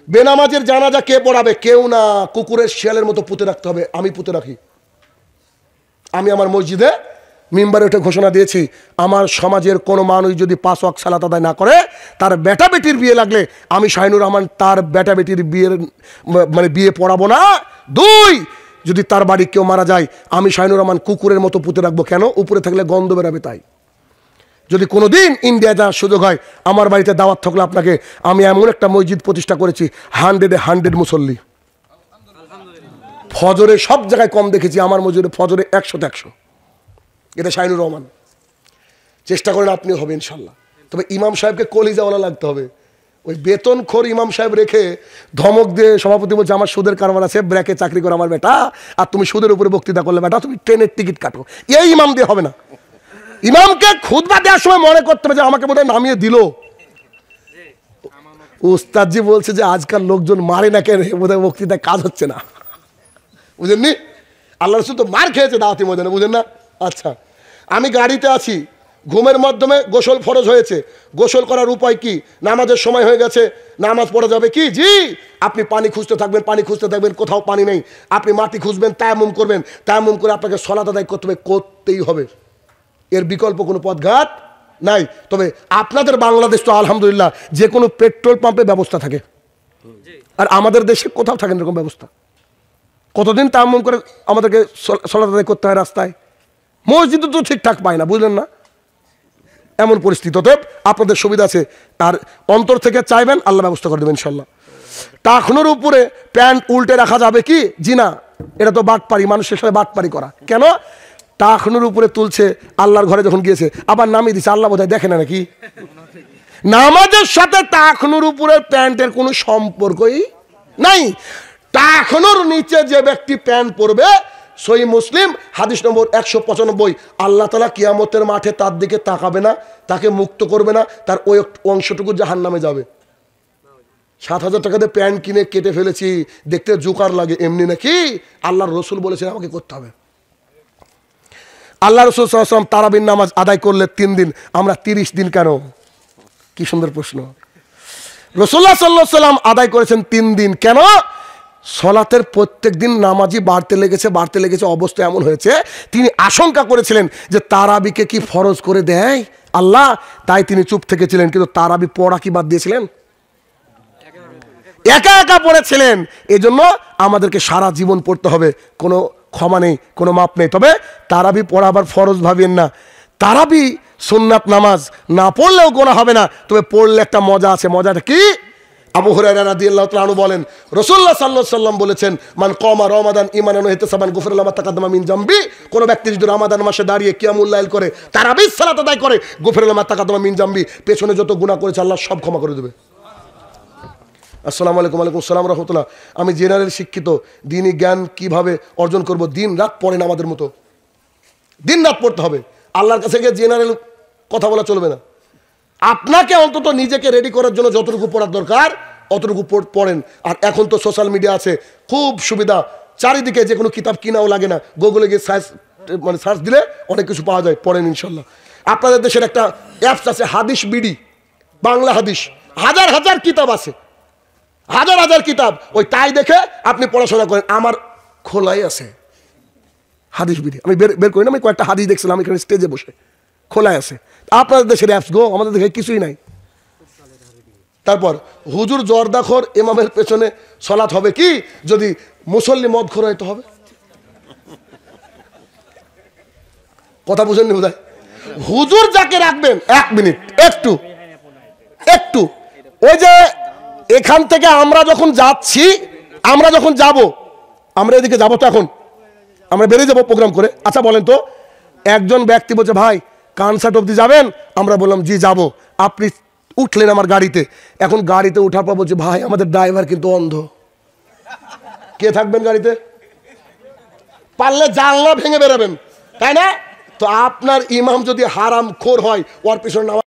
বেনামাজের জানাজা কে পড়াবে? কেউ না। কুকুরের শিয়ালের মতো পুঁতে রাখতে হবে। আমি পুঁতে রাখি। আমি আমার মসজিদে মিম্বারে উঠে ঘোষণা দিয়েছি, আমার সমাজের কোনো মানুষ যদি 5 ওয়াক্ত সালাত আদায় না করে, তার বেটা বেটির বিয়ে লাগলে আমি শাহিনুর রহমান তার বেটা বেটির বিয়ের বিয়ে পড়াবো না। 2, যদি তার বাড়ি কেউ মারা যায়, আমি শাহিনুর রহমান কুকুরের মতো পুঁতে রাখবো। কেন? উপরে থাকলে গন্ধ বেরাবে তাই। যদি কোনোদিন ইন্ডিয়া যাওয়ার সুযোগ হয়, আমার বাড়িতে দাওয়াত থাকলে আপনাকে, আমি এমন একটা মসজিদ প্রতিষ্ঠা করেছি, 100 মুসল্লি। ফজরে সব জায়গায় কম দেখেছি, আমার মসজিদে ফজরে 100-100। এটা শাহিনুর রহমান। চেষ্টা করেন, আপনি হবে ইনশাল্লাহ। তবে ইমাম সাহেবকে কলিজাওয়ালা লাগতে হবে। ওই বেতনখোর ইমাম সাহেব রেখে ধমক দিয়ে সভাপতি বলছে আমার সুদের কারবার আছে, ব্র্যাকে চাকরি করে আমার বেটা, আর তুমি সুদের উপরে বক্তৃতা করলে বেটা তুমি ট্রেনের টিকিট কাটো। এই ইমাম দিয়ে হবে না। ইমামকে খুতবা দেওয়ার সময় মনে করতে হবে যে আমাকে বোধহয় নামিয়ে দিল। উস্তাদজি বলছে যে আজকাল লোকজন মারে না কেন, বোধহয় বক্তৃতায় কাজ হচ্ছে না। বুঝেননি? আল্লাহ রসুল তো মার খেয়েছে দাওয়াতি ময়দানে, বুঝেন না? আচ্ছা, আমি গাড়িতে আছি, ঘুমের মাধ্যমে গোসল ফরজ হয়েছে। গোসল করার উপায় কি? নামাজের সময় হয়ে গেছে, নামাজ পড়া যাবে কি? জি। আপনি পানি খুঁজতে থাকবেন, পানি খুঁজতে থাকবেন, কোথাও পানি নেই, আপনি মাটি খুঁজবেন, তায়াম্মুম করবেন, তায়াম্মুম করে আপনাকে সালাত আদায় করতে হবে, করতেই হবে। এর বিকল্প কোনো পথঘাট নাই। তবে আপনাদের বাংলাদেশ তো আলহামদুলিল্লাহ যে কোনো পেট্রোল পাম্পে ব্যবস্থা থাকে, আর আমাদের দেশে কোথাও থাকে এরকম ব্যবস্থা। কতদিন তায়াম্মুম করে আমাদেরকে সালাত আদায় করতে হয় রাস্তায়? মসজিদ তো ঠিকঠাক পায় না, বুঝলেন না? এমন পরিস্থিতি। অতএব আপনাদের সুবিধা আছে, আর অন্তর থেকে চাইবেন, আল্লাহ ব্যবস্থা করে দেবেন ইনশাল্লাহ। টাকনুর উপরে প্যান্ট উল্টে রাখা যাবে কি? জি না, এটা তো বাটপারি, মানুষের সাথে বাটপারি করা। কেন? টাকনুর উপরে তুলছে, আল্লাহর ঘরে যখন গিয়েছে আবার নামিয়ে দিচ্ছে, আল্লাহ বোধহয় দেখে না নাকি? নামাজের সাথে টাকনুর উপরে প্যান্টের কোনো সম্পর্কই নাই। টাকনুর নিচে যে ব্যক্তি প্যান্ট পরবে, সহিহ মুসলিম হাদিস নম্বর 195, আল্লাহ তাআলা কিয়ামতের মাঠে তার দিকে তাকাবে না, তাকে মুক্ত করবে না, তার ওই অংশটুকু জাহান্নামে যাবে। 7,000 টাকা দিয়ে প্যান্ট কিনে কেটে ফেলেছি, দেখতে জোকার লাগে, এমনি নাকি? আল্লাহর রসুল বলেছেন আমাকে করতে হবে। আল্লাহ রসুল সাল্লাল্লাহু আলাইহি ওয়াসাল্লাম তারাবির নামাজ আদায় করলে 3 দিন, আমরা 30 দিন কেন? কি সুন্দর প্রশ্ন। রাসূলুল্লাহ সাল্লাল্লাহু আলাইহি ওয়াসাল্লাম আদায় করেছেন 3 দিন, কেন? সলাতের প্রত্যেক দিন নামাজি বাড়তে লেগেছে, অবস্থা এমন হয়েছে তিনি আশঙ্কা করেছিলেন যে তারাবিকে কি ফরজ করে দেয় আল্লাহ, তাই তিনি চুপ থেকেছিলেন। কিন্তু তারাবি পড়া কি বাদ দিয়েছিলেন? একা একা পড়েছিলেন। এই জন্য আমাদেরকে সারা জীবন পড়তে হবে, কোনো ক্ষমা নেই, কোনো মাপ নেই। তবে তারাবি পড়া আবার ফরজ ভাবিয়েন না। তারাবি সুন্নাত নামাজ, না পড়লেও গোনা হবে না, তবে পড়লে একটা মজা আছে। মজাটা কি? আবু হুরায়রা রাদিয়াল্লাহু তাআলা আনহু বলেন, রাসূলুল্লাহ সাল্লাল্লাহু আলাইহি ওয়াসাল্লাম বলেছেন, মান কামা রমাদান ঈমানান ওয়া ইহতিসাবান গুফিরা লাহু মা তাকাদ্দামা মিন জামবি। কোন ব্যক্তি যদি রমাদান মাসে দাঁড়িয়ে কিয়ামুল লাইল করে, তারাবির সালাত আদায় করে, গুফিরা লাহু মা তাকাদ্দামা মিন জামবি, পেছনে যত গুনাহ করেছে আল্লাহ সব ক্ষমা করে দেবে। আসসালামু আলাইকুম। ওয়ালাইকুম আসসালাম রাহমাতুল্লাহ। আমি জেনারেল শিক্ষিত, দ্বীনি জ্ঞান কিভাবে অর্জন করব? দিন রাত পড়েন আমাদের মতো। দিন রাত পড়তে হবে। আল্লাহর কাছে গিয়ে জেনারেল কথা বলা চলবে না। আপনাকে অন্তত নিজেকে রেডি করার জন্য যতটুকু পড়ার দরকার অতটুকু পড়েন। আর এখন তো সোশ্যাল মিডিয়া আছে, খুব সুবিধা, চারিদিকে যে কোনো কিতাব কিনাও লাগে না, গুগলে গিয়ে সার্চ দিলে অনেক কিছু পাওয়া যায়, পড়েন ইনশাল্লাহ। আপনাদের দেশের একটা অ্যাপস আছে হাদিস বিডি, বাংলা হাদিস, হাজার হাজার কিতাব আছে, হাজার হাজার কিতাব, ওই তাই দেখে আপনি পড়াশোনা করেন। আমার খোলাই আছে হাদিস বিডি, আমি বের করি না, আমি কয়েকটা হাদিস দেখছিলাম এখানে স্টেজে বসে, খোলাই আছে। আপনাদের দেশের অ্যাপস গো, আমাদের দেখে কিছুই নাই। তারপর হুজুর জর্দাখোর ইমামের পেছনে সলাৎ হবে কি যদি মুসল্লি মদ খোর হইতে হবে? কথা বুঝেননি বোধহয়। হুজুর যাকে রাখবেন, এক মিনিট একটু একটু, ওই যে এখান থেকে আমরা যখন যাচ্ছি, আমরা যখন যাব, আমরা এদিকে যাবো তো, এখন আমরা বেরিয়ে যাবো প্রোগ্রাম করে। আচ্ছা বলেন তো, একজন ব্যক্তি বলছে ভাই কনসার্ট অবধি যাবেন, আমরা বললাম জি যাবো। আপনি উঠলেন আমার গাড়িতে, এখন গাড়িতে উঠার পর বলছে ভাই আমাদের ড্রাইভার কিন্তু অন্ধ। কে থাকবেন গাড়িতে? পারলে জানলা ভেঙে বেরোবেন, তাই না? তো আপনার ইমাম যদি হারাম খোর হয়, ওর পিছনে